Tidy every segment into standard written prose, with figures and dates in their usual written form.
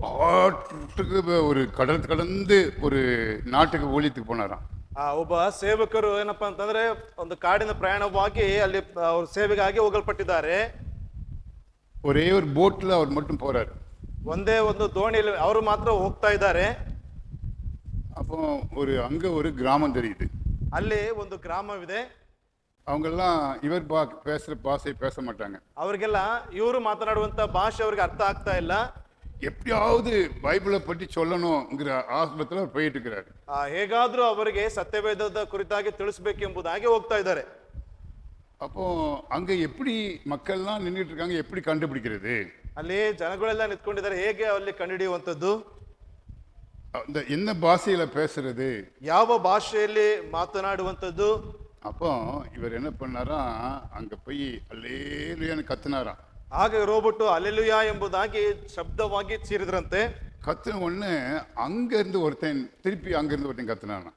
ಕಾಟಕ್ಕೆ ஒரு கடல் கடந்து ஒரு நாட்டுக்கு ஊழியத்துக்கு போனாராம். ಒಬ್ಬ ಸೇವಕರು ಏನಪ್ಪಾ ಅಂತಂದ್ರೆ ಒಂದು ಕಾಡಿನ ಪ್ರಯಾಣವಾಗಿ ಅಲ್ಲಿ ಅವ್ರ ಸೇವೆಗಾಗಿ ಹೋಗಲ್ಪಟ್ಟಿದ್ದಾರೆ. ஒரே ஒரு போட்ல அவர் மட்டும் போறாரு. ಒಂದೇ ಒಂದು ದೋಣಿಯಲ್ಲಿ ಅವರು ಮಾತ್ರ ಹೋಗ್ತಾ ಇದ್ದಾರೆ. அப்போ அங்க ஒரு கிராமம் தெரியுது. ಅಲ್ಲಿ ಒಂದು ಗ್ರಾಮವಿದೆ. அவங்கெல்லாம் இவர் பேசுற பாஷை பேச மாட்டாங்க. ಅವರಿಗೆಲ್ಲ ಇವರು ಮಾತನಾಡುವಂತ ಭಾಷೆ ಅವ್ರಿಗೆ ಅರ್ಥ ಆಗ್ತಾ ಇಲ್ಲ. எப்படியாவது பைபிளை பற்றி சொல்லணுங்கிற ஆஸ்பத்திரியில் அவர் போயிட்டு இருக்கிறாரு. ಹೇಗಾದ್ರೂ ಅವರಿಗೆ ಸತ್ಯವೇದದ ಕುರಿತಾಗಿ ತಿಳಿಸಬೇಕೆಂಬುದಾಗಿ ಹೋಗ್ತಾ ಇದ್ದಾರೆ. அப்போ அங்க எப்படி மக்கள்லாம் நின்றுட்டு இருக்காங்க, எப்படி கண்டுபிடிக்கிறது? ಅಲ್ಲಿ ಜನಗಳೆಲ್ಲ ನಿಂತ್ಕೊಂಡಿದ್ದಾರೆ, ಹೇಗೆ ಅಲ್ಲಿ ಕಂಡುಹಿಡಿಯುವಂಥದ್ದು? என்ன பாஷையில பேசுறது, ಯಾವ ಭಾಷೆಯಲ್ಲಿ ಮಾತನಾಡುವಂಥದ್ದು? அப்போ இவர் என்ன பண்ணாரா, அங்க போய் அல்லேலூயான்னு கத்துனாராம். ಹಾಗೆ ರೋಬೋಟು ಅಲ್ಲೆಲೂಯಾ ಎಂಬುದಾಗಿ ಶಬ್ದವಾಗಿ ಚೀರಿದ್ರಂತೆ. கத்துன உடனே அங்க இருந்து ஒருத்தன் திருப்பಿ அங்கிருந்து ஒருத்தன் கத்துனானா.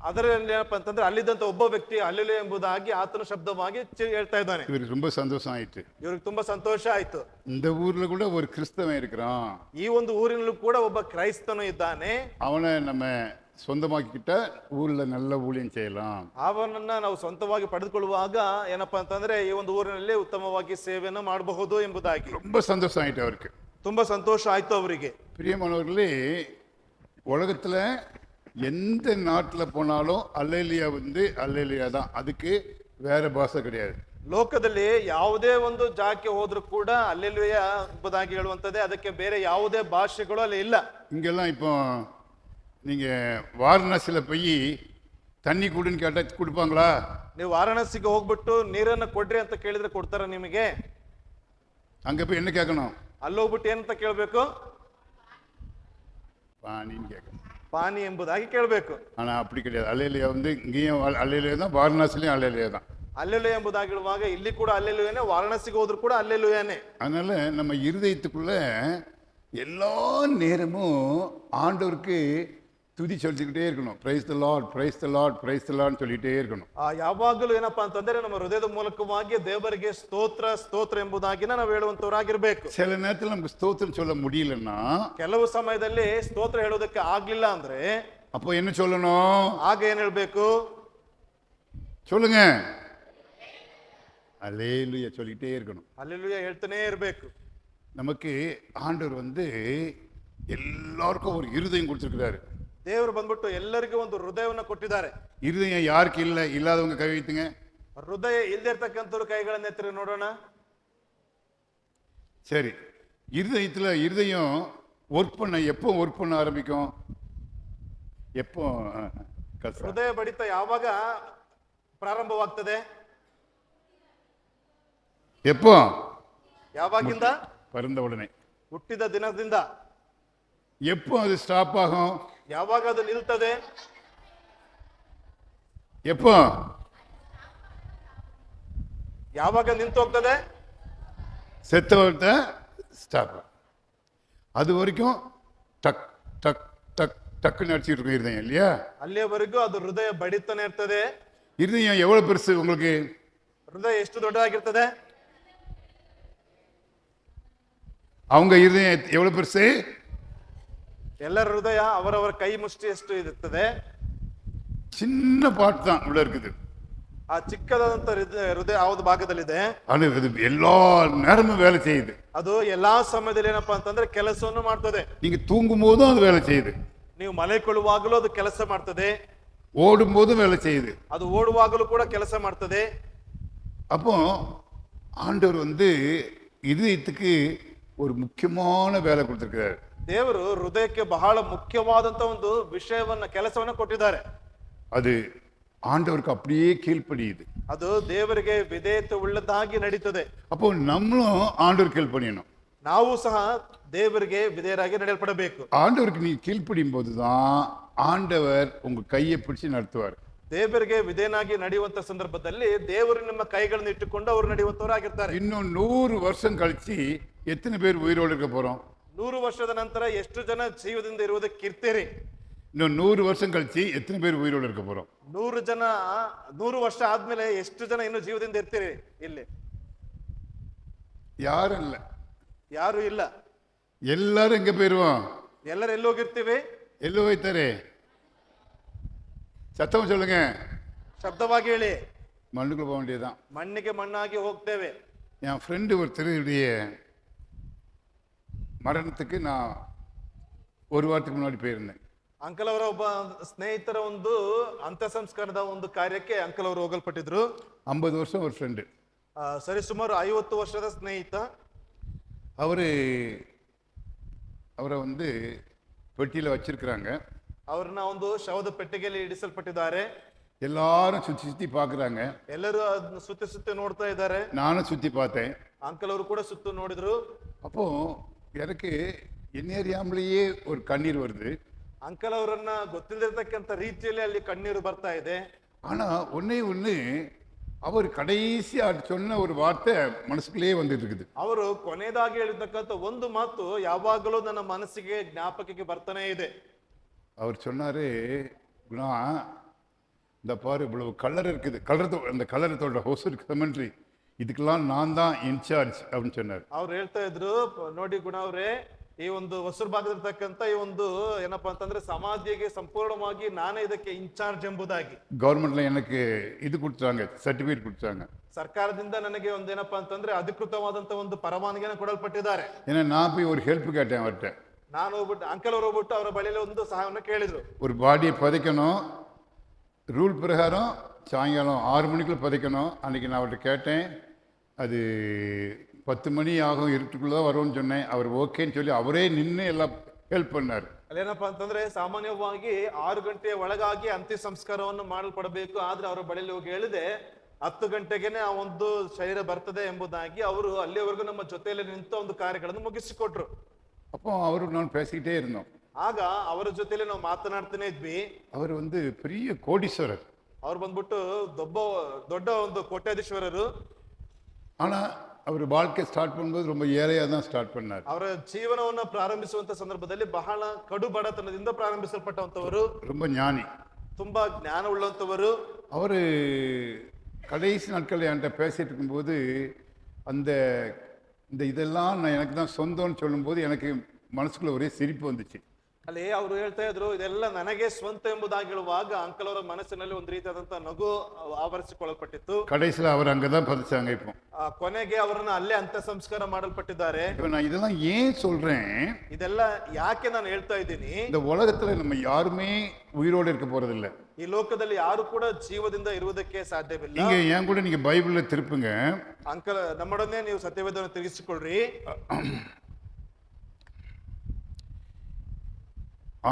ಅದರಲ್ಲಿ ಏನಪ್ಪ ಅಂತಂದ್ರೆ ಅಲ್ಲಿದ್ದಂತ ಒಬ್ಬ ವ್ಯಕ್ತಿ ಅಲ್ಲೆಲೂಯಾ ಎಂಬುದಾಗಿ ಆತನ ಶಬ್ದವಾಗಿ ಹೇಳ್ತಾ ಇದ್ದಾನೆ. இவருக்கு ரொம்ப சந்தோஷம் ஆயிட்டு. ಇವ್ರಿಗೆ ತುಂಬಾ ಸಂತೋಷ ಆಯ್ತು. இந்த ஊர்ல கூட ஒரு கிறிஸ்தவன் இருக்கிறான், ಈ ಒಂದು ಊರಿನಲ್ಲೂ ಕೂಡ ಒಬ್ಬ ಕ್ರೈಸ್ತನು ಇದ್ದಾನೆ, அவனை நம்ம சொந்தமாக்கிட்ட ஊர்ல நல்ல ஊழியம் செய்யலாம். ಅವನನ್ನ ನಾವು ಸ್ವಂತವಾಗಿ ಪಡೆದುಕೊಳ್ಳುವಾಗ ಏನಪ್ಪಾ ಅಂತಂದ್ರೆ ಈ ಒಂದು ಊರಿನಲ್ಲಿ ಉತ್ತಮವಾಗಿ ಸೇವೆಯನ್ನು ಮಾಡಬಹುದು ಎಂಬುದಾಗಿ ரொம்ப சந்தோஷம் ஆயிட்டு அவருக்கு. ತುಂಬಾ ಸಂತೋಷ ಆಯ್ತು ಅವರಿಗೆ. பிரியமானவர்களே, உலகத்துல எந்த நாட்டில் போனாலும் அல்லேலியா அல்லேலியா தான், அதுக்கு வேற பாஷை கிடையாது. ಲೋಕದಲ್ಲಿ ಯಾವುದೇ ಒಂದು ಜಾಗಕ್ಕೆ ಹೋದ್ರೂ ಕೂಡ ಅಲ್ಲೆಲೂಯಾ ಎಂಬುದಾಗಿ ಹೇಳುವಂತದ್ದೇ, ಅದಕ್ಕೆ ಬೇರೆ ಯಾವುದೇ ಭಾಷೆಗಳು ಅಲ್ಲಿ ಇಲ್ಲ. இங்கெல்லாம் இப்போ நீங்க வாரணாசியில் போய் தண்ணி குடுன்னு கேட்டா கொடுப்பாங்களா? ನೀವು ವಾರಣಾಸಿಗೆ ಹೋಗ್ಬಿಟ್ಟು ನೀರನ್ನು ಕೊಡ್ರಿ ಅಂತ ಕೇಳಿದ್ರೆ ಕೊಡ್ತಾರ ನಿಮಗೆ? அங்க போய் என்ன கேட்கணும்? ಅಲ್ಲಿ ಹೋಗ್ಬಿಟ್ಟು ಏನಂತ ಕೇಳ್ಬೇಕು? பானின்னு கேட்கணும். ಪಾನಿ ಎಂಬುದಾಗಿ ಕೇಳಬೇಕು. ஆனா அப்படி கிடையாது. அல்லேலியா இங்கேயும் அல்லேலியா தான், வாரணாசிலையும் அல்லேலியா தான். ಅಲ್ಲೆಲೂಯಾ ಎಂಬುದಾಗಿ ಹೇಳುವಾಗ ಇಲ್ಲಿ ಕೂಡ ಅಲ್ಲೆಲೂಯಾನೆ, ವಾರಣಾಸಿಗೆ ಹೋದ್ರು ಕೂಡ ಅಲ್ಲೆಲೂಯಾನೆ. அதனால நம்ம இருதயத்துக்குள்ள எல்லா நேரமும் ஆண்டவருக்கு துதி சொல்லிக்கிட்டே இருக்கணும். Praise the Lord, praise the Lord, praise the Lord சொல்லிட்டே இருக்கணும். ಯಾವಾಗಲೂ ಏನಪ್ಪಾ ಅಂತಂದ್ರೆ ನಮ್ಮ ಹೃದಯದ ಮೂಲಕವಾಗಿ ದೇವರಿಗೆ ಸ್ತೋತ್ರ ಸ್ತೋತ್ರ ಎಂಬುದಾಗಿನ ನಾವು ಹೇಳುವಂತವರಾಗಿರ್ಬೇಕು. சில நேரத்தில் நமக்கு ஸ்தோத்திரம் சொல்ல முடியலன்னா, ಕೆಲವು ಸಮಯದಲ್ಲಿ ಸ್ತೋತ್ರ ಹೇಳೋದಕ್ಕೆ ಆಗ್ಲಿಲ್ಲ ಅಂದ್ರೆ அப்போ என்ன சொல்லணும்? ಆಗ ಏನ್ ಹೇಳ್ಬೇಕು? சொல்லுங்க, அல்லேலூயா சொல்லிட்டே இருக்கணும். ಅಲ್ಲೆಲೂಯಾ ಹೇಳ್ತಾನೆ ಇರ್ಬೇಕು. நமக்கு ஆண்டவர் எல்லாருக்கும் ஒரு இருதயம் கொடுத்திருக்கிறாரு. ದೇವರು ಬಂದ್ಬಿಟ್ಟು ಎಲ್ಲರಿಗೂ ಒಂದು ಹೃದಯವನ್ನು ಕೊಟ್ಟಿದ್ದಾರೆ. இருதயம் யாருக்கு இல்லாதவங்க கை வைத்துங்க. ಹೃದಯ ಇಲ್ಲದೆ ಇರ್ತಕ್ಕಂಥವ್ರು ಕೈಗಳನ್ನ ಎತ್ತಿ ನೋಡೋಣ. சரி, இருதயம் எப்போ ஒர்க் பண்ண ஆரம்பிக்கும்? எப்போ ಹೃದಯ ಬಡಿತ ಯಾವಾಗ ಪ್ರಾರಂಭವಾಗ್ತದೆ? எப்போ? ಯಾವಾಗಿಂದ? பிறந்த உடனே. ಹುಟ್ಟಿದ ದಿನದಿಂದ. எப்போ அது ஸ்டாப் ஆகும்? ಯಾವಾಗ ಅದು ನಿಲ್ತದೆ? எப்போ? ಯಾವಾಗ ನಿಂತು ಹೋಗ್ತದೆ? செத்தவர்கிட்ட ஸ்டாப். அது வரைக்கும் டக் டக் டக் டக்குன்னு அடிச்சுட்டு இருக்கும் இருதயம், இல்லையா? ಅಲ್ಲಿಯವರೆಗೂ ಅದು ಹೃದಯ ಬಡಿತಾನೆ ಇರ್ತದೆ. இருதயம் எவ்வளவு பெருசு உங்களுக்கு? ಹೃದಯ ಎಷ್ಟು ದೊಡ್ಡದಾಗಿರ್ತದೆ? அவங்க இருதயம் எவ்வளவு பெருசு? ಎಲ್ಲರ ಹೃದಯ ಅವರವರ ಕೈ ಮುಷ್ಟಿಯಷ್ಟು ಇರುತ್ತದೆ. சின்ன பாட்டு தான் உள்ள இருக்குது. ಆ ಚಿಕ್ಕದಾದಂತ ಹೃದಯ ಯಾವ್ದು ಭಾಗದಲ್ಲಿದೆ, அது எல்லா நேரமும் வேலை செய்யுது. ಅದು ಎಲ್ಲಾ ಸಮಯದಲ್ಲಿ ಏನಪ್ಪಾ ಅಂತಂದ್ರೆ ಕೆಲಸವನ್ನು ಮಾಡ್ತದೆ. நீங்க தூங்கும் போதும் அது வேலை செய்யுது, ನೀವು ಮಲಗಿಕೊಳ್ಳುವಾಗಲೂ ಅದು ಕೆಲಸ ಮಾಡ್ತದೆ, ஓடும் போதும் வேலை செய்யுது, ಅದು ಓಡುವಾಗಲೂ ಕೂಡ ಕೆಲಸ ಮಾಡ್ತದೆ. அப்போ ஆண்டவர் இதயத்துக்கு ஒரு முக்கியமான வேலை கொடுத்திருக்கிறார். ದೇವರು ಹೃದಯಕ್ಕೆ ಬಹಳ ಮುಖ್ಯವಾದಂತ ಒಂದು ವಿಷಯವನ್ನ ಕೆಲಸವನ್ನ ಕೊಟ್ಟಿದ್ದಾರೆ. அது ஆண்டவருக்கு அப்படியே கீழ்ப்படியுது. ಅದು ದೇವರಿಗೆ ವಿಧೇಯತೆ ಉಳ್ಳದಾಗಿ ನಡೀತದೆ. அப்போ நம்மளும் ஆண்டவர் கீழ்ப்படியணும். ನಾವು ಸಹ ದೇವರಿಗೆ ವಿಧೇಯರಾಗಿ ನಡೆಯಲ್ಪಡಬೇಕು. ஆண்டவருக்கு நீ கீழ்ப்படியும் போதுதான் ஆண்டவர் உங்க கையை பிடிச்சு நடத்துவார். ದೇವರಿಗೆ ವಿಧೇಯನಾಗಿ ನಡೆಯುವಂತ ಸಂದರ್ಭದಲ್ಲಿ ದೇವರು ನಿಮ್ಮ ಕೈಗಳನ್ನು ಇಟ್ಟುಕೊಂಡು ಅವರು ನಡೆಯುವಂತವರಾಗಿರ್ತಾರೆ. இன்னும் 100 வருஷம் கழிச்சு எத்தனை பேர் உயிரோடு இருக்க போறோம்? 100 ವರ್ಷದ ನಂತರ ಎಷ್ಟು ಜನ ಜೀವದಿಂದ ಇರುವುದಕ್ಕೆ ಇರ್ತೀರಿ? இன்னும் 100 வருஷம் கழிச்சு எத்தனை பேர் உயிரோடு இருக்க போறோம்? 100 ವರ್ಷ ಆದ್ಮೇಲೆ ಎಷ್ಟು ಜನ ಇನ್ನು ಜೀವದಿಂದ ಇರ್ತೀರಿ? ಇಲ್ಲಿ யாரும் இல்ல. ಯಾರು ಇಲ್ಲ. எல்லாரும் எங்க போயிருவோம்? ಎಲ್ಲರೂ ಎಲ್ಲಿ ಹೋಗಿರ್ತೀವಿ? எல்லோ ಹೋಯ್ತಾರೆ? சத்தம் சொல்லுங்க. ಶಬ್ದವಾಗಿ ಹೇಳಿ. மண்ணுக்குள்ள போக வேண்டியதுதான். ಮಣ್ಣಿಗೆ ಮಣ್ಣಾಗಿ ಹೋಗ್ತೇವೆ. என் ஃப்ரெண்டு ஒருத்தருடைய மரணத்துக்கு நான் ஒரு வாரத்துக்கு முன்னாடி போயிருந்தேன். ಅಂಕಲ್ ಅವರ ಒಬ್ಬ ಸ್ನೇಹಿತರ ಒಂದು ಅಂತ್ಯ ಸಂಸ್ಕಾರದ ಒಂದು ಕಾರ್ಯಕ್ಕೆ ಅಂಕಲ್ ಅವರು ಹೋಗಲ್ಪಟ್ಟಿದ್ರು. 50 வருஷம் ஒரு ஃப்ரெண்டு. ಸರಿ ಸುಮಾರು 50 ವರ್ಷದ ಸ್ನೇಹಿತ. அவரை வந்து பெட்டியில் வச்சிருக்கிறாங்க. ಅವ್ರನ್ನ ಒಂದು ಶವದ ಪೆಟ್ಟಿಗೆಯಲ್ಲಿ ಇಡಿಸಲ್ಪಟ್ಟಿದ್ದಾರೆ. எல்லாரும் சுத்தி சுத்தி பாக்குறாங்க. ಎಲ್ಲರೂ ಅದನ್ನ ಸುತ್ತಿ ಸುತ್ತಿ ನೋಡ್ತಾ ಇದ್ದಾರೆ. நானும் சுத்தி பார்த்தேன். ಅಂಕಲ್ ಅವರು ಕೂಡ ಸುತ್ತು ನೋಡಿದ್ರು. அப்போ எனக்கு என்ன அறியாமலேயே ஒரு கண்ணீர் வருது. ಅಂಕಲ್ ಅವರನ್ನ ಗೊತ್ತಿಲ್ಲದಿರ್ತಕ್ಕಂಥ ರೀತಿಯಲ್ಲಿ ಅಲ್ಲಿ ಕಣ್ಣೀರು ಬರ್ತಾ ಇದೆ. ஆனா ஒன்னே ஒண்ணு, அவர் கடைசியா சொன்ன ஒரு வார்த்தை மனசுக்குள்ளே வந்துட்டு இருக்குது. ಅವರು ಕೊನೆಯದಾಗಿ ಹೇಳಿರ್ತಕ್ಕಂಥ ಒಂದು ಮಾತು ಯಾವಾಗಲೂ ನನ್ನ ಮನಸ್ಸಿಗೆ ಜ್ಞಾಪಕಕ್ಕೆ ಬರ್ತಾನೆ ಇದೆ. அவர் சொன்னாரு, குணா இந்த பாரு இவ்வளவு கலர் இருக்குது, அந்த கலரத்தோட ஹோசூர் கமெண்ட்ரி, இதுக்கெல்லாம் நான் தான் இன்சார்ஜ் அப்படின்னு சொன்னார். ಅವ್ರು ಹೇಳ್ತಾ ಇದ್ರು, ನೋಡಿ ಗುಣ ಅವರೇ, ಈ ಒಂದು ಹೊಸೂರು ಭಾಗದಿರ್ತಕ್ಕಂಥ ಈ ಒಂದು ಏನಪ್ಪಾ ಅಂತಂದ್ರೆ ಸಮಾಧಿಗೆ ಸಂಪೂರ್ಣವಾಗಿ ನಾನೇ ಇದಕ್ಕೆ ಇನ್ಚಾರ್ಜ್ ಎಂಬುದಾಗಿ. கவர்மெண்ட்ல எனக்கு இது கொடுத்தாங்க, ಸರ್ಟಿಫಿಕೇಟ್ கொடுத்தாங்க. ಸರ್ಕಾರದಿಂದ ನನಗೆ ಒಂದು ಏನಪ್ಪಾ ಅಂತಂದ್ರೆ ಅಧಿಕೃತವಾದಂತ ಒಂದು ಪರವಾನಗಿಯನ್ನು ಕೊಡಲ್ಪಟ್ಟಿದ್ದಾರೆ. ஏன்னா நான் போய் ஒரு ஹெல்ப் கேட்டேன் அவர்கிட்ட. ನಾನು ಹೋಗ್ಬಿಟ್ಟು ಅಂಕಲ್ ಅವರು ಹೋಗ್ಬಿಟ್ಟು ಅವರ ಬಳಿಯಲ್ಲಿ ಒಂದು ಸಹಾಯವನ್ನು ಕೇಳಿದ್ರು. ஒரு பாடியை புதைக்கணும், ரூல் பிரகாரம் சாயங்காலம் 6 மணிக்குள்ள புதைக்கணும். அன்னைக்கு நான் அவர்கிட்ட கேட்டேன், அது 10 மணி ஆகும், இருட்டுக்குள்ள வரும்னு சொன்னேன். அவர் ஓகேன்னு சொல்லி அவரே நின்று எல்லாம் ಹೆಲ್ಪ್ பண்ணார். ಅಲ್ಲೇನಪ್ಪ ಅಂತಂದ್ರೆ ಸಾಮಾನ್ಯವಾಗಿ 6 ಗಂಟೆಯ ಒಳಗಾಗಿ ಅಂತ್ಯ ಸಂಸ್ಕಾರವನ್ನು ಮಾಡಲ್ಪಡಬೇಕು. ಆದ್ರೆ ಅವರ ಬಳಿಯಲ್ಲಿ ಹೋಗಿ ಹೇಳಿದೆ 10 ಗಂಟೆಗೆನೆ ಆ ಒಂದು ಶರೀರ ಬರ್ತದೆ ಎಂಬುದಾಗಿ ಅವರು ಅಲ್ಲಿವರೆಗೂ ನಮ್ಮ ಜೊತೆಯಲ್ಲಿ ನಿಂತು ಒಂದು ಕಾರ್ಯಗಳನ್ನು ಮುಗಿಸಿಕೊಟ್ರು. அப்போ அவரு நான் பேசிக்கிட்டே இருந்தோம். ಆಗ ಅವರ ಜೊತೆಲಿ ನಾವು ಮಾತನಾಡ್ತಾನೆ ಇದ್ವಿ. அவர் வந்து பெரிய கோடீஸ்வரர். ಅವ್ರು ಬಂದ್ಬಿಟ್ಟು ದೊಡ್ಡ ಒಂದು ಕೋಟ್ಯಾಧೀಶ್ವರರು. ஆனா அவர் வாழ்க்கை ஸ்டார்ட் பண்ணும்போது ரொம்ப ஏழையா தான் ஸ்டார்ட் பண்ணார். ಅವರ ಜೀವನವನ್ನು ಪ್ರಾರಂಭಿಸುವಂತ ಸಂದರ್ಭದಲ್ಲಿ ಬಹಳ ಕಡು ಬಡತನದಿಂದ ಪ್ರಾರಂಭಿಸಲ್ಪಟ್ಟಂತವರು. ரொம்ப ஞானி, ತುಂಬಾ ಜ್ಞಾನ ಉಳ್ಳಂತವರು. அவரு கடைசி நாட்கள் என்கிட்ட பேசிட்டு இருக்கும்போது இந்த இதெல்லாம் நான் எனக்கு தான் சொந்தம்னு சொல்லும்போது எனக்கு மனசுக்குள்ள ஒரே சிரிப்பு வந்துச்சு. ಅಲ್ಲಿ ಅವರು ಹೇಳ್ತಾ ಇದ್ರು, ಇದೆಲ್ಲ ನನಗೆ ಸ್ವಂತ ಎಂಬುದಾಗಿ ಹೇಳುವಾಗ ಅಂಕಲ್ ಅವರ ಮನಸ್ಸಿನಲ್ಲಿ ಒಂದು ರೀತಿಯಾದಂತಹ ನಗು ಆವರಿಸಿಕೊಳ್ಳಲ್ಪಟ್ಟಿತ್ತು. கடைசியில் அவர் அங்கதான் பதிச்சாங்க. இப்போ ಕೊನೆಗೆ ಅವರನ್ನ ಅಲ್ಲೇ ಅಂತ್ಯ ಸಂಸ್ಕಾರ ಮಾಡಲ್ಪಟ್ಟಿದ್ದಾರೆ. நான் இதெல்லாம் ஏன் சொல்றேன், ಇದೆಲ್ಲ ಯಾಕೆ ನಾನು ಹೇಳ್ತಾ ಇದ್ದೀನಿ, இந்த உலகத்துல நம்ம யாருமே உயிரோடு இருக்க போறது இல்ல. ಈ ಲೋಕದಲ್ಲಿ ಯಾರು ಕೂಡ ಜೀವದಿಂದ ಇರುವುದಕ್ಕೆ ಸಾಧ್ಯವಿಲ್ಲ. நீங்க ஏன் கூட நீங்க பைபிள்ல திருப்புங்க. ಅಂಕಲ್ ನಮ್ಮೊಡನೆ ನೀವು ಸತ್ಯವೇದವನ್ನು ತಿರುಗಿಸಿಕೊಳ್ಳ್ರಿ.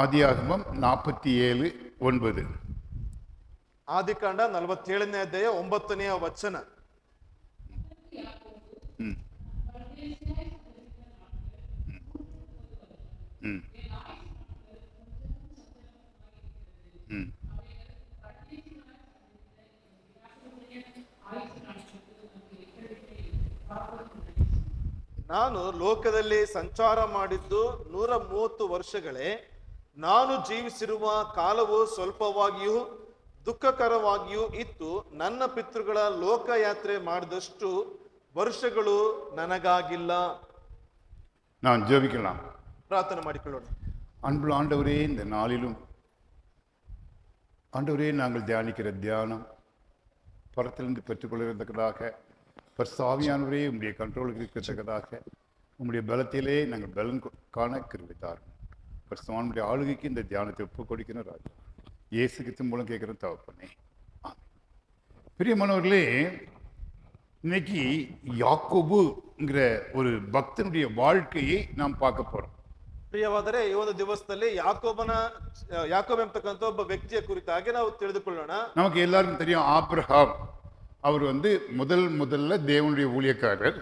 ஆதியாகமம் 47:9. ಆದಿಕಾಂಡ 47ನೇ ಅಧ್ಯಾಯ 9ನೇ ವಚನ. ನಾನು ಲೋಕದಲ್ಲಿ ಸಂಚಾರ ಮಾಡಿದ್ದು 130 ವರ್ಷಗಳೇ. ನಾನು ಜೀವಿಸಿರುವ ಕಾಲವು ಸ್ವಲ್ಪವಾಗಿಯೂ ದುಃಖಕರವಾಗಿಯೂ ಇತ್ತು. ನನ್ನ ಪಿತೃಗಳ ಲೋಕಯಾತ್ರೆ ಮಾಡಿದಷ್ಟು ವರ್ಷಗಳು ನನಗಾಗಿಲ್ಲ. நான் ஜெபிக்கலாம். ಪ್ರಾರ್ಥನೆ ಮಾಡಿಕೊಳ್ಳೋಣ. அன்புள்ள ஆண்டவரே, இந்த நாளிலும் ஆண்டவரே, நாங்கள் தியானிக்கிற தியானம் பரத்திலிருந்து பெற்றுக்கொள்ளத்தக்கதாக, பரிசுத்தாவியானவரே உம்முடைய கண்ட்ரோலுக்கு இருக்கத்தக்கதாக, உம்முடைய பலத்திலே நாங்கள் பலன் காண கிருபை தாரும். பரிசுத்தவானுடைய ஆளுகைக்கு இந்த தியானத்தை ஒப்பு கொடுக்கிற ராஜா இயேசு கிறிஸ்து மூலம் கேட்கிற தகப்பனே, ஆமென். பிரியமானவர்களே, இன்னைக்கு யாக்கோபுங்கிற ஒரு பக்தனுடைய வாழ்க்கையை நாம் பார்க்க போறோம். ಪ್ರಿಯವಾದರೆ ಈ ಒಂದು ದಿವಸದಲ್ಲಿ ಯಾಕೋಬ ಎಂಬತಕ್ಕಂಥ ಒಬ್ಬ ವ್ಯಕ್ತಿಯ ಕುರಿತಾಗಿ ನಾವು ತಿಳಿದುಕೊಳ್ಳೋಣ. நமக்கு எல்லாருக்கும் தெரியும், ஆபிரகாம் அவர் வந்து முதல்ல தேவனுடைய ஊழியக்காரர்.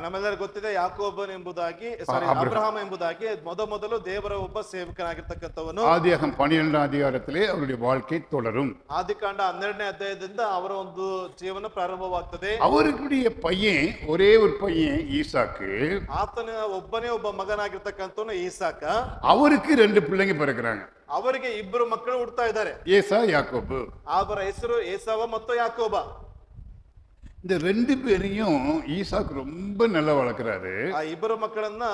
ನಮ್ಮೆಲ್ಲರಿಗೂ ಗೊತ್ತಿದೆ ಯಾಕೋಬನ್ ಎಂಬುದಾಗಿ, ಅಬ್ರಹಾಂ ಎಂಬುದಾಗಿ ಮೊದಲು ದೇವರ ಒಬ್ಬ ಸೇವಕನಾಗಿರ್ತಕ್ಕಂಥವನು. ஆதியாகமம் 12ாம் அதிகாரத்திலே அவருடைய வாழ்க்கை தொடரும். ಆದಿಕಾಂಡ 12ನೇ ಅಧ್ಯಾಯದಿಂದ ಅವರ ಒಂದು ಜೀವನ ಪ್ರಾರಂಭವಾಗ್ತದೆ. அவருடைய பையன், ஒரே ஒரு பையன் ஈசாக்கு. ಆತನ ಒಬ್ಬನೇ ಒಬ್ಬ ಮಗನಾಗಿರ್ತಕ್ಕಂಥವನು ಈಸಾಕ. அவருக்கு 2 பிள்ளைங்க பிறக்கிறாங்க. ಅವರಿಗೆ 2 ಮಕ್ಕಳು ಹುಡ್ತಾ ಇದ್ದಾರೆ, ஏசா, யாக்கோபு. ಅವರ ಹೆಸರು ಏಸಾವ ಮತ್ತು ಯಾಕೋಬ. இந்த 2 பேரையும் ஈசாக்கு ரொம்ப நல்லா வளர்க்குறாரு. ಆ ಇಬ್ಬರು ಮಕ್ಕಳನ್ನ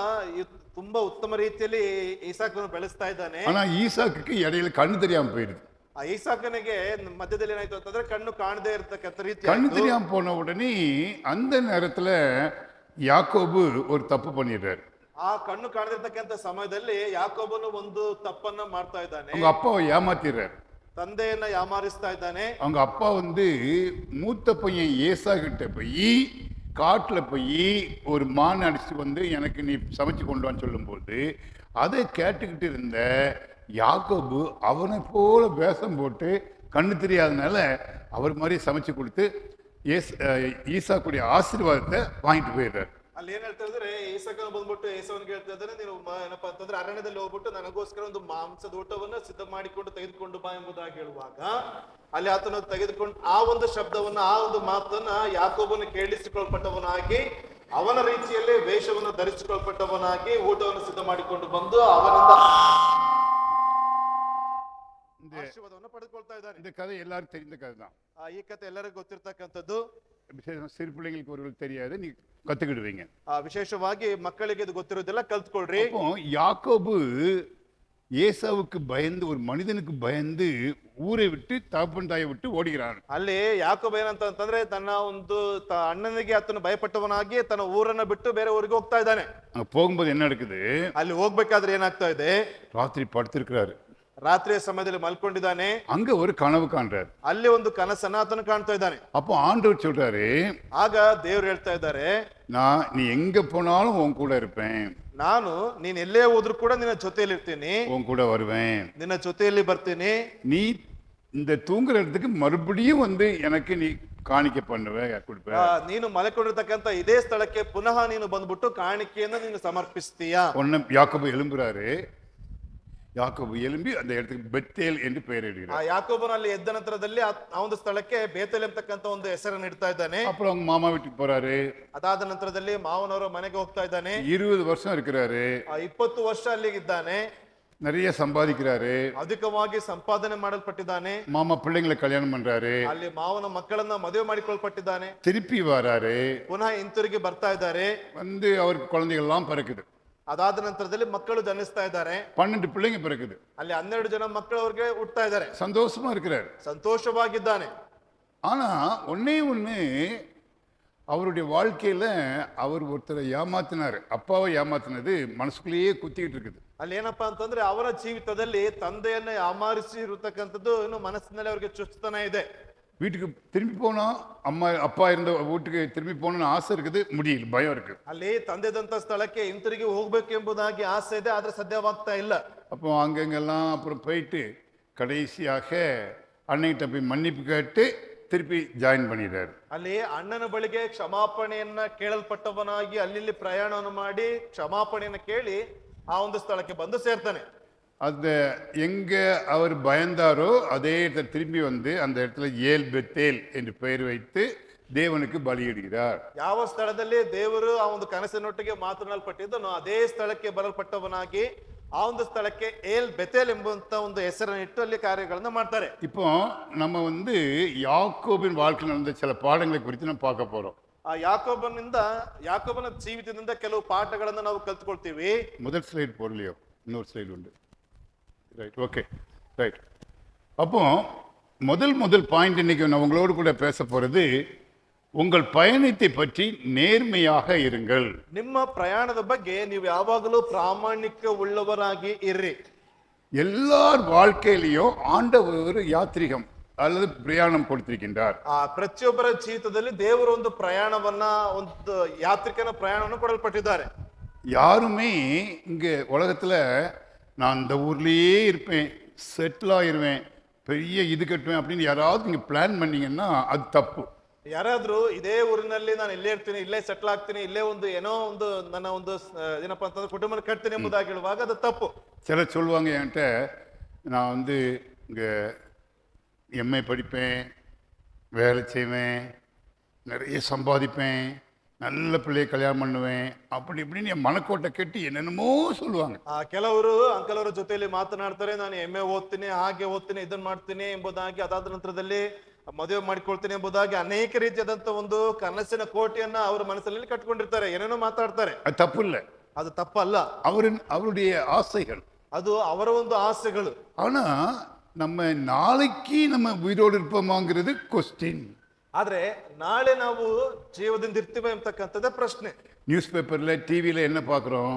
ತುಂಬಾ ಉತ್ತಮ ರೀತಿಯಲ್ಲಿ ಈಸಾಕನು ಬೆಳೆಸ್ತಾ ಇದ್ದಾನೆ. ஆனா ஈசாக்குக்கு இடையில கண்ணு தெரியாம போயிடுது. ಆ ಈಸಾಕನಿಗೆ ಮಧ್ಯದಲ್ಲಿ ಏನಾಯ್ತು ಅಂತಂದ್ರೆ ಕಣ್ಣು ಕಾಣದೇ ಇರತಕ್ಕಂತ ರೀತಿ கண்ணு ಆಯ್ತು. தெரியாம போன உடனே அந்த நேரத்துல யாக்கோபு ஒரு தப்பு பண்ணிடுறாரு. ಆ ಕಣ್ಣು ಕಾಣದಿರ್ತಕ್ಕಂಥ ಸಮಯದಲ್ಲಿ ಯಾಕೋಬನು ಒಂದು ತಪ್ಪನ್ನ ಮಾಡ್ತಾ ಇದ್ದಾನೆ. அவங்க அப்பாவை ஏமாத்திடுறாரு. ತಂದೆಯನ್ನ ಯಾಮಾರಿಸ್ತಾ ಇದ್ದಾನೆ. அவங்க அப்பா மூத்த பையன் ஏசா கிட்ட போய் காட்டுல போய் ஒரு மான் அடிச்சுட்டு வந்து எனக்கு நீ சமைச்சு கொண்டு வான்னு சொல்லும்போது அதை கேட்டுக்கிட்டு இருந்த யாக்கோபு அவனை போல வேஷம் போட்டு கண்ணு தெரியாதனால அவர் மாதிரி சமைச்சு கொடுத்து ஈசாக்குடைய ஆசீர்வாதத்தை வாங்கிட்டு போயிடுறாரு. ಅಲ್ಲಿ ಏನ್ ಹೇಳ್ತಾ ಇದ್ರೆ ಈಸಾಕನ ಬಂದ್ಬಿಟ್ಟು ಏಸವನಿಗೆ ಹೇಳ್ತಾ ಇದ್ದಾರೆ, ನೀನು ಏನಪ್ಪಾ ಅಂತಂದ್ರೆ ಅರಣ್ಯದಲ್ಲಿ ಹೋಗ್ಬಿಟ್ಟು ನನಗೋಸ್ಕರ ಒಂದು ಮಾಂಸದ ಊಟವನ್ನ ಸಿದ್ಧ ಮಾಡಿಕೊಂಡು ತೆಗೆದುಕೊಂಡು ಬಾ ಎಂಬುದಾಗಿ ಹೇಳುವಾಗ ಅಲ್ಲಿ ಆತನ ತೆಗೆದುಕೊಂಡು ಆ ಒಂದು ಶಬ್ದವನ್ನ ಆ ಒಂದು ಮಾತನ್ನ ಯಾಕೋಬನ ಕೇಳಿಸಿಕೊಳ್ಪಟ್ಟವನಾಗಿ ಅವನ ರೀತಿಯಲ್ಲಿ ವೇಷವನ್ನು ಧರಿಸಿಕೊಳ್ಪಟ್ಟವನಾಗಿ ಊಟವನ್ನು ಸಿದ್ಧ ಮಾಡಿಕೊಂಡು ಬಂದು ಅವನಿಂದ ಆಶೀರ್ವಾದವನ್ನು ಪಡೆದುಕೊಳ್ತಾ ಇದ್ದಾನೆ. இந்த கதை எல்லாரும் தெரிந்த கதை தான். ಈ ಕಥೆ ಎಲ್ಲರಿಗೂ ಗೊತ್ತಿರ್ತಕ್ಕಂಥದ್ದು. சிறு பிள்ளைங்களுக்கு ஒரு தெரியாது, நீ கத்துக்கிடுவீங்க. ವಿಶೇಷವಾಗಿ ಮಕ್ಕಳಿಗೆ ಇದು ಗೊತ್ತಿರೋದಿಲ್ಲ, ಕಲ್ತ್ಕೊಳ್ರಿ. யாக்கோபு ஏசாவுக்கு பயந்து ஒரு மனிதனுக்கு பயந்து ஊரை விட்டு தகப்பன் தாயை விட்டு ஓடுகிறான். ಅಲ್ಲಿ ಯಾಕೋಬ ಏನಂತಂದ್ರೆ ತನ್ನ ಒಂದು ಅಣ್ಣನಿಗೆ ಆತನು ಭಯಪಟ್ಟವನಾಗಿ ತನ್ನ ಊರನ್ನ ಬಿಟ್ಟು ಬೇರೆ ಊರಿಗೆ ಹೋಗ್ತಾ ಇದ್ದಾನೆ. போகும்போது என்ன நடக்குது, ಅಲ್ಲಿ ಹೋಗ್ಬೇಕಾದ್ರೆ ಏನಾಗ್ತಾ ಇದೆ, ராத்திரி படுத்திருக்கிறாரு. ರಾತ್ರಿಯ ಸಮಯದಲ್ಲಿ ಮಲ್ಕೊಂಡಿದ್ದಾನೆ. அங்க ஒரு கனவு காண்றாரு. ಅಲ್ಲಿ ಒಂದು ಕನಸನ್ನ ಆತನು ಕಾಣ್ತಾ ಇದ್ದಾನೆ. அப்போ ஆண்டவர் சொல்றாரு, ಆಗ ದೇವ್ರು ಹೇಳ್ತಾ ಇದ್ದಾರೆ, நீ எங்க போனாலும் உன் கூட இருப்பேன், ನಾನು ನೀನ್ ಎಲ್ಲೇ ಹೋದ್ರು ಕೂಡ ನಿನ್ನ ಜೊತೆಯಲ್ಲಿ ಇರ್ತೀನಿ, உன் கூட வருவேன், ನಿನ್ನ ಜೊತೆಯಲ್ಲಿ ಬರ್ತೀನಿ. நீ இந்த தூங்குற இடத்துக்கு மறுபடியும் எனக்கு நீ ಕಾಣಿಕೆ பண்ணுವೆ ಕೊಡ್ಬೆ, ನೀನು ಮಲ್ಕೊಂಡಿರ್ತಕ್ಕಂಥ ಇದೇ ಸ್ಥಳಕ್ಕೆ ಪುನಃ ನೀನು ಬಂದ್ಬಿಟ್ಟು ಕಾಣಿಕೆಯನ್ನು ನೀನು ಸಮರ್ಪಿಸ್ತೀಯಾ. யாக்கோபு எழும்புறாரு. ಯಾಕೋಬು ಎಲುಂಬಿ அந்த இடத்துக்கு ಬೆತ್ತೇಲ್ ಎಂದು பெயரிடுகிறார். ಆ ಯಾಕೋಬನಲ್ಲಿ ಎದ್ದ ನಂತರದಲ್ಲಿ ಆ ಒಂದು ಸ್ಥಳಕ್ಕೆ ಬೇತೇಲ್ ಎಂಬತಕ್ಕಂತ ಒಂದು ಹೆಸರನ್ನು ಇಡ್ತಾ ಇದ್ದಾನೆ. அப்புறம் அவங்க மாமா வீட்டுக்கு போறாரு. ಅದಾದ ನಂತರದಲ್ಲಿ ಮಾವನವರ ಮನೆಗೆ ಹೋಗ್ತಾ ಇದ್ದಾನೆ. 20 ವರ್ಷம் இருக்கிறாரு. 20 ವರ್ಷ ಅಲ್ಲಿಗೆ ಇದ್ದಾನೆ. நிறைய சம்பாதிக்கிறாரு. ಅಧಿಕವಾಗಿ ಸಂಪಾದನೆ ಮಾಡಲ್ಪಟ್ಟಿದ್ದಾನೆ. மாமா பிள்ளைங்களை கல்யாணம் பண்றாரு. ಅಲ್ಲಿ ಮಾವನ ಮಕ್ಕಳನ್ನ ಮದುವೆ ಮಾಡಿಕೊಳ್ಪಟ್ಟಿದ್ದಾನೆ. திருப்பி வராரு. ಪುನಃ ಹಿಂತಿರುಗಿ ಬರ್ತಾ ಇದ್ದಾರೆ. அவருக்கு குழந்தைகள் எல்லாம் பிறக்குது. ಅದಾದ ನಂತರದಲ್ಲಿ ಮಕ್ಕಳು ಜನಿಸ್ತಾ ಇದ್ದಾರೆ. 12 பிள்ளைங்க பிறக்குது. ಅಲ್ಲಿ 12 ಜನ ಮಕ್ಕಳು ಅವ್ರಿಗೆ ಹುಟ್ಟತಾ ಇದ್ದಾರೆ. சந்தோஷமா இருக்கிறாரு, ಸಂತೋಷವಾಗಿದ್ದಾನೆ. ஆனா ஒன்னே ஒண்ணு, அவருடைய வாழ்க்கையில அவர் ஒருத்தரை ஏமாத்தினாரு. அப்பாவை ஏமாத்தினது மனசுக்குள்ளேயே குத்திக்கிட்டு இருக்குது. ಅಲ್ಲಿ ಏನಪ್ಪಾ ಅಂತಂದ್ರೆ ಅವರ ಜೀವಿತದಲ್ಲಿ ತಂದೆಯನ್ನ ಯಾಮಾರಿಸಿ ಇರತಕ್ಕಂಥದ್ದು ಇನ್ನು ಮನಸ್ಸಿನಲ್ಲಿ ಅವರಿಗೆ ಚುಚ್ಚುತನ ಇದೆ. வீட்டுக்கு திரும்பி போனா அப்பா இருந்த வீட்டுக்கு திரும்பி போகணும்னு ஆசை இருக்குது, முடியல, பயம் இருக்கு. ಅಲ್ಲಿ ತಂದೆದಂತ ಸ್ಥಳಕ್ಕೆ ಹಿಂತಿರುಗಿ ಹೋಗ್ಬೇಕು ಎಂಬುದಾಗಿ ಆಸೆ ಇದೆ, ಆದ್ರೆ ಸಾಧ್ಯವಾಗ್ತಾ ಇಲ್ಲ. அப்போ அங்கங்கெல்லாம் அப்புறம் போயிட்டு கடைசியாக அன்னைகிட்ட போய் மன்னிப்பு கேட்டு திருப்பி ಜಾಯಿನ್ பண்ணிடுறாரு. ಅಲ್ಲಿ ಅಣ್ಣನ ಬಳಿಗೆ ಕ್ಷಮಾಪಣೆಯನ್ನ ಕೇಳಲ್ಪಟ್ಟವನಾಗಿ ಅಲ್ಲಿ ಪ್ರಯಾಣವನ್ನು ಮಾಡಿ ಕ್ಷಮಾಪಣೆಯನ್ನ ಕೇಳಿ ಆ ಒಂದು ಸ್ಥಳಕ್ಕೆ ಬಂದು ಸೇರ್ತಾನೆ. அந்த எங்க அவர் பயந்தாரோ அதே இடத்துல திரும்பி அந்த இடத்துல ஏல் பெத்தேல் என்று பெயர் வைத்து ದೇವನಿಗೆ ಬಲಿಯಿಡುகிறார். ಯಾವ ಸ್ಥಳದಲ್ಲಿ ದೇವರು ಆ ಒಂದು ಕನಸಿನೊಟ್ಟಿಗೆ ಮಾತನಾಡಲ್ಪಟ್ಟಿದ್ದನೋ ಅದೇ ಸ್ಥಳಕ್ಕೆ ಬರಲ್ಪಟ್ಟವನಾಗಿ ಆ ಒಂದು ಸ್ಥಳಕ್ಕೆ ಏಲ್ ಬೆತೇಲ್ ಎಂಬಂತ ಒಂದು ಹೆಸರನ್ನು ಇಟ್ಟು ಅಲ್ಲಿ ಕಾರ್ಯಗಳನ್ನ ಮಾಡ್ತಾರೆ. இப்போ நம்ம யாக்கோபின் வாழ்க்கையில் நடந்த சில பாடங்களை குறித்து நம்ம பார்க்க போறோம். ಆ ಯಾಕೋಬನ ಜೀವಿತದಿಂದ ಕೆಲವು ಪಾಠಗಳನ್ನ ನಾವು ಕಲ್ತ್ಕೊಳ್ತೀವಿ. முதல் ஸ்லைட் போடலையோ, இன்னொரு ஸ்லைடு உண்டு. Right, okay, right. அப்போ முதல் பாயிண்ட் இன்னைக்கு நான் உங்களோடு கூட பேச போறது, உங்கள் பயணத்தை பற்றி நேர்மையாக இருங்கள். ನಿಮ್ಮ ಪ್ರಯಾಣದ ಬಗ್ಗೆ ನೀವು ಯಾವಾಗಲೂ ಪ್ರಾಮಾಣಿಕ ಉಳ್ಳವರಾಗಿ ಇರ್ರಿ. எல்லார் வாழ்க்கையிலையும் ஆண்டவர் யாத்ரிகம் அல்லது பிரயாணம் கொடுத்திருக்கின்றார். ಪ್ರತಿಯೊಬ್ಬರ ಜೀವಿತದಲ್ಲಿ ದೇವರು ಒಂದು ಪ್ರಯಾಣವನ್ನ, ಒಂದು ಯಾತ್ರಿಕನ ಪ್ರಯಾಣವನ್ನು ಕೊಡಲ್ಪಟ್ಟಿದ್ದಾರೆ. யாருமே இங்க உலகத்துல நான் இந்த ஊர்லயே இருப்பேன், செட்டில் ஆயிருவேன், பெரிய இது கட்டுவேன் அப்படின்னு யாராவது நீங்க பிளான் பண்ணீங்கன்னா அது தப்பு. ಯಾರಾದ್ರೂ ಇದೇ ಊರಿನಲ್ಲಿ ನಾನು ಇಲ್ಲೇ ಇರ್ತೀನಿ, ಇಲ್ಲೇ ಸೆಟ್ಲ್ ಆಗ್ತೀನಿ, ಇಲ್ಲೇ ಒಂದು ಏನೋ ಒಂದು ನನ್ನ ಒಂದು ಏನಪ್ಪಾ ಅಂತಂದ್ರೆ ಕುಟುಂಬ ಕಟ್ತೀನಿ ಎಂಬುದಾಗಿ ಹೇಳುವಾಗ ಅದು ತಪ್ಪು. சிலர் சொல்லுவாங்க, என்கிட்ட நான் இங்க எம்ஏ படிப்பேன், வேலை செய்வேன், நிறைய சம்பாதிப்பேன், நல்ல பிள்ளையை கல்யாணம் பண்ணுவேன், அப்படி இப்படின்னு என் மனக்கோட்டை கட்டி என்னென்னமோ சொல்லுவாங்க. ಕೆಲವರು ಅಂಕಲ್ ಅವರ ಜೊತೆಯಲ್ಲಿ ಮಾತನಾಡ್ತಾರೆ, ನಾನು ಎಮ್ಮೆ ಓದ್ತೀನಿ, ಹಾಗೆ ಓದ್ತೀನಿ, ಇದನ್ನ ಮಾಡ್ತೀನಿ ಎಂಬುದಾಗಿ. ಅದಾದ ನಂತರದಲ್ಲಿ ಮದುವೆ ಮಾಡಿಕೊಳ್ತೀನಿ ಎಂಬುದಾಗಿ ಅನೇಕ ರೀತಿಯಾದಂತ ಒಂದು ಕನಸಿನ ಕೋಟೆಯನ್ನ ಅವ್ರ ಮನಸ್ಸಿನಲ್ಲಿ ಕಟ್ಕೊಂಡಿರ್ತಾರೆ, ಏನೇನೋ ಮಾತಾಡ್ತಾರೆ. அது தப்பு இல்லை, ಅದು ತಪ್ಪಲ್ಲ, அவருடைய ஆசைகள். ಅದು ಅವರ ಒಂದು ಆಸೆಗಳು. ஆனா நம்ம நாளைக்கு நம்ம உயிரோடு இருப்போமாங்கிறது கொஸ்டின். ಆದ್ರೆ ನಾಳೆ ನಾವು ಜೀವದಿಂದ ಇರ್ತೀವ ಎಂಬತಕ್ಕಂಥದ್ದೇ ಪ್ರಶ್ನೆ. நியூஸ் பேப்பர்ல டிவியில என்ன பார்க்குறோம்?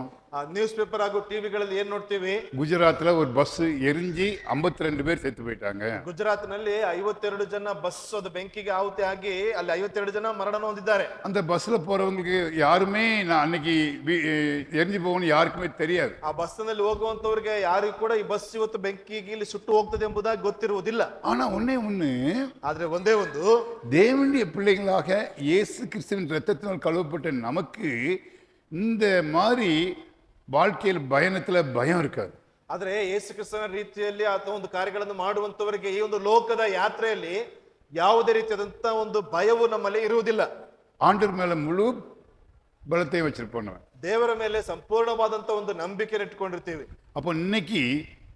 ನ್ಯೂಸ್ ಪೇಪರ್ ಹಾಗೂ ಟಿವಿಗಳಲ್ಲಿ ಏನ್ ನೋಡ್ತೀವಿ? குஜராத்ல ஒரு பஸ் எரிஞ்சி 52 பேர் செத்து போயிட்டாங்க. ಗುಜರಾತ್ ನಲ್ಲಿ 52 ಜನ ಬಸ್ ಅದು ಬೆಂಕಿಗೆ ಆಹುತಿ ಆಗಿ ಅಲ್ಲಿ 52 ಜನ ಮರಣ ಹೊಂದಿದ್ದಾರೆ. அந்த பஸ்ல போறவங்களுக்கு யாருமே நான் அன்னைக்கு எரிஞ்சு போகணும் யாருக்குமே தெரியாது. ಆ ಬಸ್ ನಲ್ಲಿ ಹೋಗುವಂತವ್ರಿಗೆ ಯಾರಿಗೂ ಕೂಡ ಈ ಬಸ್ ಇವತ್ತು ಬೆಂಕಿಗೆ ಇಲ್ಲಿ ಸುಟ್ಟು ಹೋಗ್ತದೆ ಎಂಬುದಾಗಿ ಗೊತ್ತಿರುವುದಿಲ್ಲ. ஆனா ஒண்ணே ஒண்ணு, ಆದ್ರೆ ಒಂದೇ ಒಂದು, தேவனுடைய பிள்ளைகளாக இயேசு கிறிஸ்துவின் இரத்தத்தினால் கழுவப்பட்ட நமக்கு இந்த மாதிரி வாழ்க்கையில் பயணத்துல பயம் இருக்காது. ಆದ್ರೆ ಯೇಸು ಕ್ರಿಸ್ತನ ರೀತಿಯಲ್ಲಿ ಆತ ಒಂದು ಕಾರ್ಯಗಳನ್ನು ಮಾಡುವಂತವರಿಗೆ ಈ ಒಂದು ಲೋಕದ ಯಾತ್ರೆಯಲ್ಲಿ ಯಾವುದೇ ರೀತಿಯಾದಂತ ಒಂದು ಭಯವು ನಮ್ಮಲ್ಲಿ ಇರುವುದಿಲ್ಲ. ஆண்டவர் மேல முழு பலத்தை வச்சிருப்போம். ದೇವರ ಮೇಲೆ ಸಂಪೂರ್ಣವಾದಂತ ಒಂದು ನಂಬಿಕೆ ಇಟ್ಕೊಂಡಿರ್ತೀವಿ. அப்போ இன்னைக்கு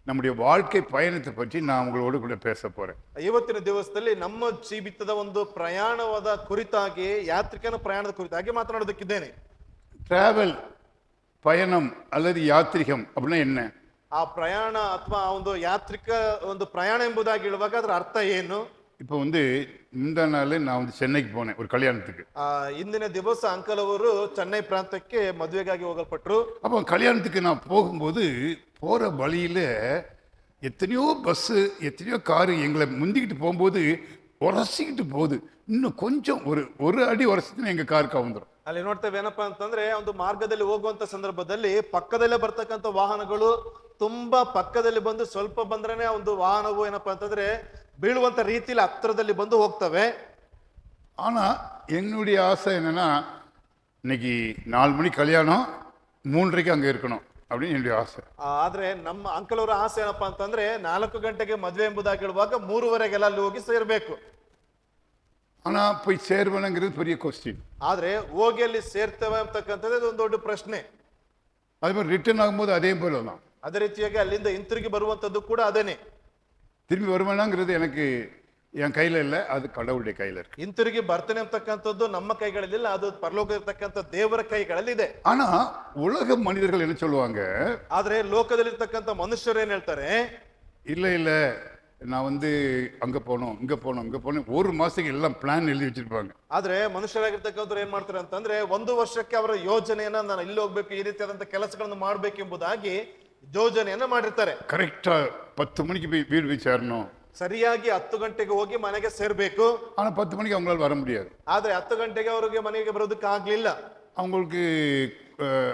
நம்முடைய வாழ்க்கை பயணத்தை பற்றி நான் உங்களோடு கூட பேச போறேன். ಇವತ್ತಿನ ದಿವಸದಲ್ಲಿ ನಮ್ಮ ಜೀವಿತದ ಒಂದು ಪ್ರಯಾಣವಾದ ಕುರಿತಾಗಿ, ಯಾತ್ರಿಕನ ಪ್ರಯಾಣದ ಕುರಿತಾಗಿ ಮಾತನಾಡೋದಕ್ಕಿದ್ದೇನೆ. டிராவல், பயணம் அல்லது யாத்ரிகம் அப்படின்னா என்ன? ಆ ಪ್ರಯಾಣ ಅಥವಾ ಒಂದು ಯಾತ್ರಿಕ ಒಂದು ಪ್ರಯಾಣ ಎಂಬುದಾಗಿ ಹೇಳುವಾಗ ಅದರ ಅರ್ಥ ಏನು? இப்போ இந்த நாள் நான் சென்னைக்கு போனேன் ஒரு கல்யாணத்துக்கு. ಇಂದಿನ ದಿವಸ ಅಂಕಲ್ ಅವರು ಚೆನ್ನೈ ಪ್ರಾಂತಕ್ಕೆ ಮದುವೆಗಾಗಿ ಹೋಗಲ್ಪಟ್ರು. அப்போ கல்யாணத்துக்கு நான் போகும்போது போற வழியில எத்தனையோ பஸ் எத்தனையோ காரு எங்களை முந்திக்கிட்டு போகும்போது உரசிக்கிட்டு போகுது. இன்னும் கொஞ்சம் ஒரு அடி உரசிச்சுன்னா எங்க கார் கவுந்துரும். ಅಲ್ಲಿ ನೋಡ್ತೇವೆ ಏನಪ್ಪಾ ಅಂತಂದ್ರೆ, ಒಂದು ಮಾರ್ಗದಲ್ಲಿ ಹೋಗುವಂತ ಸಂದರ್ಭದಲ್ಲಿ ಪಕ್ಕದಲ್ಲೇ ಬರ್ತಕ್ಕಂಥ ವಾಹನಗಳು ತುಂಬಾ ಪಕ್ಕದಲ್ಲಿ ಬಂದು ಸ್ವಲ್ಪ ಬಂದ್ರೇನೆ ಒಂದು ವಾಹನವು ಏನಪ್ಪಾ ಅಂತಂದ್ರೆ ಬೀಳುವಂತ ರೀತಿಯಲ್ಲಿ ಹತ್ತಿರದಲ್ಲಿ ಬಂದು ಹೋಗ್ತವೆ. ஆனா என்னுடைய ஆசை என்னன்னா, இன்னைக்கு 4 மணி கல்யாணம், 3:30க்கு அங்க இருக்கணும் அப்படின்னு என்னுடைய ஆசை. ಆದ್ರೆ ನಮ್ಮ ಅಂಕಲ್ ಅವರ ಆಸೆ ಏನಪ್ಪಾ ಅಂತಂದ್ರೆ 4 ಗಂಟೆಗೆ ಮದುವೆ ಎಂಬುದಾಗಿ ಹೇಳುವಾಗ 3:30ಗೆಲ್ಲ ಅಲ್ಲಿ ಹೋಗಿ ಸೇರ್ಬೇಕು. ஆனா போய் சேர்வனுங்கிறது பெரிய கொஸ்டின். ಆದ್ರೆ ಹೋಗಿ ಅಲ್ಲಿ ಸೇರ್ತೇವೆ ಅಂತಕ್ಕಂಥದ್ದು ಒಂದು ದೊಡ್ಡ ಪ್ರಶ್ನೆ. அதே மாதிரி ரிட்டர்ன் ஆகும்போது அதே போல தான். ಅದೇ ರೀತಿಯಾಗಿ ಅಲ್ಲಿಂದ ಹಿಂತಿರುಗಿ ಬರುವಂತದ್ದು ಕೂಡ ಅದೇನೆ. திரும்பி வருமானாங்கிறது எனக்கு என் கையில இல்லை, அது கடவுளுடைய கையில இருக்கு. ಹಿಂತಿರುಗಿ ಬರ್ತೇನೆ ಅಂತಕ್ಕಂಥದ್ದು ನಮ್ಮ ಕೈಗಳಲ್ಲಿಲ್ಲ, ಅದು ಪರಲೋಕ ಇರ್ತಕ್ಕಂಥ ದೇವರ ಕೈಗಳಲ್ಲಿ ಇದೆ. ஆனா உலக மனிதர்கள் என்ன சொல்லுவாங்க? ಆದ್ರೆ ಲೋಕದಲ್ಲಿ ಇರ್ತಕ್ಕಂಥ ಮನುಷ್ಯರು ಏನ್ ಹೇಳ್ತಾರೆ? இல்ல இல்ல, நான் அங்க போனோம் இங்க போனோம் இங்க போனோம், ஒரு மாசத்துக்கு எல்லாம் பிளான் எழுதி வச்சிருப்பாங்க. ಆದ್ರೆ ಮನುಷ್ಯರಾಗಿರ್ತಕ್ಕಂಥವ್ರು ಏನ್ ಮಾಡ್ತಾರೆ ಅಂತಂದ್ರೆ, 1 ವರ್ಷಕ್ಕೆ ಅವರ ಯೋಜನೆಯನ್ನ ನಾನು ಇಲ್ಲಿ ಹೋಗ್ಬೇಕು, ಈ ರೀತಿಯಾದಂತ ಕೆಲಸಗಳನ್ನು ಮಾಡ್ಬೇಕು ಎಂಬುದಾಗಿ ಯೋಜನೆಯನ್ನ ಮಾಡಿರ್ತಾರೆ. கரெக்டா 10 மணிக்கு போய் வீடு போய் சேரணும், ಸರಿಯಾಗಿ 10 ಗಂಟೆಗೆ ಹೋಗಿ ಮನೆಗೆ ಸೇರ್ಬೇಕು. ஆனா 10 மணிக்கு அவங்களால வர முடியாது. ಆದ್ರೆ 10 ಗಂಟೆಗೆ ಅವರಿಗೆ ಮನೆಗೆ ಬರೋದಕ್ಕೆ ಆಗ್ಲಿಲ್ಲ. அவங்களுக்கு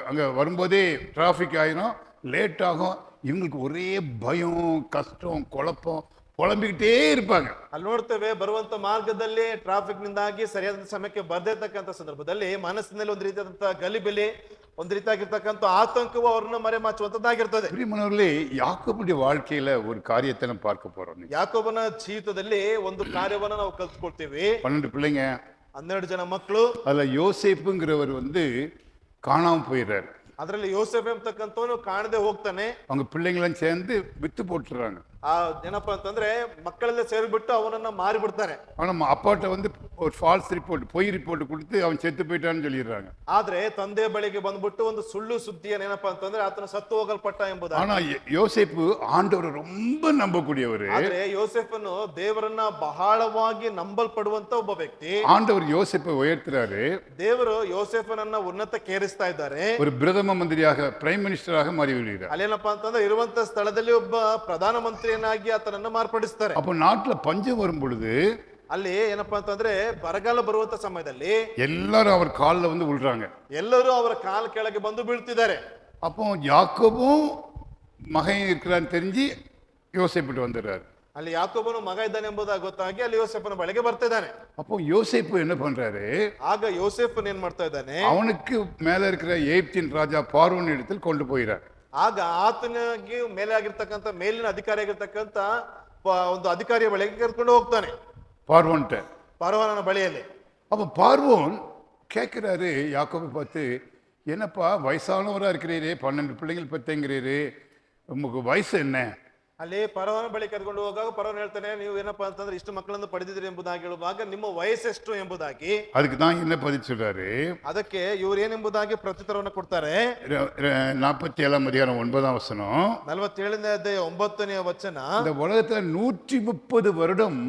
அங்க வரும்போதே டிராஃபிக் ஆயிரும், லேட் ஆகும். இவங்களுக்கு ஒரே பயம், கஷ்டம், குழப்பம், புலம்பிக்கிட்டே இருப்பாங்க. ಅಲ್ಲಿ ನೋಡ್ತೇವೆ, ಬರುವಂತ ಮಾರ್ಗದಲ್ಲಿ ಟ್ರಾಫಿಕ್ ನಿಂದಾಗಿ ಸರಿಯಾದ ಸಮಯಕ್ಕೆ ಬರ್ದೇ ಇರ್ತಕ್ಕಂಥ ಸಂದರ್ಭದಲ್ಲಿ ಮನಸ್ಸಿನಲ್ಲಿ ಒಂದು ರೀತಿಯಾದಂತ ಗಲಿಬಿಲಿ, ಒಂದು ರೀತಿಯಾಗಿರ್ತಕ್ಕಂಥ ಆತಂಕವು ಅವ್ರನ್ನ ಮರೆಮಾಚುವಂತದ್ದಾಗಿರ್ತದೆ. பிரியமானவர்களே, யாக்கோபுடைய வாழ்க்கையில ஒரு காரியத்தை நம்ம பார்க்க போறோம். ಯಾಕೋಬನ ಜೀವಿತದಲ್ಲಿ ಒಂದು ಕಾರ್ಯವನ್ನ ನಾವು ಕಲ್ತ್ಕೊಳ್ತೀವಿ. 12 பிள்ளைங்க, 12 ಜನ ಮಕ್ಕಳು. அதுல யோசேப்புங்கிறவர் காணாம போயிடுறாரு. ಅದರಲ್ಲಿ ಯೋಸೇಫ್ ಎಂಬತಕ್ಕಂಥವನು ಕಾಣದೆ ಹೋಗ್ತಾನೆ. அவங்க பிள்ளைங்களும் சேர்ந்து வித்து போட்டுறாங்க. ಏನಪ್ಪಾ ಅಂತಂದ್ರೆ ಮಕ್ಕಳೆಲ್ಲ ಸೇರಿಬಿಟ್ಟು ಅವನನ್ನ ಮಾರಿ ಬಿಡ್ತಾರೆ. ஆனா அப்பாட்ட ஒரு ஃபால்ஸ் ரிப்போர்ட், பொய் ரிப்போர்ட் கொடுத்து அவன் செத்து போயிட்டான்னு சொல்லிடுறாங்க. ಆದ್ರೆ ತಂದೆ ಬಳಿಗೆ ಬಂದ್ಬಿಟ್ಟು ಒಂದು ಸುಳ್ಳು ಸುದ್ದಿಯನ್ನು ಏನಪ್ಪಾ ಅಂತಂದ್ರೆ ಆತನ ಸತ್ತು ಹೋಗಲ್ಪಟ್ಟ ಎಂಬುದು. ஆனா யோசேப்பு ஆண்டவரை ரொம்ப நம்பக்கூடியவர். ಆದ್ರೆ ಯೋಸೇಫನು ದೇವರನ್ನ ಬಹಳವಾಗಿ ನಂಬಲ್ಪಡುವಂತ ಒಬ್ಬ ವ್ಯಕ್ತಿ. ஆண்டவர் யோசேப்பை உயர்த்துறாரு. ದೇವರು ಯೋಸೇಫನನ್ನ ಉನ್ನತಕ್ಕೇರಿಸ್ತಾ ಇದ್ದಾರೆ. ஒரு பிரதம மந்திரியாக, பிரைம் மினிஸ்டராக மாறி விடுகிறார். ಅಲ್ಲೇನಪ್ಪಾ ಅಂತಂದ್ರೆ ಇರುವಂತ ಸ್ಥಳದಲ್ಲಿ ಒಬ್ಬ ಪ್ರಧಾನ ಮಂತ್ರಿಯನ್ನಾಗಿ ಆತನನ್ನ ಮಾರ್ಪಡಿಸ್ತಾರೆ. அப்போ நாட்டுல பஞ்சம் வரும் பொழுது ಅಲ್ಲಿ ಏನಪ್ಪಾ ಅಂತಂದ್ರೆ ಬರಗಾಲ ಬರುವಂತ ಸಮಯದಲ್ಲಿ எல்லாரும் அவர் காலில் விழுறாங்க. ಎಲ್ಲರೂ ಅವರ ಕಾಲ ಕೆಳಗೆ ಬಂದು ಬೀಳ್ತಿದ್ದಾರೆ. அப்போ யாக்கோபும் மகன் இருக்கிறான்னு தெரிஞ்சு யோசேப்பிட்டு வந்துடுறாரு. ಅಲ್ಲಿ ಯಾಕೋಬನು ಮಗ ಇದ್ದಾನೆ ಎಂಬುದಾಗಿ ಗೊತ್ತಾಗಿ ಅಲ್ಲಿ ಯೋಸೇಫನ ಬಳಿಗೆ ಬರ್ತಿದ್ದಾನೆ. அப்போ யோசேப்பு என்ன பண்றாரு? ಆಗ ಯೋಸೇಫನ್ ಏನ್ ಮಾಡ್ತಾ ಇದ್ದಾನೆ? அவனுக்கு மேல இருக்கிற எகிப்தின் ராஜா பார்வோன் இடத்தில் கொண்டு போயிறார். ಆಗ ಆತನಿಗೆ ಮೇಲೆ ಆಗಿರ್ತಕ್ಕಂಥ ಮೇಲಿನ ಅಧಿಕಾರಿ ಆಗಿರ್ತಕ್ಕಂಥ ಒಂದು ಅಧಿಕಾರಿಯ ಬಳಿಗೆ ಕರ್ಕೊಂಡು ಹೋಗ್ತಾನೆ. பார்வோன்ன ಬಳಿಯಲ್ಲಿ. அப்ப பார்வோன் கேட்கிறாரு யாக்கோபை பார்த்து, என்னப்பா வயசானவரா இருக்கிறீரே, 12 பிள்ளைகள் பெற்றங்கிறீரு, உங்களுக்கு வயசு என்ன ಅಲ್ಲಿ ಪರವನ ಬಳಿ ಕರ್ಕೊಂಡು ಹೋಗುವಾಗ ಪರವನ್ ಹೇಳ್ತಾನೆ, ನೀವು ಏನಪ್ಪಾ ಅಂತಂದ್ರೆ ಇಷ್ಟು ಮಕ್ಕಳನ್ನು ಪಡೆದಿದ್ರಿ ಎಂಬುದಾಗಿ ಹೇಳುವಾಗ ನಿಮ್ಮ ವಯಸ್ಸೆಷ್ಟು ಎಂಬುದಾಗಿ. அதுக்கு தான் என்ன பதில் சொல்றாரு? ಅದಕ್ಕೆ ಇವ್ರು ಏನೆಂಬುದಾಗಿ ಪ್ರತ್ಯುತ್ತರವನ್ನು ಕೊಡ್ತಾರೆ. 47 அதிகாரம் 9ஆம் வசனம். 47ನೇ ಅಧ್ಯಾಯ 9ನೇ ವಚನ. இந்த உலகத்துல 130 வருடம்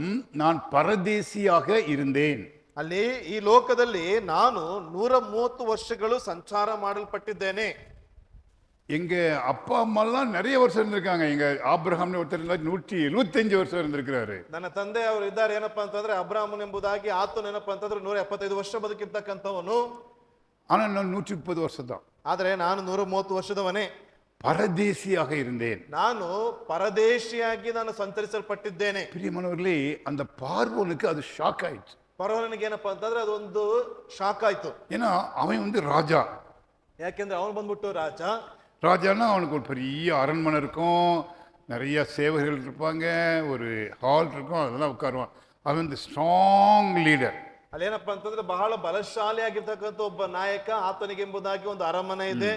நான் பரதேசியாக இருந்தேன். ಅಲ್ಲಿ ಈ ಲೋಕದಲ್ಲಿ ನಾನು 130 ವರ್ಷಗಳು ಸಂಚಾರ ಮಾಡಲ್ಪಟ್ಟಿದ್ದೇನೆ. எங்க அப்பா அம்மா எல்லாம் நிறைய வருஷம் இருந்திருக்காங்க. எங்க ஆபிரகாம்னு ஒருத்தர் இருந்தா 175 வருஷம் இருந்திருக்கிறாரு. ನನ್ನ ತಂದೆ ಅವರು ಇದ್ದಾರೆ. ಏನಪ್ಪಾ ಅಂತಂದ್ರೆ ಅಬ್ರಾಹ್ಮನ್ ಎಂಬುದಾಗಿ ಆತನು ಏನಪ್ಪಾ ಅಂತಂದ್ರೆ 175 ವರ್ಷ ಬದುಕಿರ್ತಕ್ಕಂಥವನು. ஆனா நான் 130 வருஷம் தான். ಆದ್ರೆ ನಾನು 130 ವರ್ಷದವನೇ. பரதேசியாக இருந்தேன். ನಾನು ಪರದೇಶಿಯಾಗಿ ನಾನು ಸಂಚರಿಸಲ್ಪಟ್ಟಿದ್ದೇನೆ. பிரியமானவர்களே, அந்த பார்வோனுக்கு அது ஷாக் ஆயிடுச்சு. ಪರವನಿಗೆ ಏನಪ್ಪಾ ಅಂತಂದ್ರೆ ಅದೊಂದು ಶಾಕ್ ಆಯ್ತು. ஏன்னா அவன் ராஜா. ಯಾಕೆಂದ್ರೆ ಅವನು ಬಂದ್ಬಿಟ್ಟು ರಾಜ. ராஜான்னா அவனுக்கு ஒரு பெரிய அரண்மனை இருக்கும், நிறைய சேவகர்கள் இருப்பாங்க, ஒரு ஹால் இருக்கும், அதெல்லாம் உட்காருவான். அவன் இந்த ஸ்ட்ராங் லீடர். ಅಲ್ಲೇನಪ್ಪ ಅಂತಂದ್ರೆ ಬಹಳ ಬಲಶಾಲಿ ಆಗಿರ್ತಕ್ಕಂಥ ಒಬ್ಬ ನಾಯಕ. ಆತನಿಗೆ ಎಂಬುದಾಗಿ ಒಂದು ಅರಮನೆ ಇದೆ,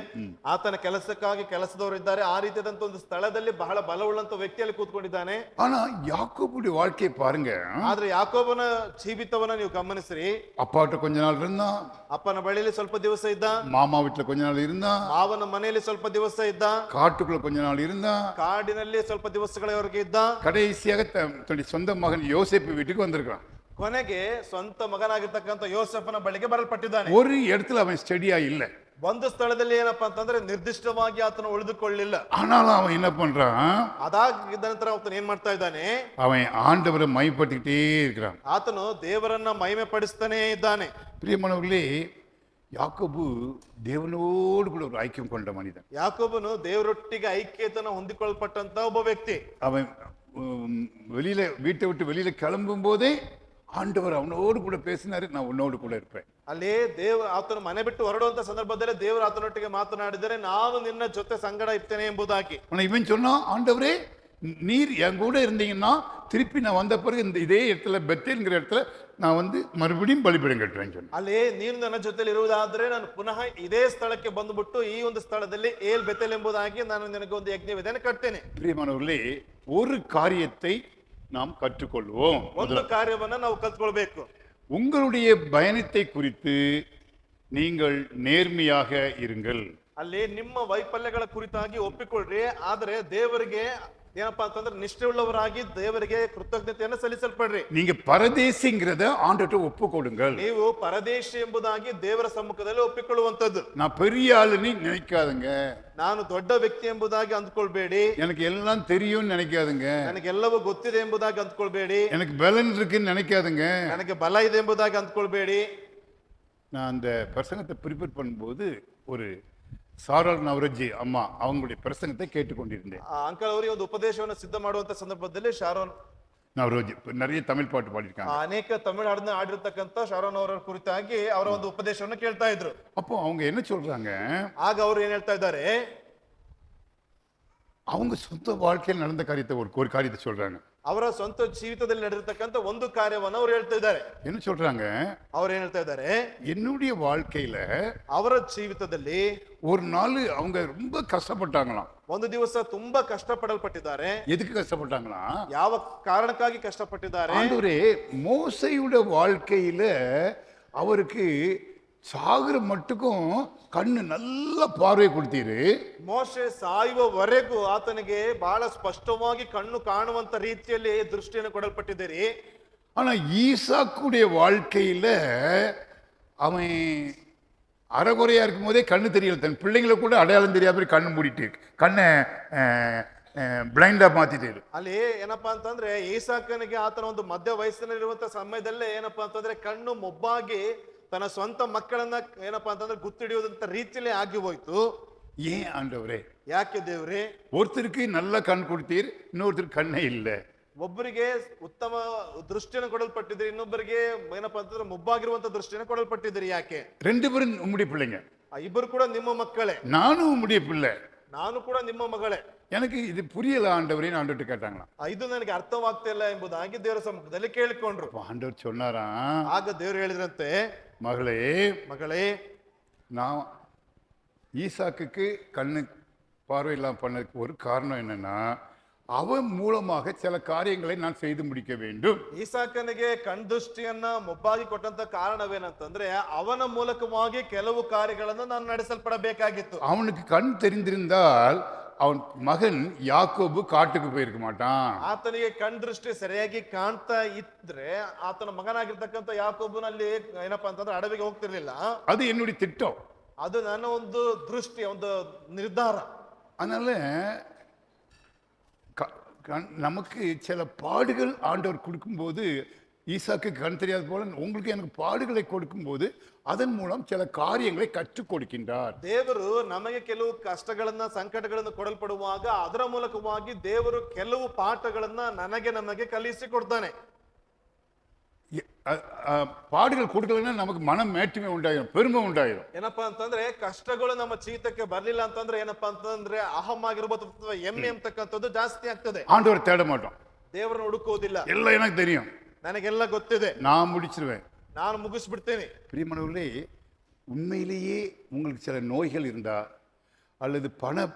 ಆತನ ಕೆಲಸಕ್ಕಾಗಿ ಕೆಲಸದವರು ಇದ್ದಾರೆ. ಆ ರೀತಿಯಾದಂತ ಒಂದು ಸ್ಥಳದಲ್ಲಿ ಬಹಳ ಬಲವುಳ್ಳಂತ ವ್ಯಕ್ತಿಯಲ್ಲಿ ಕೂತ್ಕೊಂಡಿದ್ದಾನೆ. ஆனா யாக்கோபுடைய வாழ்க்கையை பாருங்க. ಆದ್ರೆ ಯಾಕೋಬನ ಜೀವಿತವನ್ನ ನೀವು ಗಮನಿಸ್ರಿ. அப்பாட்ட கொஞ்ச நாள் இருந்தான், ಅಪ್ಪನ ಬಳಿಯಲ್ಲಿ ಸ್ವಲ್ಪ ದಿವಸ ಇದ್ದ, மாமா வீட்டுல கொஞ்ச நாள் இருந்தான், ಮಾವನ ಮನೆಯಲ್ಲಿ ಸ್ವಲ್ಪ ದಿವಸ ಇದ್ದ, காட்டுக்குள்ள கொஞ்ச நாள் இருந்தான், ಕಾಡಿನಲ್ಲಿ ಸ್ವಲ್ಪ ದಿವಸಗಳವರೆಗೆ ಇದ್ದ. கடைசியாக தன்னுடைய சொந்த மகன் யோசேப்பு வீட்டுக்கு வந்திருக்கான். ಕೊನೆಗೆ ಸ್ವಂತ ಮಗನಾಗಿರ್ತಕ್ಕಂಥ ಯೋಸೆಫನ ಬಳಿಗೆ ಬರಲ್ಪಟ್ಟಿದ್ದಾನೆ. ஒரு இடத்துல அவன் ஸ்டெடியா இல்ல. ಒಂದು ಸ್ಥಳದಲ್ಲಿ ಏನಪ್ಪಾ ಅಂತಂದ್ರೆ ನಿರ್ದಿಷ್ಟವಾಗಿ ಆತನು ಉಳಿದುಕೊಳ್ಳಿಲ್ಲ. ஆனாலும் அவன் என்ன பண்றான்? ಅದಾಗಿದ್ದ ನಂತರ ಆತನು ಏನ್ ಮಾಡ್ತಾ ಇದ್ದಾನೆ? அவன் ஆண்டவரை மைப்பட்டுக்கிட்டே இருக்கிறான். ಆತನು ದೇವರನ್ನ ಮಹಿಮೆ ಪಡಿಸ್ತಾನೇ ಇದ್ದಾನೆ. பிரியமானவர்களே, யாக்கோபு தேவனோடு கூட ஒரு ஐக்கியம் கொண்ட மனிதன். ಯಾಕೋಬನು ದೇವರೊಟ್ಟಿಗೆ ಐಕ್ಯತೆಯನ್ನು ಹೊಂದಿಕೊಳ್ಳಲ್ಪಟ್ಟಂತ ಒಬ್ಬ ವ್ಯಕ್ತಿ. அவன் வெளியில வீட்டை விட்டு வெளியில கிளம்பும் போதே ஆண்டவர் அவனோடு கூட பேசினாரு, நான் உன்னோடு கூட இருப்பேன். ಅಲ್ಲಿ ಆತನು ಮನೆ ಬಿಟ್ಟು ಹೊರಡುವಂತ ಸಂದರ್ಭದಲ್ಲಿ ದೇವರು ಆತನೊಟ್ಟಿಗೆ ಮಾತನಾಡಿದರೆ, ನಾನು ನಿನ್ನ ಜೊತೆ ಸಂಗಡ ಇರ್ತೇನೆ ಎಂಬುದಾಗಿ. ஆனா இவன் சொன்னான், ஆண்டவரே நீர் என் கூட இருந்தீங்கன்னா திருப்பி நான் வந்த பிறகு இந்த இதே இடத்துல பெத்தேல்ங்கிற இடத்துல நான் மறுபடியும் பலிபீடம் கட்டுறேன்னு சொன்னேன். ಅಲ್ಲಿ ನೀನು ನನ್ನ ಜೊತೆಲಿ ಇರುವುದಾದ್ರೆ ನಾನು ಪುನಃ ಇದೇ ಸ್ಥಳಕ್ಕೆ ಬಂದುಬಿಟ್ಟು ಈ ಒಂದು ಸ್ಥಳದಲ್ಲಿ ಏಲ್ ಬೆತೆಲ್ ಎಂಬುದಾಗಿ ನಾನು ನಿನಗೆ ಒಂದು ಯಜ್ಞವೇದಿಯನ್ನು ಕಟ್ತೇನೆ. பிரியமானவர்களே, ஒரு காரியத்தை நாம் கற்றுக்கொள்வோம். ಒಂದು ಕಾರ್ಯವನ್ನ ನಾವು ಕಲ್ತ್ಕೊಳ್ಬೇಕು. உங்களுடைய பயணத்தை குறித்து நீங்கள் நேர்மையாக இருங்கள். ಅಲ್ಲಿ ನಿಮ್ಮ ವೈಫಲ್ಯಗಳ ಕುರಿತಾಗಿ ಒಪ್ಪಿಕೊಳ್ಳ್ರಿ. ಆದ್ರೆ ದೇವರಿಗೆ ಏನಪ್ಪಾ ಅಂತಂದ್ರೆ ನಿಷ್ಠೆಯುಳ್ಳವರಾಗಿ ದೇವರಿಗೆ ಕೃತಜ್ಞತೆಯನ್ನು ಸಲ್ಲಿಸಲ್ಪಡ್ರಿ. நீங்க பரதேசிங்கிறத ஆண்டவர்ட்ட ஒப்பு கொடுங்கள். ನೀವು ಪರದೇಶಿ ಎಂಬುದಾಗಿ ದೇವರ ಸಮ್ಮುಖದಲ್ಲಿ ಒಪ್ಪಿಕೊಳ್ಳುವಂತದ್ದು. நான் பெரிய ஆளுன்னு நினைக்காதுங்க. ನಾನು ದೊಡ್ಡ ವ್ಯಕ್ತಿ ಎಂಬುದಾಗಿ ಅಂದ್ಕೊಳ್ಬೇಡಿ. எனக்கு எல்லாம் தெரியும்னு நினைக்காதுங்க. ನನಗೆಲ್ಲವೂ ಗೊತ್ತಿದೆ ಎಂಬುದಾಗಿ ಅಂದ್ಕೊಳ್ಬೇಡಿ. எனக்கு பலன் இருக்குன்னு நினைக்காதுங்க. ನನಗೆ ಬಲ ಇದೆ ಎಂಬುದಾಗಿ ಅಂದ್ಕೊಳ್ಬೇಡಿ. நான் அந்த பிரசங்கத்தை ப்ரிப்பேர் பண்ணும்போது ஒரு சாரல் நவரஜி அம்மா அவங்களுடைய பிரசங்கத்தை கேட்டுக்கொண்டிருந்தேன். ಅಂಕಲ್ ಅವರಿಗೆ ಒಂದು ಉಪದೇಶವನ್ನು ಸಿದ್ಧ ಮಾಡುವಂತ ಸಂದರ್ಭದಲ್ಲಿ ಶಾರೋನ್ நவரோஜி நிறைய தமிழ் பாட்டு பாடியிருக்காங்க. ಅನೇಕ ತಮಿಳು ಹಾಡನ್ನ ಆಡಿರ್ತಕ್ಕಂಥ ಶಾರೋನ್ ಅವರ ಕುರಿತಾಗಿ ಅವರ ಒಂದು ಉಪದೇಶವನ್ನು ಕೇಳ್ತಾ ಇದ್ರು. அப்போ அவங்க என்ன சொல்றாங்க? ಆಗ ಅವರು ಏನ್ ಹೇಳ್ತಾ ಇದ್ದಾರೆ? அவங்க சொந்த வாழ்க்கையில் நடந்த காரியத்தை ஒரு காரியத்தை சொல்றாங்க. ಅವರ ಸ್ವಂತ ಜೀವಿತದಲ್ಲಿ ನಡೆದಿರ್ತಕ್ಕಂಥ ಒಂದು ಕಾರ್ಯವನ್ನು ಅವ್ರು ಹೇಳ್ತಾ ಇದ್ದಾರೆ. என்ன சொல்றாங்க? ಅವ್ರು ಏನ್ ಹೇಳ್ತಾ ಇದ್ದಾರೆ? என்னுடைய வாழ்க்கையில ಅವರ ಜೀವಿತದಲ್ಲಿ ஒரு நாள் அவங்க ரொம்ப கஷ்டப்பட்டாங்களாம். ಒಂದು ದಿವಸ ತುಂಬಾ ಕಷ್ಟಪಡಲ್ಪಟ್ಟಿದ್ದಾರೆ. எதுக்கு கஷ்டப்பட்டாங்களா? ಯಾವ ಕಾರಣಕ್ಕಾಗಿ ಕಷ್ಟಪಟ್ಟಿದ್ದಾರೆ? ஆண்டவரே, மோசையோட வாழ்க்கையில அவருக்கு சாகுற மட்டுக்கும் ಕಣ್ಣು நல்ல பார்வை கொடுத்தீரு. ಮೋಶೆ ಸಾಯುವವರೆಗೂ ಆತನಿಗೆ ಬಹಳ ಸ್ಪಷ್ಟವಾಗಿ ಕಣ್ಣು ಕಾಣುವಂತ ರೀತಿಯಲ್ಲಿ ದೃಷ್ಟಿಯನ್ನು ಕೊಡಲ್ಪಟ್ಟಿದ್ದೀರಿ. ஆனா ஈசாக்குடைய வாழ்க்கையில அவன் அறகுறையா இருக்கும் போதே கண்ணு தெரியல. தன் பிள்ளைங்களை கூட அடையாளம் தெரியாத கண்ணு மூடிட்டு கண்ணை ಬ್ಲೈಂಡ್ ಮಾತಿದ್ರು. ಅಲ್ಲಿ ಏನಪ್ಪಾ ಅಂತಂದ್ರೆ ಈಸಾಕನಿಗೆ ಆತನ ಒಂದು ಮಧ್ಯ ವಯಸ್ಸಿನಲ್ಲಿರುವಂತ ಸಮಯದಲ್ಲೇ ಏನಪ್ಪಾ ಅಂತಂದ್ರೆ ಕಣ್ಣು ಮೊಬ್ಬಾಗಿ ತನ್ನ ಸ್ವಂತ ಮಕ್ಕಳನ್ನ ಏನಪ್ಪಾ ಅಂತಂದ್ರೆ ಗುರ್ತಿಡಿಯುವಂತ ರೀತಿಯಲ್ಲಿ ಆಗಿ ಹೋಯ್ತು. ஏன் ஆண்டவரே? ಯಾಕೆ ದೇವ್ರೆ? ஒருத்தருக்கு நல்ல கண் கொடுத்தீர், இன்னொருத்தருக்கு ಕಣ್ಣೇ ಇಲ್ಲ. ಒಬ್ಬರಿಗೆ ಉತ್ತಮ ದೃಷ್ಟಿಯನ್ನು ಕೊಡಲ್ಪಟ್ಟಿದ್ರಿ, ಇನ್ನೊಬ್ಬರಿಗೆ ಏನಪ್ಪಾ ಅಂತಂದ್ರೆ ಮುಬ್ಬಾಗಿರುವಂತ ದೃಷ್ಟಿಯನ್ನು ಕೊಡಲ್ಪಟ್ಟಿದ್ರಿ. ಯಾಕೆ? ரெண்டு பேரும் உம்முடைய பிள்ளைங்க. ಇಬ್ಬರು ಕೂಡ ನಿಮ್ಮ ಮಕ್ಕಳೇ. நானும் உம்முடைய பிள்ளை. ನಾನು ಕೂಡ ನಿಮ್ಮ ಮಗಳೇ. எனக்கு இது புரியல ஆண்டவரே ஆண்டவர்கிட்ட கேட்டாங்களாம். ಇದು ನನಗೆ ಅರ್ಥವಾಗ್ತಾ ಇಲ್ಲ ಎಂಬುದಾಗಿ ದೇವರ ಸಮ್ಮುಖದಲ್ಲಿ ಕೇಳಿಕೊಂಡ್ರು. ஆண்டவர் சொன்னாரா, ಆಗ ದೇವರು ಹೇಳಿದ್ರಂತೆ, மகளே ಮಗಳೇ, நான் ஈசாக்குக்கு கண்ணு பார்வை இல்லாம பண்ணதுக்கு ஒரு காரணம் என்னன்னா, அவன் மூலமாக சில காரியங்களை நான் செய்து முடிக்க வேண்டும். ಈಸಾಕನಿಗೆ ಕಣ್ದೃಷ್ಟಿಯನ್ನ ಮೊಬ್ಬಾಗಿ ಕೊಟ್ಟಂತ ಕಾರಣವೇನಂತಂದ್ರೆ ಅವನ ಮೂಲಕವಾಗಿ ಕೆಲವು ಕಾರ್ಯಗಳನ್ನು ನಾನು ನಡೆಸಲ್ಪಡಬೇಕಾಗಿತ್ತು. அவனுக்கு கண் தெரிந்திருந்தால் அவன் மகன் யாக்கோபு காட்டுக்கு போயிருக்க மாட்டான். ಆತನಿಗೆ ಕಣ್ದೃಷ್ಟಿ ಸರಿಯಾಗಿ ಕಾಣ್ತಾ ಇದ್ರೆ ಆತನ ಮಗನಾಗಿರ್ತಕ್ಕಂಥ ಯಾಕೋಬನಲ್ಲಿ ಏನಪ್ಪಾ ಅಂತಂದ್ರೆ ಅಡವಿಗೆ ಹೋಗ್ತಿರ್ಲಿಲ್ಲ. அது என்னுடைய திட்டம். ಅದು ನನ್ನ ಒಂದು ದೃಷ್ಟಿ, ಒಂದು ನಿರ್ಧಾರ. அதனால நமக்கு சில பாடுகள் ஆண்டவர் கொடுக்கும்போது, ஈசாக்கு கண் தெரியாத போல உங்களுக்கு எனக்கு பாடுகளை கொடுக்கும்போது அதன் மூலம் சில காரியங்களை கற்றுக் கொடுக்கின்றார். ದೇವರು ನಮಗೆ ಕೆಲವು ಕಷ್ಟಗಳನ್ನ ಸಂಕಟಗಳನ್ನು ಕೊಡಲ್ಪಡುವಾಗ ಅದರ ಮೂಲಕವಾಗಿ ದೇವರು ಕೆಲವು ಪಾಠಗಳನ್ನ ನಮಗೆ ಕಲಿಸಿ ಕೊಡ್ತಾನೆ. பாடுகள் கொடுக்கலன்னா நமக்கு மனம் மேட்டுமை உண்டாயிரும், பெருமை உண்டாயிரும். ಏನಪ್ಪಾ ಅಂತಂದ್ರೆ ಕಷ್ಟಗಳು ನಮ್ಮ ಜೀವಿತಕ್ಕೆ ಬರ್ಲಿಲ್ಲ ಅಂತಂದ್ರೆ ಏನಪ್ಪಾ ಅಂತಂದ್ರೆ ಅಹಂ ಆಗಿರ್ಬೋದು ಅಥವಾ ಎಮ್ಮೆ ಅಂತಕ್ಕಂಥದ್ದು ಜಾಸ್ತಿ ಆಗ್ತದೆ. ஆண்டவர் தேட மாட்டோம். ದೇವರನ್ನ ಹುಡುಕೋದಿಲ್ಲ. எல்லாம் எனக்கு தெரியும், ನನಗೆಲ್ಲ ಗೊತ್ತಿದೆ, நான் முடிச்சிருவேன், ನಾನು ಮುಗಿಸ್ಬಿಡ್ತೇನೆ. பிரியமானவர்களே, உண்மையிலேயே உங்களுக்கு சில நோய்கள் இருந்தா அல்லது பணம்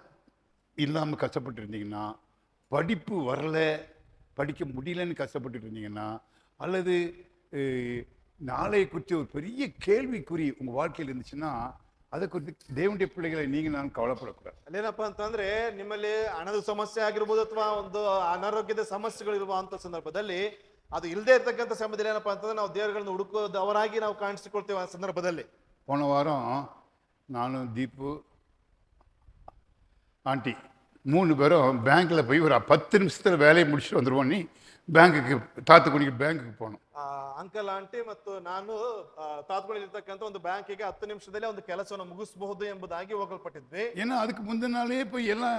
இல்லாமல் கஷ்டப்பட்டு இருந்தீங்கன்னா, படிப்பு வரல, படிக்க முடியலன்னு கஷ்டப்பட்டு இருந்தீங்கன்னா, அல்லது நாளை குறித்து ஒரு பெரிய கேள்விக்குறி உங்க வாழ்க்கையில் இருந்துச்சுன்னா அதை குறித்து தேவனுடைய பிள்ளைகளை நீங்க நான் கவலைப்படக்கூடாது. ಅಲ್ಲೇನಪ್ಪಾ ಅಂತಂದ್ರೆ ನಿಮ್ಮಲ್ಲಿ ಹಣದ ಸಮಸ್ಯೆ ಆಗಿರ್ಬೋದು ಅಥವಾ ಒಂದು ಅನಾರೋಗ್ಯದ ಸಮಸ್ಯೆಗಳು ಇರುವಂತ ಸಂದರ್ಭದಲ್ಲಿ ಅದು ಇಲ್ಲದೆ ಇರ್ತಕ್ಕಂಥ ಸಮಯದಲ್ಲಿ ಏನಪ್ಪಾ ಅಂತಂದ್ರೆ ನಾವು ದೇವರುಗಳನ್ನು ಹುಡುಕೋದವರಾಗಿ ನಾವು ಕಾಣಿಸಿಕೊಳ್ತೇವೆ ಆ ಸಂದರ್ಭದಲ್ಲಿ. போன வாரம் நானும் தீப்பு ஆண்டி 3 பேரும் பேங்க்ல போய் ஒரு 10 நிமிஷத்துல வேலையை முடிச்சுட்டு வந்துருவோம். நீ ಬ್ಯಾಂಕಿಗೆ ತಾತುಗುಣಿಗೆ ಬ್ಯಾಂಕಿಗೆ போனோம். ಅಂಕಲ್ ಆಂಟಿ ಮತ್ತು ನಾನು ತಾತುಗುಣಿರ್ತಕ್ಕಂಥ ಒಂದು ಬ್ಯಾಂಕಿಗೆ 10 ನಿಮಿಷದಲ್ಲಿ ಒಂದು ಕೆಲಸವನ್ನು ಮುಗಿಸಬಹುದು ಎಂಬುದಾಗಿ ಹೋಗಲ್ಪಟ್ಟಿದ್ವಿ. ஏன்னா அதுக்கு முந்தின நாளே போய் எல்லாம்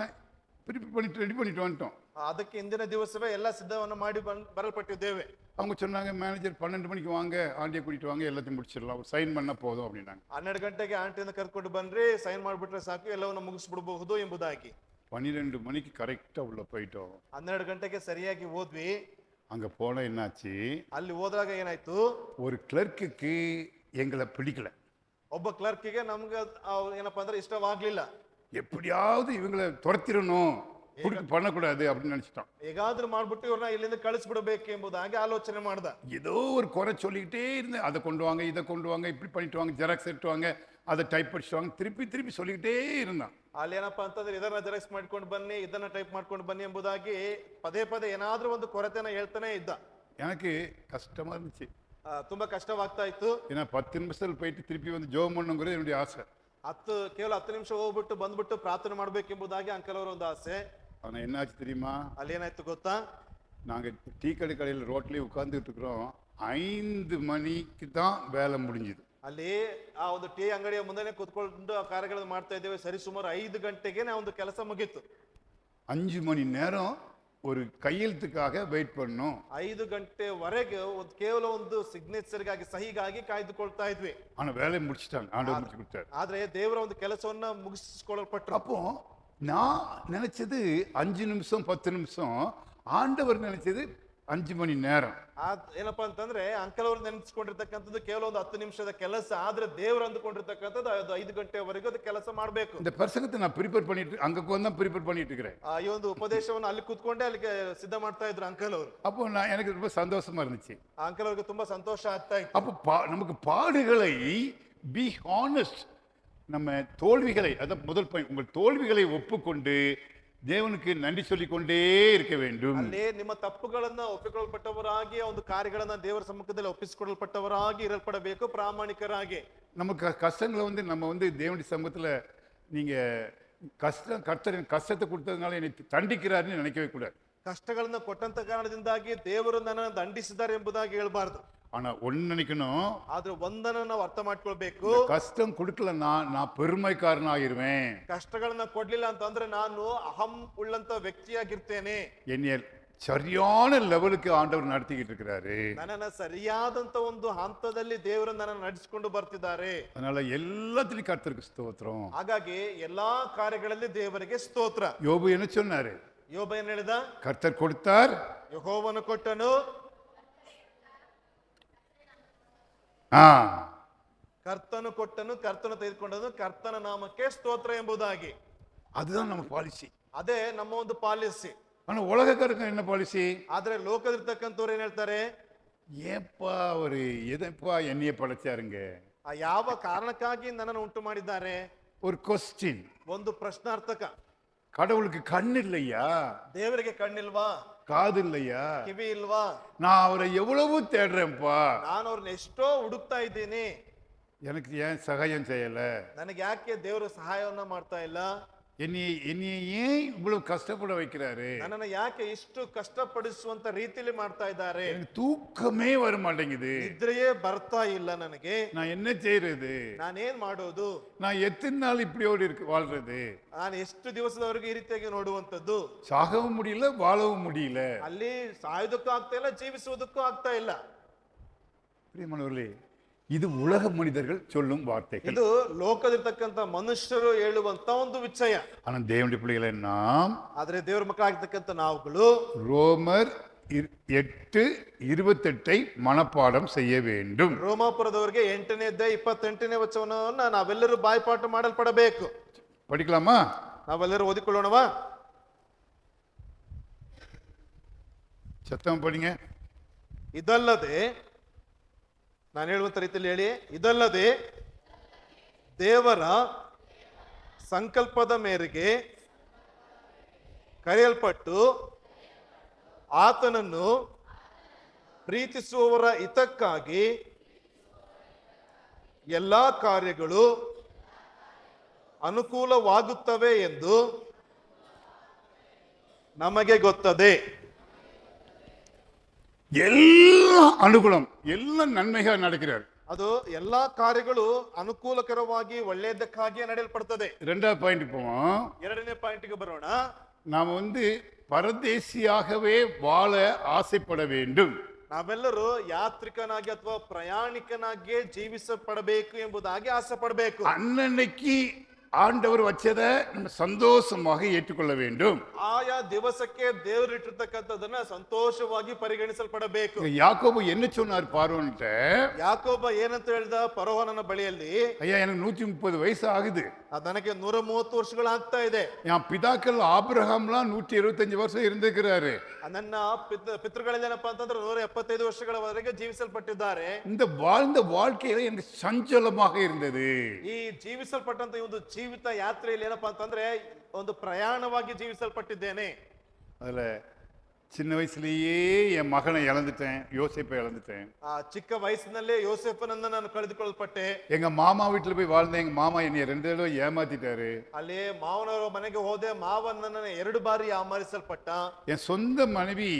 ப்ரிப்பேர் பண்ணிட்டு ரெடி பண்ணிட்டு வந்துட்டோம். ಅದಕ್ಕೆ ಇಂದಿನ ದಿವಸವೇ ಎಲ್ಲ ಸಿದ್ಧವನ್ನು ಮಾಡಿ ಬರಲ್ಪಟ್ಟಿದ್ದೇವೆ. அவங்க சொன்னாங்க, மேனேஜர் 12 மணிக்கு வாங்க, ஆண்டியை கூட்டிட்டு வாங்க, எல்லாத்தையும் முடிச்சிடலாம், ஒரு சைன் பண்ண போதும் அப்படின்னாங்க. 12 ಗಂಟೆಗೆ ಆಂಟಿಯನ್ನು ಕರ್ಕೊಂಡು ಬನ್ರಿ, ಸೈನ್ ಮಾಡಿಬಿಟ್ರೆ ಸಾಕು, ಎಲ್ಲವನ್ನು ಮುಗಿಸ್ಬಿಡಬಹುದು ಎಂಬುದಾಗಿ. 12 மணிக்கு கரெக்டா உள்ள போயிட்டோம். 12 ಗಂಟೆಗೆ ಸರಿಯಾಗಿ ಹೋದ್ವಿ. அங்க போன என்னாச்சு, ಅಲ್ಲಿ ಹೋದಾಗ ಏನಾಯ್ತು, ஒரு கிளர்க்குக்கு எங்களை பிடிக்கல. ಒಬ್ಬ ಕ್ಲರ್ಕಿಗೆ ನಮ್ಗೆ ಏನಪ್ಪಾ ಅಂದ್ರೆ ಇಷ್ಟವಾಗ್ಲಿಲ್ಲ. எப்படியாவது இவங்களை துரத்திடணும், பண்ணக்கூடாது அப்படின்னு நினைச்சிட்டான். ಹೇಗಾದ್ರೂ ಮಾಡ್ಬಿಟ್ಟು ಇವ್ರನ್ನ ಇಲ್ಲಿಂದ ಕಳಿಸ್ಬಿಡ್ಬೇಕು ಎಂಬುದಾಗಿ ಆಲೋಚನೆ ಮಾಡ್ದ. ஏதோ ஒரு குறை சொல்லிக்கிட்டே இருந்தேன், அதை கொண்டு வாங்க, இதை கொண்டு வாங்க, இப்படி பண்ணிட்டு வாங்க, ஜெராக்ஸ் எடுத்து வாங்க, அதை டைப் படிச்சுட்டு வாங்க, திருப்பி திருப்பி சொல்லிக்கிட்டே இருந்தான். ಅಲ್ಲಿ ಏನಪ್ಪಾ ಅಂತಂದ್ರೆ ಇದನ್ನ ಜೆರಾಕ್ಸ್ ಮಾಡ್ಕೊಂಡು ಬನ್ನಿ, ಇದನ್ನ ಟೈಪ್ ಮಾಡ್ಕೊಂಡು ಬನ್ನಿ ಎಂಬುದಾಗಿ ಪದೇ ಪದೇ ಏನಾದ್ರೂ ಒಂದು ಕೊರತೆನ ಹೇಳ್ತಾನೆ ಇದ್ದ. எனக்கு கஷ்டமா இருந்துச்சு, ತುಂಬಾ ಕಷ್ಟವಾಗ್ತಾ ಇತ್ತು. ஏன்னா 10 நிமிஷத்துல போயிட்டு திருப்பி வந்து ஜெபம் பண்ணுங்கிறது என்னுடைய ஆசை. ಕೇವಲ 10 ನಿಮಿಷ ಹೋಗ್ಬಿಟ್ಟು ಬಂದ್ಬಿಟ್ಟು ಪ್ರಾರ್ಥನೆ ಮಾಡ್ಬೇಕೆಂಬುದಾಗಿ ಅಂಕಲ್ ಅವರ ಒಂದು ಆಸೆ. ஆனா என்னாச்சு தெரியுமா, ಅಲ್ಲಿ ಏನಾಯ್ತು ಗೊತ್ತಾ, நாங்க டீ கடையில் ரோட்லயே உட்கார்ந்துட்டு இருக்கிறோம். 5 மணிக்கு தான் வேலை முடிஞ்சுது. ಅಲ್ಲಿ ಆ ಒಂದು ಟೀ ಅಂಗಡಿಯ ಮುಂದೆ ಕೂತ್ಕೊಂಡು ಆ ಕಾರ್ಯಗಳನ್ನು ಮಾಡ್ತಾ ಇದ್ದೇವೆ. ಸರಿ ಸುಮಾರು 5 ಗಂಟೆಗೆ ಆ ಒಂದು ಕೆಲಸ ಮುಗೀತು. 5 மணி நேரம் ஒரு கையெழுத்துக்காக வெயிಟ್ பண்ணோம். 5 ಗಂಟೆವರೆಗೆ ಕೇವಲ ಒಂದು ಸಿಗ್ನೇಚರ್ಗಾಗಿ, ಸಹಿಗಾಗಿ ಕಾಯ್ದುಕೊಳ್ತಾ ಇದ್ವಿ. ஆனா வேலையை முடிச்சிட்டாங்க, ஆண்டவர் முடிச்சு கொடுத்தாரு. ಆದ್ರೆ ದೇವರ ಒಂದು ಕೆಲಸವನ್ನ ಮುಗಿಸಿಕೊಳ್ಳಲ್ಪಟ್ರು. அப்போ நான் நினைச்சது 5 நிமிஷம் 10 நிமிஷம், ஆண்டவர் நினைச்சது 5 மணி நேரம். ಏನಪ್ಪಾ ಅಂತಂದ್ರೆ ಅಂಕಲ್ ಅವರು ನೆನೆಸ್ಕೊಂಡಿರ್ತಕ್ಕಂಥದ್ದು ಕೇವಲ ಒಂದು 10 ನಿಮಿಷದ ಕೆಲಸ, ಆದ್ರೆ ದೇವರು ಅಂದುಕೊಂಡಿರ್ತಕ್ಕಂಥದ್ದು 5 ಗಂಟೆವರೆಗೂ ಅದು ಕೆಲಸ ಮಾಡ್ಬೇಕು. இந்த பிரசங்கத்தை நான் ப்ரிப்பேர் பண்ணிட்டு அங்க வந்து ப்ரிப்பேர் பண்ணிட்டு இருக்கிறேன். ಈ ಒಂದು ಉಪದೇಶವನ್ನು ಅಲ್ಲಿ ಕೂತ್ಕೊಂಡೆ ಅಲ್ಲಿಗೆ ಸಿದ್ಧ ಮಾಡ್ತಾ ಇದ್ರು ಅಂಕಲ್ ಅವರು. அப்போ நான் எனக்கு ரொம்ப சந்தோஷமா இருந்துச்சு. ಅಂಕಲ್ ಅವ್ರಿಗೆ ತುಂಬಾ ಸಂತೋಷ ಆಗ್ತಾ ಇತ್ತು. அப்போ நமக்கு பாடுகளை பி ஹானஸ்ட், நம்ம தோல்விகளை, அதான் முதல் பாயிண்ட், உங்கள் தோல்விகளை ஒப்புக்கொண்டு தேவனுக்கு நன்றி சொல்லிக் கொண்டே இருக்க வேண்டும். ಅಲ್ಲಿ ನಿಮ್ಮ ತಪ್ಪುಗಳನ್ನ ಒಪ್ಪಿಕೊಳ್ಳಲ್ಪಟ್ಟವರಾಗಿ ಒಂದು ಕಾರ್ಯಗಳನ್ನ ದೇವರ ಸಮ್ಮುಖದಲ್ಲಿ ಒಪ್ಪಿಸಿಕೊಳ್ಳಲ್ಪಟ್ಟವರಾಗಿ ಇರಲ್ಪಡಬೇಕು, ಪ್ರಾಮಾಣಿಕರಾಗಿ. நமக்கு கஷ்டங்களை வந்து நம்ம வந்து தேவனுடைய சமூகத்துல நீங்க கர்த்தர் கஷ்டத்தை கொடுத்ததுனால என்னை தண்டிக்கிறாருன்னு நினைக்கவே கூடாது. ಕಷ್ಟಗಳನ್ನ ಕೊಟ್ಟಂತ ಕಾರಣದಿಂದಾಗಿ ದೇವರು ನನ್ನನ್ನು ದಂಡಿಸಿದ್ದಾರೆ ಎಂಬುದಾಗಿ ಹೇಳ್ಬಾರ್ದು. ஆனா ஒன்னு நினைக்கணும், ಆದ್ರೆ ಒಂದನ್ನ ನಾವು ಅರ್ಥ ಮಾಡ್ಕೊಳ್ಬೇಕು, கஷ்டம் கொடுக்கலன்னா நான் பெருமைக்காரனாಗಿರುவேன். ಕಷ್ಟಗಳನ್ನ ಕೊಡ್ಲಿಲ್ಲ ಅಂತಂದ್ರೆ ನಾನು ಅಹಂ ಉಳ್ಳಂತ ವ್ಯಕ್ತಿಯಾಗಿರ್ತೇನೆ. என்னைய சரியான லெவலுக்கு ஆண்டவர் நடத்திக்கிட்டு இருக்கிறாரு. ನನ್ನನ್ನ ಸರಿಯಾದಂತ ಒಂದು ಹಂತದಲ್ಲಿ ದೇವರು ನನ್ನನ್ನು ನಡೆಸಿಕೊಂಡು ಬರ್ತಿದ್ದಾರೆ. அதனால எல்லாத்துலயும் கர்த்தருக்கு ஸ்தோத்திரம். ಹಾಗಾಗಿ ಎಲ್ಲಾ ಕಾರ್ಯಗಳಲ್ಲಿ ದೇವರಿಗೆ ಸ್ತೋತ್ರ. யோபு என்ன சொன்னாரு, ಯೋಬ ಏನ್ ಹೇಳಿದ, கர்த்தர் கொடுத்தார், ಯೆಹೋವನು ಕೊಟ್ಟನು, ಕರ್ತನು ಕೊಟ್ಟನು, ಕರ್ತನು ತೆಗೆದುಕೊಂಡನು, ಕರ್ತನ ನಾಮಕ್ಕೆ ಸ್ತೋತ್ರ ಎಂಬುದಾಗಿ. அதுதான் நம்ம பாலிசி. ಅದೇ ನಮ್ಮ ಒಂದು ಪಾಲಿಸಿ. ஆனா உலகக்காரங்க என்ன பாலிசி? ಆದ್ರೆ ಲೋಕದಿರ್ತಕ್ಕಂಥವ್ರು ಏನ್ ಹೇಳ್ತಾರೆ, ஏப்பா அவரு எதப்பா என்னைய படைச்சாருங்க? ಆ ಯಾವ ಕಾರಣಕ್ಕಾಗಿ ನನ್ನನ್ನು ಉಂಟು ಮಾಡಿದ್ದಾರೆ? ஒரு கொஸ்டின். ಒಂದು ಪ್ರಶ್ನಾರ್ಥಕ. கடவுளுக்கு கண் இல்லையா? ದೇವರಿಗೆ ಕಣ್ಣಿಲ್ವಾ? காது இல்லையா? ಕಿವಿ ಇಲ್ವಾ? நான் அவரை எவ்வளவு தேடுறேன்ப்பா, ನಾನು ಅವ್ರನ್ನ ಎಷ್ಟೋ ಹುಡುಕ್ತಾ ಇದ್ದೀನಿ, எனக்கு ஏன் சகாயம் செய்யல? ನನಗೆ ಯಾಕೆ ದೇವರು ಸಹಾಯವನ್ನ ಮಾಡ್ತಾ ಇಲ್ಲ? என்னைய ஏன் இவ்வளவு கஷ்டப்பட வைக்கிறாரு? ನನ್ನನ್ನು ಯಾಕೆ ಇಷ್ಟು ಕಷ್ಟಪಡಿಸುವಂತ ರೀತಿಯಲ್ಲಿ ಮಾಡ್ತಾ ಇದ್ದಾರೆ? எனக்கு தூக்கமே வர மாட்டேங்குது. ನಿದ್ರೆಯೇ ಬರ್ತಾ ಇಲ್ಲ ನನಗೆ. நான் என்ன செய்யறது? ನಾನೇನ್ ಮಾಡೋದು? நான் எத்தனை நாள் இப்படியோடு வாழ்றது? ನಾನು ಎಷ್ಟು ದಿವಸದವರೆಗೆ ಈ ರೀತಿಯಾಗಿ ನೋಡುವಂತದ್ದು? சாகவும் முடியல, வாழவும் முடியல. ಅಲ್ಲಿ ಸಾಯೋದಕ್ಕೂ ಆಗ್ತಾ ಇಲ್ಲ, ಜೀವಿಸುವುದಕ್ಕೂ ಆಗ್ತಾ ಇಲ್ಲ. பிரியமானவர்களே, இது உலக மனிதர்கள் சொல்லும் வார்த்தைகள். ಇದು ಲೋಕದಿರ್ತಕ್ಕಂಥ ಮನುಷ್ಯರು ಹೇಳುವಂತ ಒಂದು ವಿಷಯ. ஆனா தேவனுடைய பிள்ளைகளை நாம், ಆದ್ರೆ ದೇವರ ಮಕ್ಕಳಾಗಿರ್ತಕ್ಕಂಥ ನಾವುಗಳು ரோமர் 8:28 மனப்பாடம் செய்ய வேண்டும். ರೋಮಾಪುರದವರಿಗೆ 8ನೇ ಅಧ್ಯಾಯ 28ನೇ ವಚನವನ್ನ ನಾವೆಲ್ಲರೂ ಬಾಯ್ಪಾಠ ಮಾಡಲ್ಪಡಬೇಕು. படிக்கலாமா? ನಾವೆಲ್ಲರೂ ಓದಿಕೊಳ್ಳೋಣವಾ? சத்தம் படிங்க. ಇದಲ್ಲದೆ, ನಾನು ಹೇಳುವಂತ ರೀತಿಯಲ್ಲಿ ಹೇಳಿ, ಇದಲ್ಲದೆ ದೇವರ ಸಂಕಲ್ಪದ ಮೇರೆಗೆ ಕರೆಯಲ್ಪಟ್ಟು ಆತನನ್ನು ಪ್ರೀತಿಸುವವರ ಹಿತಕ್ಕಾಗಿ ಎಲ್ಲಾ ಕಾರ್ಯಗಳು ಅನುಕೂಲವಾಗುತ್ತವೆ ಎಂದು ನಮಗೆ ಗೊತ್ತದೆ. எல்லாம் அனுகூலம், எல்லாம் நன்மையாக நடக்கிறார். ಅದು ಎಲ್ಲಾ ಕಾರ್ಯಗಳು ಅನುಕೂಲಕರವಾಗಿ ಒಳ್ಳೆಯದಕ್ಕಾಗಿಯೇ ನಡೆಯಲ್ಪಡುತ್ತದೆ. ரெண்டாவது பாயிண்ட் போவோம். 2ನೇ ಪಾಯಿಂಟ್ಗೆ ಬರೋಣ. நாம் பரதேசியாகவே வாழ ஆசைப்பட வேண்டும். ನಾವೆಲ್ಲರೂ ಯಾತ್ರಿಕನಾಗಿ ಅಥವಾ ಪ್ರಯಾಣಿಕನಾಗಿ ಜೀವಿಸಪಡಬೇಕು ಎಂಬುದಾಗಿ ಆಸೆ ಪಡಬೇಕು. அன்னன்னைக்கு ஆண்டவர் வச்சதை நம்ம சந்தோஷமாக ஏற்றுக்கொள்ள வேண்டும். ಆಯಾ ದಿವಸಕ್ಕೆ ದೇವರು ಇಟ್ಟಿರ್ತಕ್ಕಂಥದನ್ನ ಸಂತೋಷವಾಗಿ ಪರಿಗಣಿಸಲ್ಪಡಬೇಕು. யாக்கோபு என்ன சொன்னார் பார்வோன்ட்ட? ಯಾಕೋಬ ಏನಂತ ಹೇಳ್ದ ಫರೋಹನನ ಬಳಿಯಲ್ಲಿ? ஐயா, எனக்கு 130 வயசு ஆகுது. ನನಗೆ 130 ವರ್ಷಗಳಾಗ್ತಾ ಇದೆ. என் பிதாக்கள் ஆபிரகாம்லாம் 125 வருஷம் இருந்திருக்கிறாரு. ನನ್ನ ಪಿತೃಗಳಲ್ಲಿ ಏನಪ್ಪಾ ಅಂತಂದ್ರೆ 175 ವರ್ಷಗಳವರೆಗೆ ಜೀವಿಸಲ್ಪಟ್ಟಿದ್ದಾರೆ. இந்த வாழ்ந்த வாழ்க்கையில எனக்கு சஞ்சலமாக இருந்தது. ಈ ಜೀವಿಸಲ್ಪಟ್ಟಂತ ಒಂದು ಜೀವಿತ ಯಾತ್ರೆಯಲ್ಲಿ ಏನಪ್ಪಾ ಅಂತಂದ್ರೆ ಒಂದು ಪ್ರಯಾಣವಾಗಿ ಜೀವಿಸಲ್ಪಟ್ಟಿದ್ದೇನೆ. அதுல சின்ன வயசுலயே என் மகனை இழந்துட்டேன், யோசேப்பை இழந்துட்டேன். ಆ ಚಿಕ್ಕ ವಯಸ್ಸಿನಲ್ಲೇ ಯೋಸೇಫನನ್ನ ನಾನು ಕಳೆದುಕೊಳ್ಳಲ್ಪಟ್ಟೆ. எங்க மாமா வீட்டுல போய் வாழ்ந்தேன். எங்க மாமா என்னைய 2 தடவை ஏமாத்திட்டாரு. ಅಲ್ಲಿ ಮಾವನವರ ಮನೆಗೆ ಹೋದೆ, ಮಾವ ನನ್ನನ್ನು 2 ಬಾರಿ ಆಮರಿಸಲ್ಪಟ್ಟ. என் சொந்த மனைவி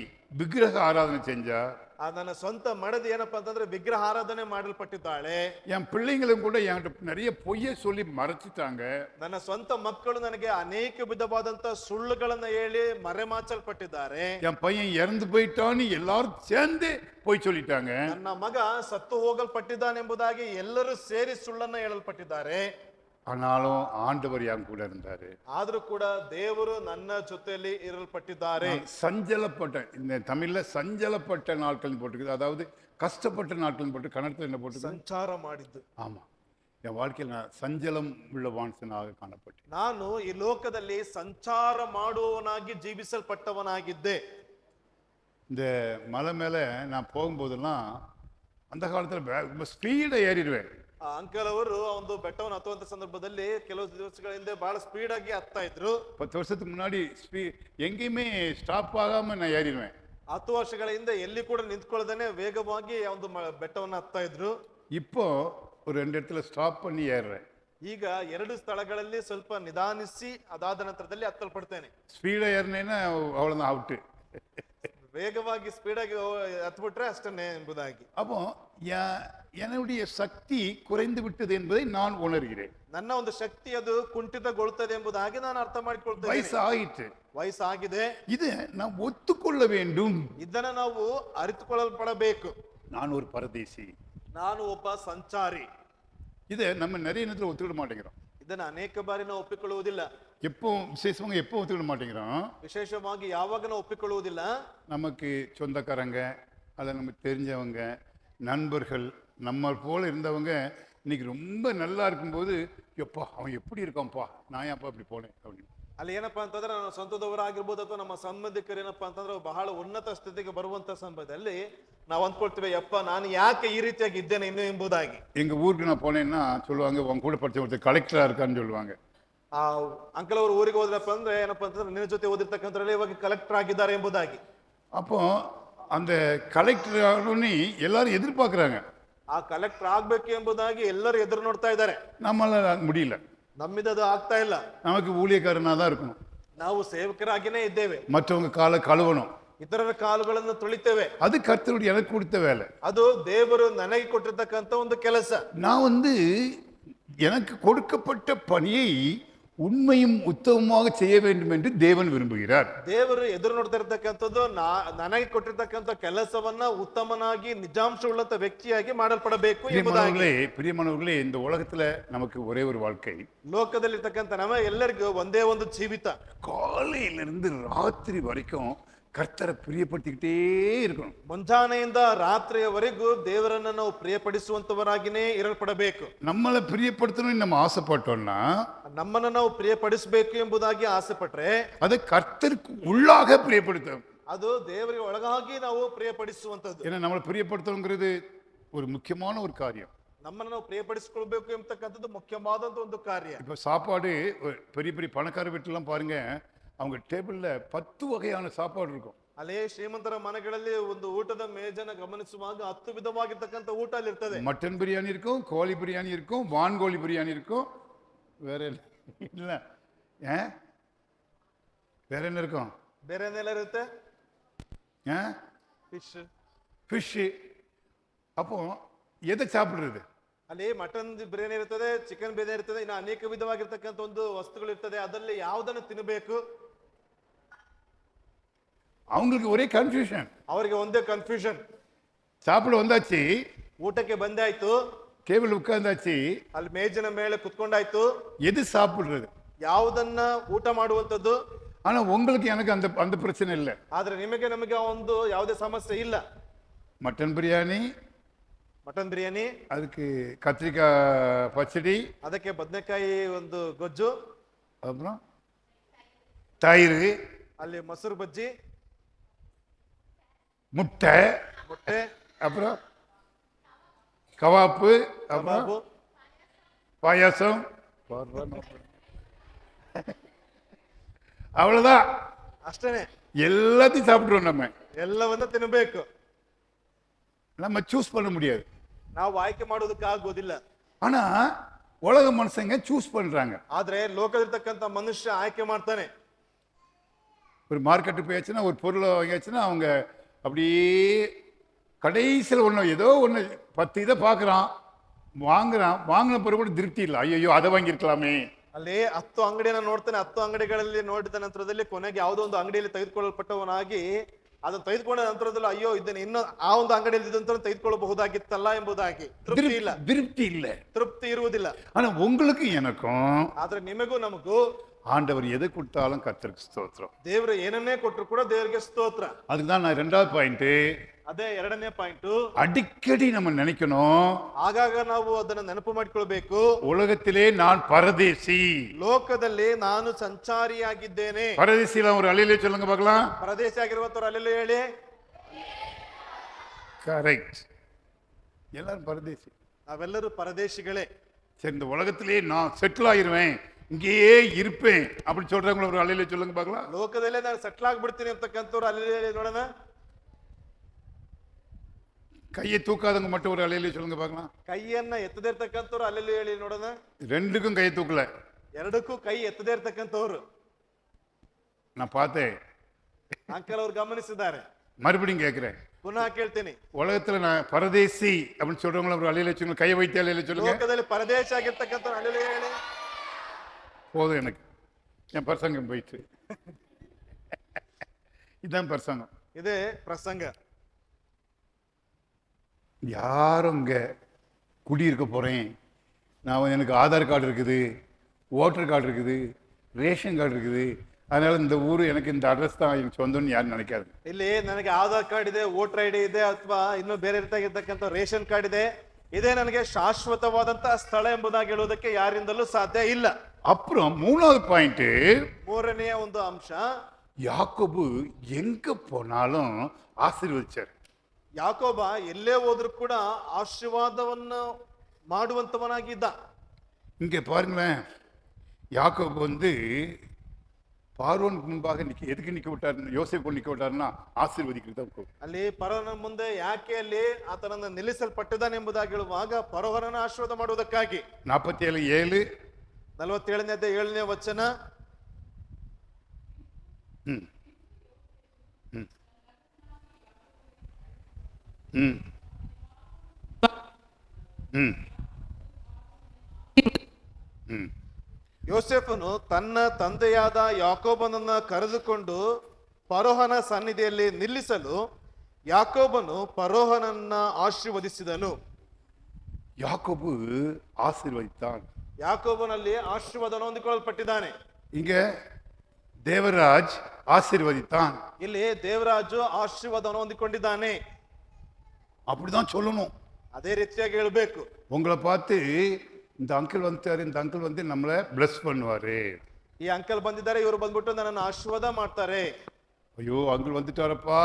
விக்கிரக ஆராதனை செஞ்சா. ನನ್ನ ಸ್ವಂತ ಮಡದಿ ಏನಪ್ಪಾ ಅಂತಂದ್ರೆ ವಿಗ್ರಹ ಆರಾಧನೆ ಮಾಡಲ್ಪಟ್ಟಿದ್ದಾಳೆ. என் பிள்ளைங்களும் கூட என்கிட்ட நிறைய பொய்யை சொல்லி மறைச்சிட்டாங்க. ನನ್ನ ಸ್ವಂತ ಮಕ್ಕಳು ನನಗೆ ಅನೇಕ ವಿಧವಾದಂತ ಸುಳ್ಳುಗಳನ್ನ ಹೇಳಿ ಮರೆಮಾಚಲ್ಪಟ್ಟಿದ್ದಾರೆ. என் பையன் இறந்து போயிட்டான்னு எல்லாரும் சேர்ந்து போய் சொல்லிட்டாங்க. ನನ್ನ ಮಗ ಸತ್ತು ಹೋಗಲ್ಪಟ್ಟಿದ್ದಾನೆಂಬುದಾಗಿ ಎಲ್ಲರೂ ಸೇರಿ ಸುಳ್ಳನ್ನ ಹೇಳಲ್ಪಟ್ಟಿದ್ದಾರೆ. ஆனாலும் ஆண்டவர் என் கூட இருந்தாரு. ಆದ್ರೂ ಕೂಡ ದೇವರು ನನ್ನ ಜೊತೆಯಲ್ಲಿ ಇರಲ್ಪಟ್ಟಿದ್ದಾರೆ. சஞ்சலப்பட்ட, இந்த தமிழ்ல சஞ்சலப்பட்ட நாட்கள் போட்டுருக்குது. அதாவது கஷ்டப்பட்ட நாட்கள் போட்டு கன்னடத்தில் என்ன போட்டு ಸಂಚಾರ ಮಾಡಿದ್ದು. ஆமா, என் வாழ்க்கையில் நான் சஞ்சலம் உள்ள வான்சனாக காணப்பட்டேன். ನಾನು ಈ ಲೋಕದಲ್ಲಿ ಸಂಚಾರ ಮಾಡುವವನಾಗಿ ಜೀವಿಸಲ್ಪಟ್ಟವನಾಗಿದ್ದೆ. இந்த மலை மேல நான் போகும்போதெல்லாம் அந்த காலத்தில் ஸ்பீடை ஏறிடுவேன். ಅಂಕಲ್ ಅವರು ಒಂದು ಬೆಟ್ಟವನ್ನು ಹತ್ತುವಂತ ಸಂದರ್ಭದಲ್ಲಿ ಕೆಲವು ದಿವಸಗಳ ಹಿಂದೆ ಬಹಳ ಸ್ಪೀಡ್ ಆಗಿ ಹತ್ತಾ ಇದ್ರು. 10 வருஷத்துக்கு முன்னாடி எங்கேயுமே ஸ்டாப் ஆகாம நான் ஏறிடுவேன். 10 ವರ್ಷಗಳ ಹಿಂದೆ ಎಲ್ಲಿ ಕೂಡ ನಿಂತ್ಕೊಳ್ಳದೇನೆ ವೇಗವಾಗಿ ಒಂದು ಬೆಟ್ಟವನ್ನು ಹತ್ತಾ ಇದ್ರು. இப்போ ஒரு 2 இடத்துல ஸ்டாப் பண்ணி ஏறுறேன். ಈಗ 2 ಸ್ಥಳಗಳಲ್ಲಿ ಸ್ವಲ್ಪ ನಿಧಾನಿಸಿ ಅದಾದ ನಂತರದಲ್ಲಿ ಹತ್ತಲ್ಪಡ್ತೇನೆ. ஸ்பீடா ஏறினேன்னா அவ்வளவுதான் அவுட்டு. ವೇಗವಾಗಿ ಸ್ಪೀಡ್ ಆಗಿ ಹತ್ಬಿಟ್ರೆ ಅಷ್ಟನ್ನೇ ಎಂಬುದಾಗಿ. அப்போ என்னுடைய சக்தி குறைந்து விட்டது என்பதை நான் உணர்கிறேன். ನನ್ನ ಒಂದು ಶಕ್ತಿ ಅದು ಕುಂಠಿತಗೊಳ್ಳುತ್ತದೆ ಎಂಬುದಾಗಿ ನಾನು ಅರ್ಥ ಮಾಡಿಕೊಳ್ತೇನೆ. வயசு ஆயிட்டு, ವಯಸ್ಸಾಗಿದೆ. இது நாம் ஒத்துக்கொள்ள வேண்டும். ಇದನ್ನ ನಾವು ಅರಿತುಕೊಳ್ಳಲ್ಪಡಬೇಕು. நான் ஒரு பரதேசி, ನಾನು ಒಬ್ಬ ಸಂಚಾರಿ. இதை நம்ம நிறைய நேரத்தில் ஒத்துக்கிட மாட்டேங்கிறோம். ಇದನ್ನ ಅನೇಕ ಬಾರಿ ನಾವು ಒಪ್ಪಿಕೊಳ್ಳುವುದಿಲ್ಲ. எப்போ விசேஷமாக எப்போ ஒத்துக்கிட மாட்டேங்கிறோம்? ವಿಶೇಷವಾಗಿ ಯಾವಾಗ ನಾವು ಒಪ್ಪಿಕೊಳ್ಳುವುದಿಲ್ಲ? நமக்கு சொந்தக்காரங்க, அதை நமக்கு தெரிஞ்சவங்க, நண்பர்கள், நம்ம போல இருந்தவங்க இன்னைக்கு ரொம்ப நல்லா இருக்கும்போது, எப்பா அவன் எப்படி இருக்கான்ப்பா, நான் ஏன்ப்பா இப்படி போனேன் அப்படின்னு. ಅಲ್ಲಿ ಏನಪ್ಪಾ ಅಂತಂದ್ರೆ ನಮ್ಮ ಸ್ವಂತದವರಾಗಿರ್ಬೋದು ಅಥವಾ ನಮ್ಮ ಸಂಬಂಧಿಕರು ಏನಪ್ಪಾ ಅಂತಂದ್ರೆ ಬಹಳ ಉನ್ನತ ಸ್ಥಿತಿಗೆ ಬರುವಂತ ಸಂದರ್ಭದಲ್ಲಿ ನಾವು ಅಂದ್ಕೊಳ್ತೀವಿ, ಯಪ್ಪ ನಾನು ಯಾಕೆ ಈ ರೀತಿಯಾಗಿ ಇದ್ದೇನೆ ಇನ್ನು ಎಂಬುದಾಗಿ. எங்க ஊருக்கு நான் போனேன்னா சொல்லுவாங்க, உங்க கூட படிச்ச ஒருத்தர் கலெக்டரா இருக்கான்னு சொல்லுவாங்க. ಆ ಅಂಕಲ್ ಅವರು ಊರಿಗೆ ಹೋದ್ರಪ್ಪ ಅಂದ್ರೆ ಏನಪ್ಪಾ ಅಂತಂದ್ರೆ ನಿನ್ನ ಜೊತೆ ಓದಿರ್ತಕ್ಕಂಥವ್ರಲ್ಲಿ ಇವಾಗ ಕಲೆಕ್ಟರ್ ಆಗಿದ್ದಾರೆ ಎಂಬುದಾಗಿ. அப்போ அந்த கலெக்டர் ஆகணும்னு எல்லாரும் எதிர்பார்க்கறாங்க. ಆ ಕಲೆಕ್ಟರ್ ಆಗ್ಬೇಕು ಎಂಬುದಾಗಿ ಎಲ್ಲರೂ ಎದುರು ನೋಡ್ತಾ ಇದ್ದಾರೆ. நம்மளால முடியல. ನಮ್ಮಿಂದ ಅದು ಆಗ್ತಾ ಇಲ್ಲ. நமக்கு ஊழியக்காரனா தான் இருக்கணும். ನಾವು ಸೇವಕರಾಗಿನೇ ಇದ್ದೇವೆ. மற்றவங்க காலை கழுவணும். ಇತರರ ಕಾಲುಗಳನ್ನು ತೊಳಿತೇವೆ. அது கர்த்தருடைய எனக்கு கொடுத்த வேலை. ಅದು ದೇವರು ನನಗೆ ಕೊಟ್ಟಿರ್ತಕ್ಕಂಥ ಒಂದು ಕೆಲಸ. நான் எனக்கு கொடுக்கப்பட்ட பணியை உண்மையும் உத்தமமாக செய்ய வேண்டும் என்று தேவன் விரும்புகிறார். ದೇವರು ಎದುರು ನೋಡ್ತಾ ಇರ್ತಕ್ಕಂಥದ್ದು ನನಗೆ ಕೊಟ್ಟಿರ್ತಕ್ಕಂಥ ಕೆಲಸವನ್ನ ಉತ್ತಮನಾಗಿ ನಿಜಾಂಶವುಳ್ಳಂತ ವ್ಯಕ್ತಿಯಾಗಿ ಮಾಡಲ್ಪಡಬೇಕು ಎಂಬುದಾಗಿ. பிரியமானவர்களே, இந்த உலகத்துல நமக்கு ஒரே ஒரு வாழ்க்கை. ಲೋಕದಲ್ಲಿರ್ತಕ್ಕಂಥ ನಮ್ಮ ಎಲ್ಲರಿಗೂ ಒಂದೇ ಒಂದು ಜೀವಿತ. காலையிலிருந்து ராத்திரி வரைக்கும் கர்த்தரை பிரியப்படுத்திக்கிட்டே இருக்கணும். ಮುಂಜಾನೆಯಿಂದ ರಾತ್ರಿಯವರೆಗೂ ದೇವರನ್ನ ನಾವು ಪ್ರಿಯಪಡಿಸುವಂತವರಾಗಿನೇ ಇರಲ್ಪಡಬೇಕು. நம்மளை பிரியப்படுத்தணும் நம்ம ஆசைப்பட்டோம்னா, ನಮ್ಮನ್ನ ನಾವು ಪ್ರಿಯಪಡಿಸಬೇಕು ಎಂಬುದಾಗಿ ಆಸೆ ಪಟ್ರೆ அதை கர்த்தருக்கு உள்ளாக பிரியப்படுத்தும். ಅದು ದೇವರಿಗೆ ಒಳಗಾಗಿ ನಾವು ಪ್ರಿಯಪಡಿಸುವಂತದ್ದು. ஏன்னா நம்மளை பிரியப்படுத்தணுங்கிறது ஒரு முக்கியமான ஒரு காரியம். ನಮ್ಮನ್ನು ನಾವು ಪ್ರಿಯಪಡಿಸಿಕೊಳ್ಬೇಕು ಎಂಬತಕ್ಕಂಥದ್ದು ಮುಖ್ಯವಾದಂತ ಒಂದು ಕಾರ್ಯ. இப்ப சாப்பாடு பெரிய பெரிய பணக்கார வீட்டுலாம் பாருங்க, அவங்க டேபிள்ல 10 வகையான சாப்பாடு இருக்கும். ಅಲ್ಲೇ ಶ್ರೀಮಂತರ ಮನೆಗಳಲ್ಲಿ ಒಂದು ಊಟದ ಮೇಜನ್ನ ಗಮನಿಸುವಾಗ 10 ವಿಧವಾಗಿರ್ತಕ್ಕಂಥ ಊಟ ಅಲ್ಲಿ ಇರ್ತದೆ. மட்டன் பிரியாணி இருக்கும், கோழி பிரியாணி இருக்கும், வான்கோழி பிரியாணி இருக்கும், வேற இல்ல வேற என்ன இருக்கும்? ಬೇರೆ ಏನೆಲ್ಲ ಇರುತ್ತೆ? ஃபிஷ். அப்போ எதை சாப்பிடுறது? ಅಲ್ಲಿ ಮಟನ್ ಬಿರಿಯಾನಿ ಇರ್ತದೆ, ಚಿಕನ್ ಬಿರಿಯಾನಿ ಇರ್ತದೆ, ಇನ್ನು ಅನೇಕ ವಿಧವಾಗಿರ್ತಕ್ಕಂಥ ಒಂದು ವಸ್ತುಗಳು ಇರ್ತದೆ. ಅದರಲ್ಲಿ ಯಾವುದನ್ನು ತಿನ್ನಬೇಕು? அவங்களுக்கு ஒரே கன்ஃபியூஷன். ಅವರಿಗೆ ಒಂದೇ ಕನ್ಫ್ಯೂಷನ್. சாப்பிட வந்தாச்சு, ಊಟಕ್ಕೆ ಬಂದಾಯ್ತು, ಟೇಬಲ್ ಉட்கார்ந்தாச்சு, ಅಲ್ಲಿ ಮೇಜಿನ ಮೇಲೆ ಕುತ್ಕೊಂಡಾಯ್ತು, எது சாப்பிடுறது? ಯಾವುದನ್ನ ಊಟ ಮಾಡುವಂತದ್ದು. ஆனா உங்களுக்கு எனக்கு அந்த அந்த பிரச்சனை இல்ல. ಆದ್ರೆ ನಿಮಗೆ ನಮಗೆ ಒಂದು ಯಾವುದೇ ಸಮಸ್ಯೆ ಇಲ್ಲ. மட்டன் பிரியாணி, ಮಟನ್ ಬಿರಿಯಾನಿ, அதுக்கு கத்திரிக்காய் பச்சடி, ಅದಕ್ಕೆ ಬದನೆಕಾಯಿ ಒಂದು ಗೊಜ್ಜು, அப்புறம் தயிர், ಅಲ್ಲಿ ಮೊಸರು ಬಜ್ಜಿ, முட்டை, அப்புறம் கவாப்பு, அப்புறம் பாயாசம், அவ்வளவுதான். ಅಷ್ಟೇನೆ. எல்லாத்தையும் சாப்பிடுவோம். நம்ம ಎಲ್ಲವನ್ನ ತಿನ್ನಬೇಕು. நம்ம சூஸ் பண்ண முடியாது. ನಾವು ಆಯ್ಕೆ ಮಾಡೋದಕ್ಕೆ ಆಗೋದಿಲ್ಲ. ஆனா உலக மனுஷங்க சூஸ் பண்றாங்க. ಆದ್ರೆ ಲೋಕದಲ್ಲಿರ್ತಕ್ಕಂಥ ಮನುಷ್ಯ ಆಯ್ಕೆ ಮಾಡ್ತಾನೆ. ஒரு மார்க்கெட்டு போயாச்சுன்னா, ஒரு பொருளை வாங்கியாச்சுன்னா, அவங்க அப்படியே கடைசியில் ஒன்று ஏதோ ஒன்று 10 இதை பார்க்குறான், வாங்கின பிறகு கூட திருப்தி இல்லை. ஐயோ அதை வாங்கியிருக்கலாமே. ಅಲ್ಲಿ 10 ಅಂಗಡಿಯನ್ನ ನೋಡ್ತಾನೆ, 10 ಅಂಗಡಿಗಳಲ್ಲಿ ನೋಡಿದ ನಂತರದಲ್ಲಿ ಕೊನೆಗೆ ಯಾವುದೋ ಒಂದು ಅಂಗಡಿಯಲ್ಲಿ ತೆಗೆದುಕೊಳ್ಳಲ್ಪಟ್ಟವನಾಗಿ ಅದನ್ನು ತೆಗೆದುಕೊಂಡ ನಂತರದಲ್ಲಿ ಅಯ್ಯೋ ಇದನ್ನ ಇನ್ನು ಆ ಒಂದು ಅಂಗಡಿಯಲ್ಲಿ ಇದ್ದಂತ ತೆಗೆದುಕೊಳ್ಳಬಹುದಾಗಿತ್ತಲ್ಲ ಎಂಬುದಾಗಿ திருப்தி இல்ல, ತೃಪ್ತಿ ಇರುವುದಿಲ್ಲ. ஆனா உங்களுக்கு எனக்கும், ಆದ್ರೆ ನಿಮಗೂ ನಮಗೂ ஆண்டவர் எதை கொடுத்தாலும் கர்த்தருக்கு ஸ்தோத்திரம். ದೇವರು ಏನನ್ನೇ ಕೊಟ್ಟರು ಕೂಡ ದೇವರಿಗೆ ಸ್ತೋತ್ರ. அதுதான் நான் 2வது பாயிண்ட். ಅದೇ 2ನೇ ಪಾಯಿಂಟ್. அடிக்கடி நம்ம நினைக்கணும், ಆಗಾಗ ನಾವು ಅದನ್ನ ನೆನಪು ಮಾಡಿಕೊಳ್ಬೇಕು. உலகத்திலே நான் பரதேசி, ಲೋಕದಲ್ಲಿ ನಾನು ಸಂಚಾರಿಯಾಗಿದ್ದೇನೆ. பரதேசில ஒரு அலையிலே சொல்லுங்க பார்க்கலாம். ಪರದೇಶಿ ಆಗಿರುವಂತವ್ರು ಅಲ್ಲೆಲ್ಲೂ ಹೇಳಿ. கரெக்ட், எல்லாரும் பரதேசி. ನಾವೆಲ್ಲರೂ ಪರದೇಶಿಗಳೇ. சரி, இந்த உலகத்திலே நான் செட்டில் ஆயிருவேன், இங்கேயே இருப்பேன் அப்படி சொல்றவங்க ஒரு அலையில சொல்லுங்க பார்க்கலாம். ಲೋಕದಲ್ಲೇ ನಾನು ಸೆಟ್ಲ್ ಆಗ್ಬಿಡ್ತೀನಿ ಅಂತಕ್ಕಂಥವ್ರು ಅಲ್ಲಿ ನೋಡೋಣ. கையை தூக்காதவங்க மட்டும் ஒரு அலையில சொல்லுங்க பார்க்கலாம். ಕೈಯನ್ನ ಎತ್ತದೇ ಇರ್ತಕ್ಕಂಥವ್ರು ಅಲ್ಲೆಲ್ಲೂ ಹೇಳಿ ನೋಡೋಣ. ரெண்டுக்கும் கையை தூக்கல, ಎರಡಕ್ಕೂ ಕೈ ಎತ್ತದೇ ಇರ್ತಕ್ಕಂಥವ್ರು நான் பார்த்தேன். ಅಂಕಲ್ ಅವ್ರು ಗಮನಿಸಿದ್ದಾರೆ. மறுபடியும் கேட்கிறேன், ಪುನಃ ಕೇಳ್ತೀನಿ. உலகத்துல நான் பரதேசி அப்படின்னு சொல்றவங்கள ஒரு அலையில சொல்லுங்க, கையை வைத்து அலையில சொல்லுங்க. ಲೋಕದಲ್ಲಿ ಪರದೇಶ ಆಗಿರ್ತಕ್ಕಂಥವ್ರು ಅಲ್ಲೆಲ್ಲೂ ಹೇಳಿ. போதும் எனக்கு, என் பிரசங்கம் போயிட்டு. இதுதான் பிரசங்கம். ಇದೇ ಪ್ರಸಂಗ. யாரும் இங்க குடியிருக்க போறேன், நான் எனக்கு ஆதார் கார்டு இருக்குது, ஓட்டர் கார்டு இருக்குது, ரேஷன் கார்டு இருக்குது, அதனால இந்த ஊர் எனக்கு இந்த அட்ரஸ் தான் எனக்கு சொந்தம்னு யாரும் நினைக்காது. ಇಲ್ಲಿ ನನಗೆ ಆಧಾರ್ ಕಾರ್ಡ್ ಇದೆ, ವೋಟರ್ ಐಡಿ ಇದೆ, ಅಥವಾ ಇನ್ನೂ ಬೇರೆ ರೀತಿಯಾಗಿರ್ತಕ್ಕಂಥ ರೇಷನ್ ಕಾರ್ಡ್ ಇದೆ, ಇದೇ ನನಗೆ ಶಾಶ್ವತವಾದಂತಹ ಸ್ಥಳ ಎಂಬುದಾಗಿ ಹೇಳುವುದಕ್ಕೆ ಯಾರಿಂದಲೂ ಸಾಧ್ಯ ಇಲ್ಲ. அப்புறம் மூணாவது பாயிண்ட், ಮೂರನೆಯ ಒಂದು ಅಂಶ, யாக்கோபு எங்க போனாலும் ஆசீர்வதிச்சார். ಯಾಕೋಬ ಎಲ್ಲೇ ಹೋದ್ರೂ ಕೂಡ ಆಶೀರ್ವಾದವನ್ನು ಮಾಡುವಂತವನಾಗಿದ್ದ. இங்க பாருங்களேன், யாக்கோபு வந்து பார்வோனுக்கு முன்பாக எதுக்கு நிக்க விட்டார், யோசேப்பு நிக்க விட்டாருன்னா ஆசீர்வதிக்கிறது தான். ಅಲ್ಲಿ ಫರೋಹನ ಮುಂದೆ ಯಾಕೆ ಅಲ್ಲಿ ಆತನನ್ನು ನಿಲ್ಲಿಸಲ್ಪಟ್ಟಿದ್ದಾನೆ ಎಂಬುದಾಗಿ ಹೇಳುವಾಗ ಫರೋಹನನ್ನು ಆಶೀರ್ವಾದ ಮಾಡುವುದಕ್ಕಾಗಿ. 47:7. 47ನೇ 7ನೇ ವಚನ. ಹ್ಮ್ ಹ್ಮ್ ಹ್ಮ್ ಹ್ಮ್ ಹ್ಮ್ ಯೋಸೇಫನು ತನ್ನ ತಂದೆಯಾದ ಯಾಕೋಬನನ್ನ ಕರೆದುಕೊಂಡು ಫರೋಹನ ಸನ್ನಿಧಿಯಲ್ಲಿ ನಿಲ್ಲಿಸಲು ಯಾಕೋಬನು ಫರೋಹನನ್ನ ಆಶೀರ್ವದಿಸಿದನು. யாக்கோபு ஆசீர்வதித்தான். ಯಾಕೋಬನಲ್ಲಿ ಆಶೀರ್ವಾದವನ್ನು ಹೊಂದಿಕೊಳ್ಳಲ್ಪಟ್ಟಿದ್ದಾನೆ. இங்க தேவராஜ் ஆசீர்வதித்தான். ಇಲ್ಲಿ ದೇವರಾಜು ಆಶೀರ್ವಾದವನ್ನು ಹೊಂದಿಕೊಂಡಿದ್ದಾನೆ. அப்படிதான் சொல்லணும். ಅದೇ ರೀತಿಯಾಗಿ ಹೇಳ್ಬೇಕು. உங்களை பார்த்து இந்த அங்கிள் வந்துட்டாரு, இந்த அங்கிள் வந்து நம்மளை பிளஸ் பண்ணுவாரு, ಈ ಅಂಕಲ್ ಬಂದಿದ್ದಾರೆ, ಇವರು ಬಂದ್ಬಿಟ್ಟು ನನ್ನನ್ನು ಆಶೀರ್ವಾದ ಮಾಡ್ತಾರೆ, ஐயோ அங்கிள் வந்துட்டாரப்பா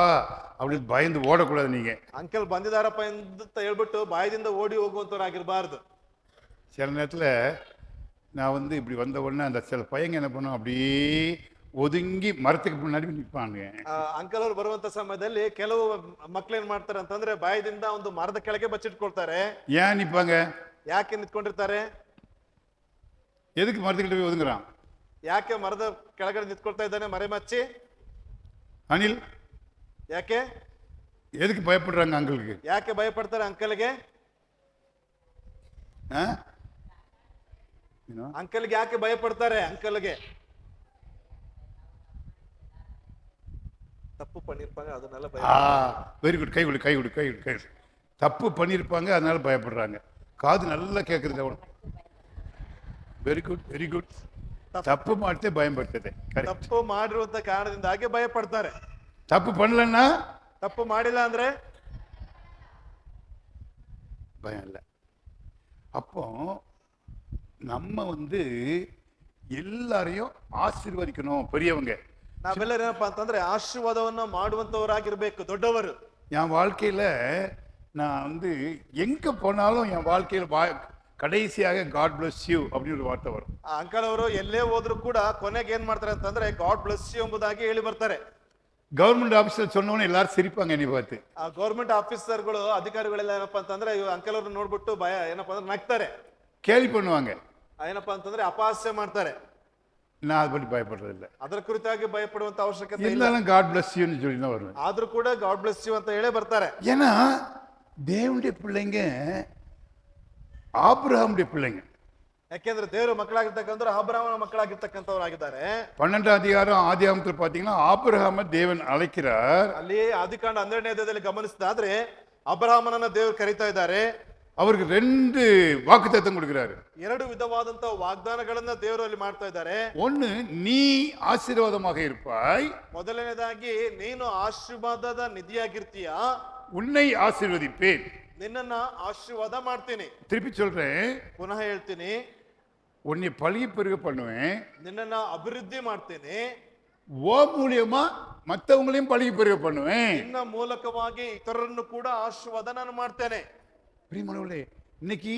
அப்படின்னு பயந்து ஓடக்கூடாது. நீங்க ಅಂಕಲ್ ಬಂದಿದಾರಪ್ಪ ಅಂತ ಹೇಳ್ಬಿಟ್ಟು ಬಾಯದಿಂದ ಓಡಿ ಹೋಗುವಂತವ್ರಾಗಿರ್ಬಾರ್ದು. சில நேரத்துல நான் வந்து இப்படி வந்த உடனே அந்த சில பையங்க என்ன பண்ணும், அப்படியே ஒதுங்கி மரத்துக்கு முன்னாடி நிற்பாங்க. ಅಂಕಲ್ ಅವ್ರು ಬರುವಂತ ಸಮಯದಲ್ಲಿ ಕೆಲವು ಮಕ್ಳು ಏನ್ ಮಾಡ್ತಾರೆ ಅಂತಂದ್ರೆ ಬಾಯದಿಂದ ಒಂದು ಮರದ ಕೆಳಗೆ ಬಚ್ಚಿಟ್ಕೊಳ್ತಾರೆ. ஏன் நிற்பாங்க? ಯಾಕೆ ನಿಂತ್ಕೊಂಡಿರ್ತಾರೆ? எதுக்கு மரத்துக்கிட்ட போய் ஒதுங்குறான்? ಯಾಕೆ ಮರದ ಕೆಳಗಡೆ ನಿಂತ್ಕೊಳ್ತಾ ಇದ್ದಾನೆ ಮರೆಮಚ್ಚಿ? அனில், ಯಾಕೆ எதுக்கு பயப்படுறாங்க அங்கிளுக்கு? ಯಾಕೆ ಭಯಪಡ್ತಾರೆ ಅಂಕಲ್ಗೆ? ಅಂಕಲ್ಗೆ ಯಾಕೆ ಭಯಪಡ್ತಾರೆ? ಅಂಕಲ್ಗೆ தப்பு பண்ணிருப்பாங்க, அதனால வெரி குட், கை விடு கை விடு கை விடு கை விடு. தப்பு பண்ணியிருப்பாங்க, அதனால பயப்படுறாங்க. காது நல்லா கேட்குறது அவனுக்கு. Very good very good. தப்பு ಮಾಡ್ತೇ ಭಯ ಪಡ್ತದೆ. ತಪ್ಪು ಮಾಡಿರುವಂತ ಕಾರಣದಿಂದಾಗಿ ಭಯ ಪಡ್ತಾರೆ. தப்பு பண்ணலன்னா, ತಪ್ಪು ಮಾಡಿಲ್ಲ ಅಂದ್ರೆ பயம் இல்லை. அப்போ நம்ம வந்து எல்லாரையும் ஆசீர்வதிக்கணும். பெரியவங்க ನಾವೆಲ್ಲರೂ ಏನಪ್ಪಾ ಅಂತಂದ್ರೆ ಆಶೀರ್ವಾದವನ್ನ ಮಾಡುವಂತವರಾಗಿರ್ಬೇಕು, ದೊಡ್ಡವರು. என் வாழ்க்கையில நான் வந்து எங்க போனாலும் என் வாழ்க்கையில கடைசியாக காட் பிளஸ் யூ அப்படின்னு ஒரு வார்த்தை வரும். ಅಂಕಲ್ ಅವರು ಎಲ್ಲೇ ಹೋದ್ರು ಕೂಡ ಕೊನೆಗೆ ಏನ್ ಮಾಡ್ತಾರೆ ಅಂತಂದ್ರೆ ಗಾಡ್ ಬ್ಲೆಸ್ ಯು ಎಂಬುದಾಗಿ ಹೇಳಿ ಬರ್ತಾರೆ. கவர்மெண்ட் ஆபீஸ்ல சொன்னவொன்னே எல்லாரும் சிரிப்பாங்க என்னை பார்த்து. ಆ ಗೌರ್ಮೆಂಟ್ ಆಫೀಸರ್ಗಳು, ಅಧಿಕಾರಿಗಳೆಲ್ಲ ಏನಪ್ಪಾ ಅಂತಂದ್ರೆ ಅಂಕಲ್ ಅವ್ರನ್ನ ನೋಡ್ಬಿಟ್ಟು ಭಯ ಏನಪ್ಪಾ ಅಂದ್ರೆ ನಗ್ತಾರೆ, கேலி பண்ணுவாங்க. ಏನಪ್ಪಾ ಅಂತಂದ್ರೆ ಅಪಹಾಸ್ಯ ಮಾಡ್ತಾರೆ. நான் அதை பற்றி பயப்படுறது இல்லை. ಅದರ ಕುರಿತಾಗಿ ಭಯಪಡುವಂತ ಅವಶ್ಯಕತೆ ಇಲ್ಲ. இருந்தாலும் காட் பிளஸ் யூன்னு சொல்லி தான் வருவேன். ಆದ್ರೂ ಕೂಡ ಗಾಡ್ ಬ್ಲೆಸ್ ಯು ಅಂತ ಹೇಳೇ ಬರ್ತಾರೆ. ஏன்னா தேவனுடைய பிள்ளைங்க ஆபிரகாமுடைய பிள்ளைங்க. ಯಾಕೆಂದ್ರೆ ದೇವರು ಮಕ್ಕಳಾಗಿರ್ತಕ್ಕಂಥವ್ರು ಅಬ್ರಹಾಮನ ಮಕ್ಕಳಾಗಿರ್ತಕ್ಕಂಥವ್ರಾಗಿದ್ದಾರೆ. 12ನೇ அதிகாரம் ஆதியாகமத்தில் பார்த்தீங்கன்னா ஆபிரகாமை தேவன் அழைக்கிறார். ಅಲ್ಲಿ ಆದಿಕಾಂಡ 12ನೇ ಅಧ್ಯಾಯದಲ್ಲಿ ಗಮನಿಸಿದಾದ್ರೆ ಅಬ್ರಹಾಮನನ್ನ ದೇವರು ಕರೀತಾ ಇದ್ದಾರೆ. அவருக்கு 2 வாக்குத்தத்தம் கொடுக்கிறாரு. 2 ವಿಧವಾದಂತ ವಾಗ್ದಾನಗಳನ್ನ ದೇವರು ಅಲ್ಲಿ ಮಾಡ್ತಾ ಇದ್ದಾರೆ. ஒன்னு, நீ ஆசீர்வாதமாக இருப்பாய். ಮೊದಲನೇದಾಗಿ ನೀನು ಆಶೀರ್ವಾದದ ನಿಧಿಯಾಗಿರ್ತೀಯ. உன்னை ஆசீர்வதிப்பேன். ನಿನ್ನನ್ನ ಆಶೀರ್ವಾದ ಮಾಡ್ತೀನಿ. திருப்பி சொல்றேன், ಪುನಃ ಹೇಳ್ತೀನಿ, உன்னை பழகி பெருக பண்ணுவேன். ನಿನ್ನನ್ನ ಅಭಿವೃದ್ಧಿ ಮಾಡ್ತೀನಿ. ஓ மூலியமா மற்றவங்களையும் பழகி பெருக பண்ணுவேன். ನಿನ್ನ ಮೂಲಕವಾಗಿ ಇತರರನ್ನು ಕೂಡ ಆಶೀರ್ವಾದ ನಾನು ಮಾಡ್ತೇನೆ. பிரியமானவர்களே, இன்னைக்கு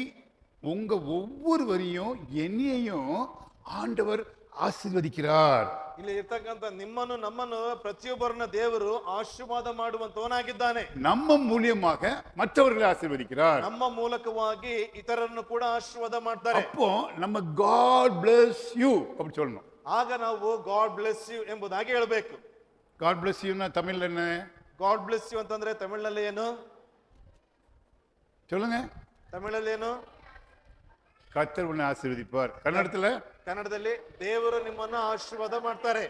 உங்க ஒவ்வொருவரையும் என்னையும் ஆண்டவர் ஆசீர்வதிக்கிறார். ಇಲ್ಲಿ ಇರ್ತಕ್ಕಂಥ ನಿಮ್ಮನ್ನು ನಮ್ಮನ್ನು ಪ್ರತಿಯೊಬ್ಬರನ್ನ ದೇವರು ಆಶೀರ್ವಾದ ಮಾಡುವಂತವನಾಗಿದ್ದಾನೆ. நம்ம மூலியமாக மற்றவர்களை ஆசீர்வதிக்கிறார். ನಮ್ಮ ಮೂಲಕವಾಗಿ ಇತರರನ್ನು ಕೂಡ ಆಶೀರ್ವಾದ ಮಾಡ್ತಾರೆ. அப்போ நம்ம காட் பிளஸ் யூ அப்படி சொல்லணும். ಆಗ ನಾವು ಗಾಡ್ ಬ್ಲೆಸ್ ಯು ಎಂಬುದಾಗಿ ಹೇಳಬೇಕು. காட் பிளஸ் யூன்னா தமிழ்ல என்ன? ಗಾಡ್ ಬ್ಲೆಸ್ ಯು ಅಂತಂದ್ರೆ ತಮಿಳಿನಲ್ಲಿ ಏನು சொல்லுங்க. ತಮಿಳಲ್ಲಿ ಏನು? கர்த்தர் உன்னை ஆசீர்வதிப்பார். ಕನ್ನಡದಲ್ಲಿ ದೇವರು ನಿಮ್ಮನ್ನ ಆಶೀರ್ವಾದ ಮಾಡ್ತಾರೆ.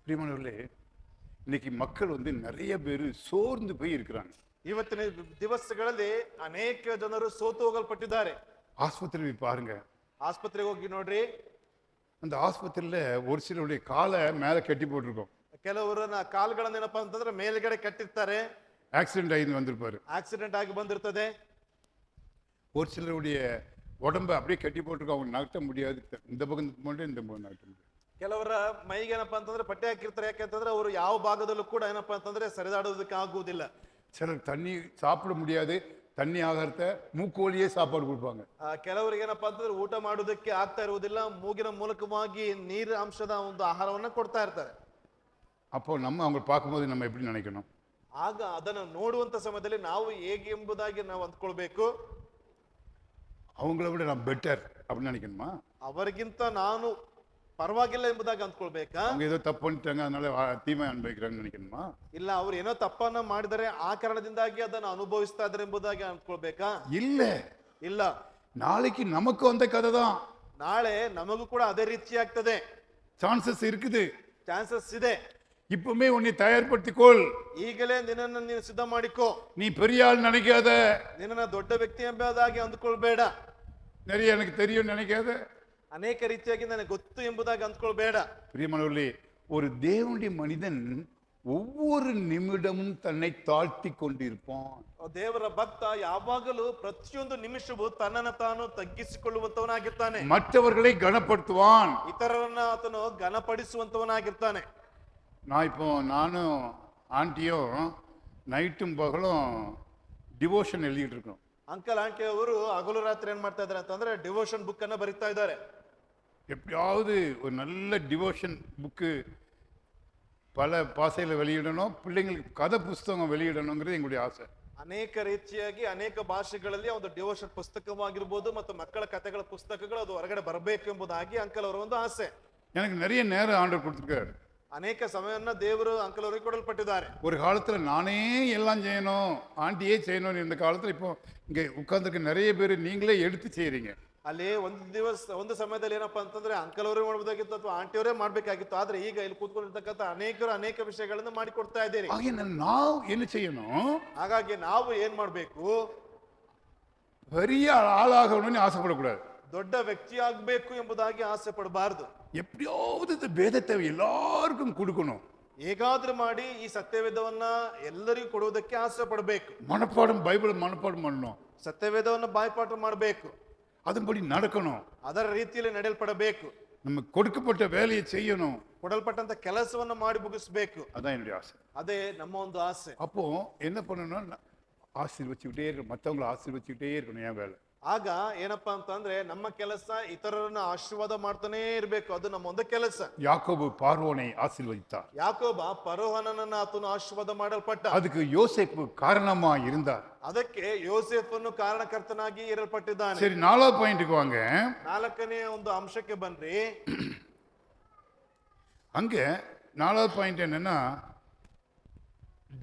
பிரியமானவர்களே, இன்னைக்கு மக்கள் வந்து நிறைய பேர் சோர்ந்து போய் இருக்கிறாங்க. ಇವತ್ತಿನ ದಿವಸಗಳಲ್ಲಿ ಅನೇಕ ಜನರು ಸೋತು ಹೋಗಲ್ಪಟ್ಟಿದ್ದಾರೆ. ஆஸ்பத்திரி பாருங்க, ಆಸ್ಪತ್ರೆಗೆ ಹೋಗಿ ನೋಡ್ರಿ. அந்த ஆஸ்பத்திரியில ஒரு சிலருடைய காலை மேலே கட்டி போட்டிருக்கோம். ಕೆಲವರನ್ನ ಕಾಲ್ಗಳನ್ನ ಏನಪ್ಪಾ ಅಂತಂದ್ರೆ ಮೇಲ್ಗಡೆ ಕಟ್ಟಿರ್ತಾರೆ. ஆக்சிடென்ட் ஆகி வந்திருப்பாரு. ಆಕ್ಸಿಡೆಂಟ್ ಆಗಿ ಬಂದಿರ್ತದೆ. ஒரு சிலருடைய உடம்ப அப்படியே கட்டி போட்டுருக்கோம், அவங்க நகர்த்த முடியாது. இந்த பக்கம் மட்டும் இந்த பக்கம் நகர்த்த முடியாது. ಕೆಲವರ ಮೈಗೆ ಏನಪ್ಪಾ ಅಂತಂದ್ರೆ ಪಟ್ಟೆ ಹಾಕಿರ್ತಾರೆ, ಯಾಕೆಂತಂದ್ರೆ ಅವರು ಯಾವ ಭಾಗದಲ್ಲೂ ಕೂಡ ಏನಪ್ಪಾ ಅಂತಂದ್ರೆ ಸರಿದಾಡೋದಕ್ಕೆ ಆಗುವುದಿಲ್ಲ. சிலர் தண்ணி சாப்பிட முடியாது, தண்ணி ஆகாரத்தை மூக்கு வழியே சாப்பாடு கொடுப்பாங்க. ಕೆಲವರಿಗೆ ಏನಪ್ಪಾ ಅಂತಂದ್ರೆ ಊಟ ಮಾಡೋದಕ್ಕೆ ಆಗ್ತಾ ಇರುವುದಿಲ್ಲ, ಮೂಗಿನ ಮೂಲಕವಾಗಿ ನೀರು ಅಂಶದ ಒಂದು ಆಹಾರವನ್ನ ಕೊಡ್ತಾ ಇರ್ತಾರೆ. அப்போ நம்ம அவங்க பார்க்கும்போது நம்ம எப்படி நினைக்கணும்? ಆಗ ಅದನ್ನ ನೋಡುವಂತ ಸಮಯದಲ್ಲಿ ನಾವು ಹೇಗೆ ಎಂಬುದಾಗಿ ನಾವು ಅಂದ್ಕೊಳ್ಬೇಕು. அவங்கள விட நான் பெட்டர் அப்படின்னு நினைக்கணுமா? ಅವರಿಗಿಂತ ನಾನು ಪರವಾಗಿಲ್ಲ ಎಂಬುದಾಗಿ ಅಂದ್ಕೊಳ್ಬೇಕಾ? அவங்க ஏதோ தப்பு பண்ணிட்டாங்க அதனால தீமை அனுபவிக்கிறாங்கன்னு நினைக்கணுமா? ಇಲ್ಲ, ಅವ್ರು ಏನೋ ತಪ್ಪನ್ನ ಮಾಡಿದರೆ ಆ ಕಾರಣದಿಂದಾಗಿ ಅದನ್ನ ಅನುಭವಿಸ್ತಾ ಇದ್ದಾರೆ ಎಂಬುದಾಗಿ ಅಂದ್ಕೊಳ್ಬೇಕಾ? இல்ல, ಇಲ್ಲ, நாளைக்கு நமக்கு அந்த கதை தான். ನಾಳೆ ನಮಗೂ ಕೂಡ ಅದೇ ರೀತಿ ಆಗ್ತದೆ, சான்சஸ் இருக்குது. ಚಾನ್ಸಸ್ ಇದೆ. இப்பவுமே உன்னை தயார்படுத்திக்கொள். ಈಗಲೇ ನಿನ್ನನ್ನು ನೀನು ಸಿದ್ಧ ಮಾಡಿಕೋ. நீ பெரிய ஆள் நினைக்காத, ನಿನ್ನ ದೊಡ್ಡ ವ್ಯಕ್ತಿ ಎಂಬುದಾಗಿ ಅಂದ್ಕೊಳ್ಬೇಡ. நிறைய எனக்கு தெரியும் நினைக்காத, ಅನೇಕ ರೀತಿಯಾಗಿ ನನಗೆ ಗೊತ್ತು ಎಂಬುದಾಗಿ ಅಂದ್ಕೊಳ್ಬೇಡ. பிரியமானவர்களே, ஒரு தேவனுடைய மனிதன் ஒவ்வொரு நிமிடமும் தன்னை தாழ்த்தி கொண்டிருப்பான். ದೇವರ ಭಕ್ತ ಯಾವಾಗಲೂ ಪ್ರತಿಯೊಂದು ನಿಮಿಷವೂ ತನ್ನನ್ನು ತಾನು ತಗ್ಗಿಸಿಕೊಳ್ಳುವಂತವನಾಗಿರ್ತಾನೆ. மற்றவர்களை கனப்படுத்துவான். ಇತರರನ್ನ ಆತನು ಘನಪಡಿಸುವಂತವನಾಗಿರ್ತಾನೆ. நானும் ஆண்டியும் நைட்டும் பகலும் டிவோஷன் எழுதிட்டு இருக்கோம். ಅಂಕಲ್ ಆಂಟಿ ಅವರು ಹಗಲು ರಾತ್ರಿ ಏನ್ ಮಾಡ್ತಾ ಇದಾರೆ ಅಂತಂದ್ರೆ ಡಿವೋಷನ್ ಬುಕ್ ಅನ್ನ ಬರೀತಾ ಇದ್ದಾರೆ. எப்படியாவது ஒரு நல்ல டிவோஷன் புக்கு பல பாசையில வெளியிடணும், பிள்ளைங்களுக்கு கதை புஸ்தகம் வெளியிடணுங்கிறது எங்களுடைய ஆசை. ಅನೇಕ ರೀತಿಯಾಗಿ ಅನೇಕ ಭಾಷೆಗಳಲ್ಲಿ ಒಂದು ಡಿವೋಷನ್ ಪುಸ್ತಕವಾಗಿರ್ಬೋದು ಮತ್ತು ಮಕ್ಕಳ ಕಥೆಗಳ ಪುಸ್ತಕಗಳು ಅದು ಹೊರಗಡೆ ಬರಬೇಕು ಎಂಬುದಾಗಿ ಅಂಕಲ್ ಅವರ ಒಂದು ಆಸೆ. எனக்கு நிறைய நேரம் ஆண்டவர் கொடுத்துருக்காரு. ಅನೇಕ ಸಮಯವನ್ನ ದೇವರು ಅಂಕಲ್ ಅವರಿಗೆ ಕೊಡಲ್ಪಟ್ಟಿದ್ದಾರೆ. ஒரு காலத்துல நானே எல்லாம் செய்யணும், ஆண்டியே செய்யணும். இந்த காலத்துல இப்போ இங்க உட்கார்ந்துருக்க நிறைய பேர் நீங்களே எடுத்து செய்யறீங்க. ಅಲ್ಲಿ ಒಂದು ಸಮಯದಲ್ಲಿ ಏನಪ್ಪಾ ಅಂತಂದ್ರೆ ಅಂಕಲ್ ಅವರೇ ಮಾಡಬಹುದಾಗಿತ್ತು ಅಥವಾ ಆಂಟಿ ಅವರೇ ಮಾಡ್ಬೇಕಾಗಿತ್ತು. ಆದ್ರೆ ಈಗ ಇಲ್ಲಿ ಕೂತ್ಕೊಂಡಿರ್ತಕ್ಕಂಥ ಅನೇಕರು ಅನೇಕ ವಿಷಯಗಳನ್ನ ಮಾಡಿಕೊಡ್ತಾ ಇದ್ದೀರಿ. ನಾವು ಏನು செய்யணும்? ಹಾಗಾಗಿ ನಾವು ಏನ್ ಮಾಡ್ಬೇಕು? பெரிய ஆளாகணும்னு ஆசைப்படக்கூடாது. ದೊಡ್ಡ ವ್ಯಕ್ತಿ ಆಗ್ಬೇಕು ಎಂಬುದಾಗಿ ಆಸೆ ಪಡಬಾರದು. எப்படியாவது இந்த வேதத்தை எல்லாருக்கும் கொடுக்கணும். ಹೇಗಾದ್ರೂ ಮಾಡಿ ಈ ಸತ್ಯವೇದವನ್ನ ಎಲ್ಲರಿಗೂ ಕೊಡುವುದಕ್ಕೆ ಆಸೆ ಪಡಬೇಕು. மனப்பாடம் பைபிள் மனப்பாடம் பண்ணணும். ಸತ್ಯವೇದವನ್ನ ಬಾಯ್ಪಾಠ ಮಾಡಬೇಕು. அதன்படி நடக்கணும். ಅದರ ರೀತಿಯಲ್ಲಿ ನಡೆಯಲ್ಪಡಬೇಕು. நமக்கு கொடுக்கப்பட்ட வேலையை செய்யணும். ಕೊಡಲ್ಪಟ್ಟಂತ ಕೆಲಸವನ್ನ ಮಾಡಿ ಮುಗಿಸಬೇಕು. அதான் என்னுடைய ஆசை. ಅದೇ ನಮ್ಮ ಒಂದು ಆಸೆ. அப்போ என்ன பண்ணணும்? ஆசீர்வச்சுக்கிட்டே இருக்கணும், மற்றவங்களை ஆசீர்வச்சுக்கிட்டே இருக்கணும். என் வேலை ಆಗ ಏನಪ್ಪಾ ಅಂತಂದ್ರೆ ನಮ್ಮ ಕೆಲಸ ಇತರರನ್ನ ಆಶೀರ್ವಾದ ಮಾಡ್ತಾನೆ ಇರ್ಬೇಕು. ಅದು ನಮ್ಮ ಒಂದು ಕೆಲಸ. யாக்கோபு பார்வோனை ஆசீர்வதித்தார். ಯಾಕೋಬ ಫರೋಹನನನ್ನ ಆತನು ಆಶೀರ್ವಾದ ಮಾಡಲ್ಪಟ್ಟ. அதுக்கு யோசேப்பு காரணமா இருந்தார். ಅದಕ್ಕೆ ಯೋಸೇಫನು ಕಾರಣಕರ್ತನಾಗಿ ಇರಲ್ಪಟ್ಟಿದ್ದಾನೆ. சரி, 4வது பாயிண்ட்க்கு வாங்க. 4ನೇ ಒಂದು ಅಂಶಕ್ಕೆ ಬನ್ರಿ. அங்க 4வது பாயிண்ட் என்னன்னா,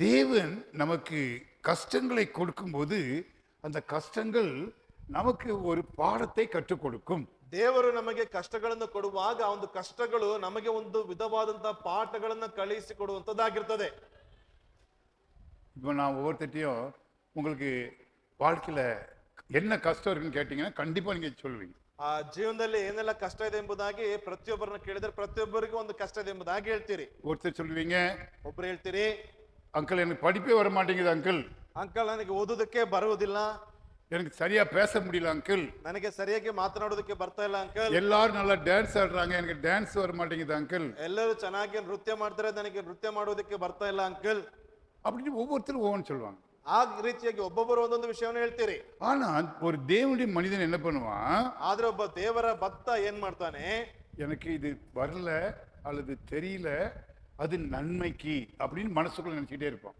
தேவன் நமக்கு கஷ்டங்களை கொடுக்கும்போது அந்த கஷ்டங்கள் நமக்கு ஒரு பாடத்தை கற்றுக் கொடுக்கும். ದೇವರು ನಮಗೆ ಕಷ್ಟಗಳನ್ನು ಕೊಡುವಾಗ ಆ ಒಂದು ಕಷ್ಟಗಳು ನಮಗೆ ಒಂದು ವಿಧವಾದಂತಹ ಪಾಠಗಳನ್ನ ಕಲಿಸಿ ಕೊಡುವಂತದ್ದಾಗಿರ್ತದೆ. இப்போ நான் ஒவ்வொருத்தையும் உங்களுக்கு வாழ்க்கையில என்ன கஷ்டம் இருக்குன்னு கேட்டீங்கன்னா கண்டிப்பா நீங்க சொல்லுவீங்க. ಆ ಜೀವನದಲ್ಲಿ ಏನೆಲ್ಲ ಕಷ್ಟ ಇದೆ ಎಂಬುದಾಗಿ ಪ್ರತಿಯೊಬ್ಬರನ್ನ ಕೇಳಿದ್ರೆ ಪ್ರತಿಯೊಬ್ಬರಿಗೂ ಒಂದು ಕಷ್ಟ ಇದೆ ಎಂಬುದಾಗಿ ಹೇಳ್ತೀರಿ. ஒருத்தர் சொல்லுவீங்க, ಒಬ್ರು ಹೇಳ್ತೀರಿ, அங்கிள் எனக்கு படிப்பே வர மாட்டேங்குது அங்கிள், ಅಂಕಲ್ ನನಗೆ ಓದೋದಕ್ಕೆ ಬರುವುದಿಲ್ಲ, எனக்கு சரியா பேச முடியல அங்கிள், ನನಗೆ ಸರಿಯಾಗಿ ಮಾತನಾಡೋದಕ್ಕೆ ಬರ್ತಾ ಇಲ್ಲ ಅಂಕಲ್, எல்லாரும் நல்லா டான்ஸ் ஆடுறாங்க எனக்கு டான்ஸ் வர மாட்டேங்குது அங்கிள், ಎಲ್ಲರೂ ಚೆನ್ನಾಗಿ ನೃತ್ಯ ಮಾಡ್ತಾರೆ ನನಗೆ ನೃತ್ಯ ಮಾಡೋದಕ್ಕೆ ಬರ್ತಾ ಇಲ್ಲ ಅಂಕಲ್. அப்படின்னு ஒவ்வொருத்தரும் ஒவ்வொன்று சொல்லுவாங்க. ಆ ರೀತಿಯಾಗಿ ಒಬ್ಬೊಬ್ಬರು ಒಂದೊಂದು ವಿಷಯವನ್ನು ಹೇಳ್ತೀರಿ. ஆனா ஒரு தேவனுடைய மனிதன் என்ன பண்ணுவான்? ಆದ್ರೆ ಒಬ್ಬ ದೇವರ ಭಕ್ತ ಏನ್ ಮಾಡ್ತಾನೆ? எனக்கு இது வரல அல்லது தெரியல, அது நன்மைக்கு அப்படின்னு மனசுக்குள்ள நினைச்சிட்டே இருப்பான்.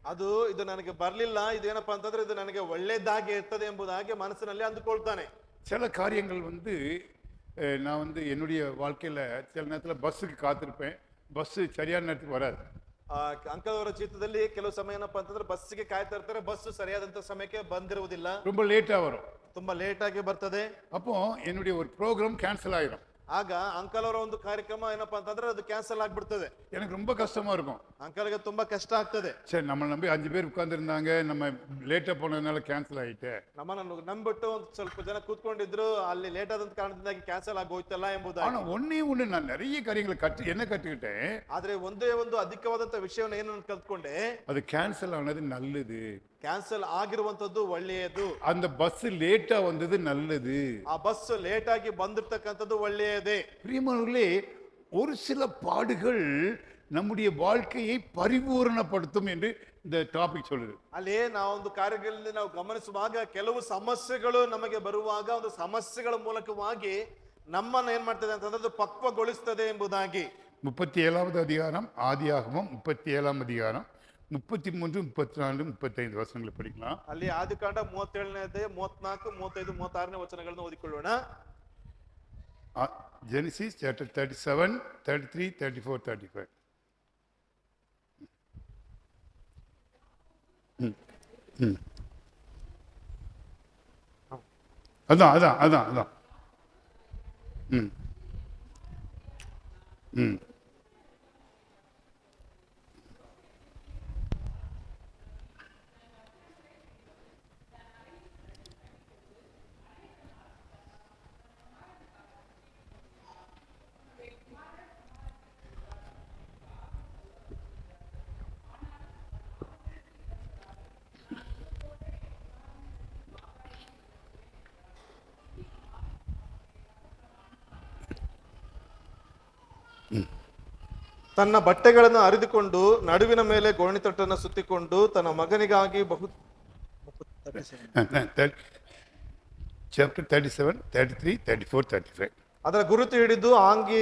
ಇದು ನನಗೆ ಬರ್ಲಿಲ್ಲ, ಇದೇನಪ್ಪ ಅಂತಂದ್ರೆ ಇದು ನನಗೆ ಒಳ್ಳೇದಾಗಿ ಇರ್ತದೆ ಎಂಬುದಾಗಿ ಮನಸ್ಸಿನಲ್ಲಿ ಅಂದುಕೊಳ್ತಾನೆ. சில காரியங்கள் நான் என்னுடைய வாழ்க்கையில சில நேரத்துல பஸ்ஸுக்கு காத்திருப்பேன், பஸ் சரியான நேரத்துக்கு வராது. ಅಂಕಲ್ ಅವರ ಜೀವಿತದಲ್ಲಿ ಕೆಲವು ಸಮಯ ಏನಪ್ಪಾ ಅಂತಂದ್ರೆ ಬಸ್ಸಿಗೆ ಕಾಯ್ತಾ ಇರ್ತಾರೆ, ಬಸ್ ಸರಿಯಾದಂತ ಸಮಯಕ್ಕೆ ಬಂದಿರುವುದಿಲ್ಲ, ரொம்ப லேட்டா வரும். ತುಂಬಾ ಲೇಟ್ ಆಗಿ ಬರ್ತದೆ. அப்போ என்னுடைய ஒரு ப்ரோக்ராம் கேன்சல் ஆயிடும். ಆಗ ಅಂಕಲ್ ಅವರ ಒಂದು ಕಾರ್ಯಕ್ರಮ ಏನಪ್ಪಾ ಅಂತಂದ್ರೆ ಅದು ಕ್ಯಾನ್ಸಲ್ ಆಗ್ಬಿಡ್ತದೆ. எனக்கு ரொம்ப கஷ்டமா இருக்கும். ಅಂಕಲ್ಗೆ ತುಂಬಾ ಕಷ್ಟ ಆಗ್ತದೆ. சரி, நம்ம நம்பி 5 பேர் உட்கார்ந்து இருந்தாங்க, நம்ம லேட்டா போனதுனால கேன்சல் ஆயிட்டு, ನಮ್ಮನ್ನು ನಂಬಿಟ್ಟು ಒಂದು ಸ್ವಲ್ಪ ಜನ ಕೂತ್ಕೊಂಡಿದ್ರು, ಅಲ್ಲಿ ಲೇಟ್ ಆದಂತ ಕಾರಣದಿಂದಾಗಿ ಕ್ಯಾನ್ಸಲ್ ಆಗಿ ಹೋಯ್ತಲ್ಲ ಎಂಬುದಾಗಿ. ஆனா ஒண்ணே நான் நிறைய காரியங்களை கற்றுக்கிட்டேன். ಆದ್ರೆ ಒಂದೇ ಒಂದು ಅಧಿಕವಾದಂತ ವಿಷಯವನ್ನು ಏನು ಕಲ್ತ್ಕೊಂಡೆ, அது கேன்சல் ஆனது நல்லது. ಕ್ಯಾನ್ಸಲ್ ಆಗಿರುವಂತದ್ದು ಒಳ್ಳೆಯದು. அந்த பஸ் லேட்டா வந்தது நல்லது. ಆ ಬಸ್ ಲೇಟ್ ಆಗಿ ಬಂದಿರ್ತಕ್ಕಂಥದ್ದು ಒಳ್ಳೆಯದೇ. பிரியமானவர்களே, ஒரு சில பாடுகள் நம்முடைய வாழ்க்கையை பரிபூரணப்படுத்தும் என்று இந்த டாபிக் சொல்லுது. ಅಲ್ಲಿ ನಾವೊಂದು ಕಾರ್ಯಗಳಲ್ಲಿ ನಾವು ಗಮನಿಸುವಾಗ ಕೆಲವು ಸಮಸ್ಯೆಗಳು ನಮಗೆ ಬರುವಾಗ ಒಂದು ಸಮಸ್ಯೆಗಳ ಮೂಲಕವಾಗಿ ನಮ್ಮನ್ನು ಏನ್ ಮಾಡ್ತದೆ ಅಂತಂದ್ರೆ ಪಕ್ವಗೊಳಿಸ್ತದೆ ಎಂಬುದಾಗಿ. 37வது அதிகாரம் ஆதியாகமம் 37ஆம் அதிகாரம் 33, 34, 35 வசனங்களை படிக்கலாம். ಅಲ್ಲಿ ಆದಿಕಾಂಡ 37ನೇ 34, 35, 36ನೇ ವಚನಗಳನ್ನು ಓದಿಕೊಳ್ಳೋಣ. Genesis chapter 37, 33, 34, 35. அதான் அதான் அதான் அதான் ம் ம் ತನ್ನ ಬಟ್ಟೆಗಳನ್ನು ಹರಿದುಕೊಂಡು ನಡುವಿನ ಮೇಲೆ ಗೋಣಿತಟ್ಟನ್ನು ಸುತ್ತಿಕೊಂಡು ತನ್ನ ಮಗನಿಗಾಗಿ chapter 37, 33, 34, 35. ಅದರ ಗುರುತು ಹಿಡಿದು ಆಂಗಿ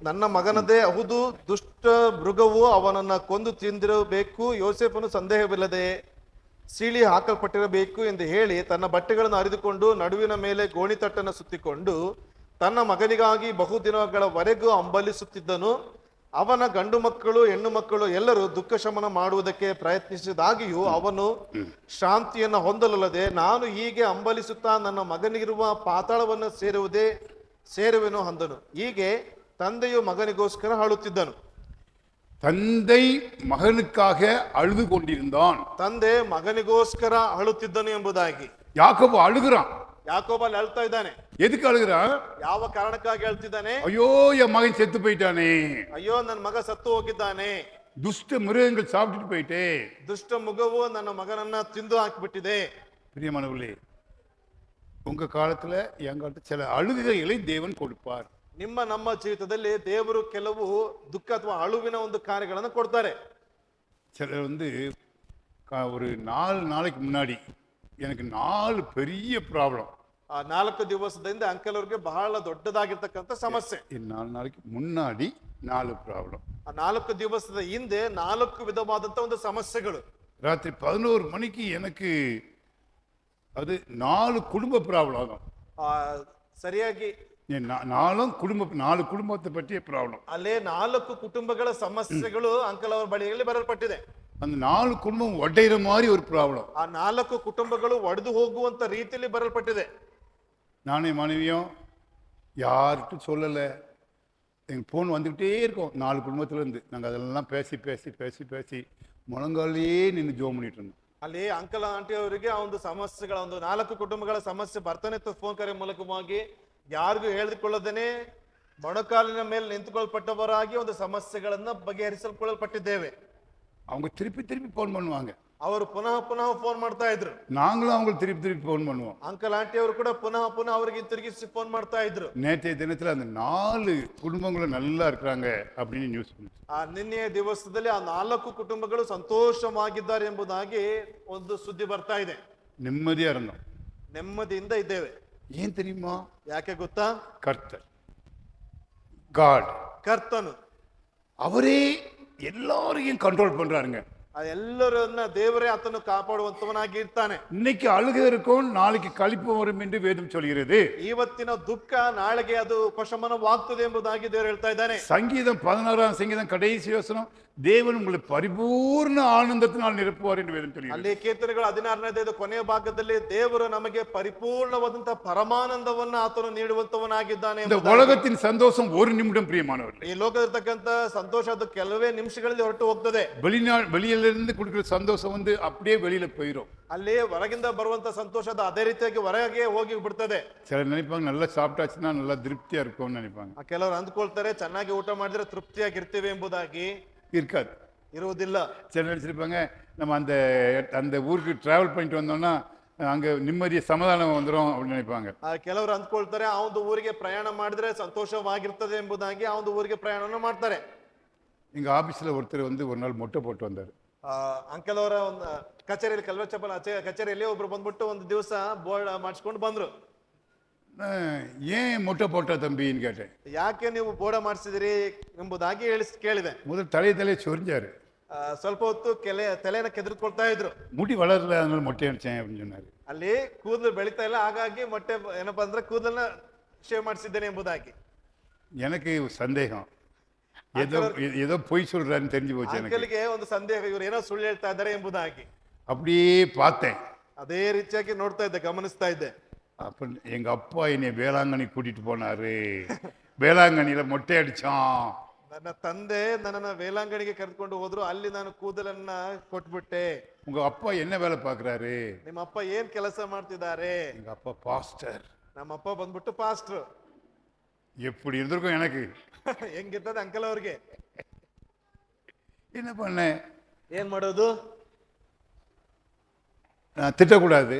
ನನ್ನ ಮಗನದೇ ಹೌದು, ದುಷ್ಟ ಮೃಗವು ಅವನನ್ನ ಕೊಂದು ತಿಂದಿರಬೇಕು, ಯೋಸೇಫನು ಸಂದೇಹವಿಲ್ಲದೆ ಸೀಳಿ ಹಾಕಲ್ಪಟ್ಟಿರಬೇಕು ಎಂದು ಹೇಳಿ ತನ್ನ ಬಟ್ಟೆಗಳನ್ನು ಹರಿದುಕೊಂಡು ನಡುವಿನ ಮೇಲೆ ಗೋಣಿತಟ್ಟನ್ನು ಸುತ್ತಿಕೊಂಡು ತನ್ನ ಮಗನಿಗಾಗಿ ಬಹುದಿನಗಳವರೆಗೂ ಹಂಬಲಿಸುತ್ತಿದ್ದನು. ಅವನ ಗಂಡು ಮಕ್ಕಳು ಹೆಣ್ಣು ಮಕ್ಕಳು ಎಲ್ಲರೂ ದುಃಖ ಶಮನ ಮಾಡುವುದಕ್ಕೆ ಪ್ರಯತ್ನಿಸಿದಾಗಿಯೂ ಅವನು ಶಾಂತಿಯನ್ನು ಹೊಂದಲಲ್ಲದೆ, ನಾನು ಹೀಗೆ ಹಂಬಲಿಸುತ್ತಾ ನನ್ನ ಮಗನಿಗಿರುವ ಪಾತಾಳವನ್ನು ಸೇರುವೆನು ಅಂದನು. ಹೀಗೆ ತಂದೆಯು ಮಗನಿಗೋಸ್ಕರ ಅಳುತ್ತಿದ್ದನು. தந்தை மகனுக்காக அழுது கொண்டிருந்தான். ತಂದೆ ಮಗನಿಗೋಸ್ಕರ ಅಳುತ್ತಿದ್ದನು ಎಂಬುದಾಗಿ. யாக்கோபு அழுகிறான். ಯಾಕೋಬ ಅಲ್ಲಿ ಅಳ್ತಾ ಇದ್ದಾನೆ. எதுக்கு அழுகிறான்? ಯಾವ ಕಾರಣಕ್ಕಾಗಿ ಅಳ್ತಿದ್ದಾನೆ? ஐயோ, என் மகன் செத்து போயிட்டானே, ಅಯ್ಯೋ ನನ್ನ ಮಗ ಸತ್ತು ಹೋಗಿದ್ದಾನೆ, துஷ்ட மிருகங்கள் சாப்பிட்டுட்டு போயிட்டே. ದುಷ್ಟ ಮೃಗವು ನನ್ನ ಮಗನನ್ನ ತಿಂದು ಹಾಕಿಬಿಟ್ಟಿದೆ. பிரியமானவர்களே, உங்க காலத்துல என் காலத்துல சில அழுகைகளை தேவன் கொடுப்பார். ನಮ್ಮ ಜೀವಿತದಲ್ಲಿ ದೇವರು ಕೆಲವು ದುಃಖ ಅಥವಾ ಅಳುವಿನ ಒಂದು ಕಾರ್ಯಗಳನ್ನು ಕೊಡ್ತಾರೆ. சிலர் ஒரு 4 நாளைக்கு முன்னாடி எனக்கு 4 பெரிய ப்ராப்ளம். ಆ 4 ದಿವಸದಿಂದ ಅಂಕಲ್ ಅವ್ರಿಗೆ ಬಹಳ ದೊಡ್ಡದಾಗಿರ್ತಕ್ಕಂಥ ಸಮಸ್ಯೆ. 4 நாளைக்கு முன்னாடி 4 ப்ராப்ளம். ಆ 4 ದಿವಸದ ಹಿಂದೆ 4 ವಿಧವಾದಂತ ಒಂದು ಸಮಸ್ಯೆಗಳು. ராத்திரி 11 மணிக்கு எனக்கு அது 4 குடும்ப ப்ராப்ளம். ஆகும் ಸರಿಯಾಗಿ 4 குடும்பத்தை பற்றிய ப்ராப்ளம். ಅಲ್ಲೇ 4 ಕುಟುಂಬಗಳ ಸಮಸ್ಯೆಗಳು ಅಂಕಲ್ ಅವರ ಬಳಿಯಲ್ಲಿ ಬರಲ್ಪಟ್ಟಿದೆ. அந்த 4 குடும்பம் ಒಡೆಯಿற மாதிரி ஒரு ப்ராப்ளம். ಆ 4 ಕುಟುಂಬಗಳು ಒಡೆದು ಹೋಗುವಂತ ರೀತಿಯಲ್ಲಿ ಬರಲ್ಪಟ್ಟಿದೆ. நானே மனைவியும் யார்கிட்டும் சொல்லலை. எங்கள் ஃபோன் வந்துக்கிட்டே இருக்கோம் 4 குடும்பத்துலேருந்து. நாங்கள் அதெல்லாம் பேசி பேசி பேசி பேசி முழங்காலே நின்று ஜோம் பண்ணிட்டு இருந்தோம். ಅಲ್ಲಿ ಅಂಕಲ್ ಆಂಟಿ ಅವರಿಗೆ ಆ ಒಂದು ಸಮಸ್ಯೆಗಳ ಒಂದು 4 ಕುಟುಂಬಗಳ ಸಮಸ್ಯೆ ಬರ್ತಾನೆ ಇತ್ತು. ಫೋನ್ ಕರೆ ಮೂಲಕವಾಗಿ ಯಾರಿಗೂ ಹೇಳಿಕೊಳ್ಳದೇನೆ ಮೊಣಕಾಲಿನ ಮೇಲೆ ನಿಂತುಕೊಳ್ಪಟ್ಟವರಾಗಿ ಒಂದು ಸಮಸ್ಯೆಗಳನ್ನ ಬಗೆಹರಿಸಲ್ಕೊಳ್ಳಲ್ಪಟ್ಟಿದ್ದೇವೆ. அவங்க திருப்பி திருப்பி ஃபோன் பண்ணுவாங்க. ಅವರು ಪುನಃ ಪುನಃ ಫೋನ್ ಮಾಡ್ತಾ ಇದ್ರು. நாங்களும் அவங்களுக்கு திருப்பி திருப்பி ஃபோன் பண்ணுவோம். ಅಂಕಲ್ ಆಂಟಿ ಅವರು ಕೂಡ ಪುನಃ ಪುನಃ ಅವರಿಗೆ ತಿರುಗಿಸಿ ಫೋನ್ ಮಾಡ್ತಾ ಇದ್ರು. நேற்றைய தினத்தில் அந்த 4 குடும்பங்களும் நல்லா இருக்கிறாங்க அப்படின்னு நியூஸ் பண்ணுச்சு. ಆ ನಿನ್ನೆಯ ದಿವಸದಲ್ಲಿ ಆ 4 ಕುಟುಂಬಗಳು ಸಂತೋಷವಾಗಿದ್ದಾರೆ ಎಂಬುದಾಗಿ ಒಂದು ಸುದ್ದಿ ಬರ್ತಾ ಇದೆ. நிம்மதியா இருந்தோம். ನೆಮ್ಮದಿಯಿಂದ ಇದ್ದೇವೆ. ஏன் தெரியுமா? ಯಾಕೆ ಗೊತ್ತಾ? கர்த்தர், காட், ಕರ್ತನು அவரே எல்லாரையும் கண்ட்ரோல் பண்றாருங்க. ಎಲ್ಲರನ್ನ ದೇವರೇ ಆತನು ಕಾಪಾಡುವಂತವನಾಗಿ ಇರ್ತಾನೆ. இன்னைக்கு அழுகை இருக்கும், நாளைக்கு களிப்பு வரும் என்று வேதம் சொல்கிறது. ಇವತ್ತಿನ ದುಃಖ ನಾಳೆಗೆ ಅದು ಉಪಶಮನವಾಗ್ತದೆ ಎಂಬುದಾಗಿ ದೇವರು ಹೇಳ್ತಾ ಇದ್ದಾನೆ. சங்கீதம் 16ஆம் சங்கீதம் கடைசி வசனம், தேவன் உங்களை பரிபூர்ண ஆனந்தத்தினால் நிரப்புவார் என்று வேதம் சொல்கிறது. ಅಲ್ಲಿ ಕೀರ್ತನೆಗಳು 16ನೇದು ಕೊನೆಯ ಭಾಗದಲ್ಲಿ ದೇವರು ನಮಗೆ ಪರಿಪೂರ್ಣವಾದಂತಹ ಪರಮಾನಂದವನ್ನ ಆತನು ನೀಡುವಂತವನಾಗಿದ್ದಾನೆ. இந்த உலகத்தின் சந்தோஷம் ஒரு நிமிடம் பிரியமானவர்களே. ಈ ಲೋಕದಲ್ಲಿರ್ತಕ್ಕಂಥ ಸಂತೋಷ ಅದು ಕೆಲವೇ ನಿಮಿಷಗಳಲ್ಲಿ ಹೊರಟು ಹೋಗ್ತದೆ. வெளியிலிருந்து கொடுக்கிற சந்தோஷம் அப்படியே வெளியில போயிடும். ಅಲ್ಲಿ ಹೊರಗಿಂದ ಬರುವಂತ ಸಂತೋಷ ಅದು ಅದೇ ರೀತಿಯಾಗಿ ಹೊರಗೆ ಹೋಗಿ ಬಿಡ್ತದೆ. சிலர் நினைப்பாங்க நல்லா சாப்பிட்டாச்சுன்னா நல்லா திருப்தியா இருக்கும்னு நினைப்பாங்க. ಕೆಲವರು ಅಂದ್ಕೊಳ್ತಾರೆ ಚೆನ್ನಾಗಿ ಊಟ ಮಾಡಿದ್ರೆ ತೃಪ್ತಿಯಾಗಿರ್ತೀವಿ ಎಂಬುದಾಗಿ. இருக்காது. ಇರುವುದಿಲ್ಲ. சில நினச்சிருப்பாங்க நம்ம அந்த அந்த ஊருக்கு டிராவல் பண்ணிட்டு வந்தோம்னா அங்கே நிம்மதி சமாதானம் வந்துடும் அப்படின்னு நினைப்பாங்க. ಕೆಲವರು ಅಂದ್ಕೊಳ್ತಾರೆ ಆ ಒಂದು ಊರಿಗೆ ಪ್ರಯಾಣ ಮಾಡಿದ್ರೆ ಸಂತೋಷವಾಗಿರ್ತದೆ ಎಂಬುದಾಗಿ ಆ ಒಂದು ಊರಿಗೆ ಪ್ರಯಾಣವನ್ನು ಮಾಡ್ತಾರೆ. எங்கள் ஆஃபீஸில் ஒருத்தர் வந்து ஒரு நாள் மொட்டை போட்டு வந்தார். ಅಂಕಲ್ ಅವರ ಒಂದು ಕಚೇರಿಯಲ್ಲಿ ಕಲ್ವಚಪ್ಪಲ ಕಚೇರಿಯಲ್ಲಿ ಒಬ್ರು ಬಂದ್ಬಿಟ್ಟು ಒಂದು ದಿವಸ ಬೋರ್ಡ್ ಮಾಡಿಸ್ಕೊಂಡು ಬಂದ್ರು. ஏன் மொட்டை போட்டா தம்பின்னு கேட்டேன். ಯಾಕೆ ನೀವು ಬೋರ್ಡ ಮಾಡಿಸಿದಿರಿ ಎಂಬುದಾಗಿ ಕೇಳಿದೆ. முதல் தலையை சொரிஞ்சாரு. ಸ್ವಲ್ಪ ಹೊತ್ತು ತಲೆನ ಕೆದರ್ಕೊಳ್ತಾ ಇದ್ರು. முடி வளரல அதனால மொட்டை அடிச்சேன் அப்படின்னு சொன்னாரு. ಅಲ್ಲಿ ಕೂದಲು ಬೆಳೀತಾ ಇಲ್ಲ, ಹಾಗಾಗಿ ಮೊಟ್ಟೆ ಏನಪ್ಪಾ ಅಂದ್ರೆ ಕೂದಲನ್ನ ಶೇವ್ ಮಾಡಿಸಿದ್ದೇನೆ ಎಂಬುದಾಗಿ. எனக்கு சந்தேகம், ஏதோ பொய் சொல்றாருன்னு தெரிஞ்சு போச்சு எனக்கு. ಅಂಕಲ್ಗೆ ಒಂದು ಸಂದೇಹ, ಇವರು ಏನೋ ಸುಳ್ಳು ಹೇಳ್ತಾ ಇದ್ದಾರೆ ಎಂಬುದಾಗಿ. அப்படியே பார்த்தேன். ಅದೇ ರೀತಿಯಾಗಿ ನೋಡ್ತಾ ಇದ್ದೆ, ಗಮನಿಸ್ತಾ ಇದ್ದೆ. அப்ப எங்க அப்பா என்னை வேளாங்கண்ணி கூட்டிட்டு போனாரு. வேளாங்கண்ணியில மொட்டை அடிச்சான். ನನ್ನ ತಂದೆ ನನ್ನನ್ನ ವೇಲಾಂಗಣಿಗೆ ಕರೆದುಕೊಂಡು ಹೋದ್ರು. ಅಲ್ಲಿ ನಾನು ಕೂದಲನ್ನ ಕೊಟ್ಬಿಟ್ಟೆ. உங்க அப்பா என்ன வேலை பாக்குறாரு? ನಿಮ್ಮ ಅಪ್ಪ ಏನ್ ಕೆಲಸ ಮಾಡ್ತಿದ್ದಾರೆ? எங்க அப்பா பாஸ்டர். ನಮ್ಮ ಅಪ್ಪ ಬಂದ್ಬಿಟ್ಟು ಪಾಸ್ಟರ್. எப்படி இருந்திருக்கும் எனக்கு. ಹೆಂಗಿರ್ತದೆ ಅಂಕಲ್ ಅವ್ರಿಗೆ. என்ன பண்ணேன்? ಏನ್ ಮಾಡೋದು? நான் திட்டக்கூடாது,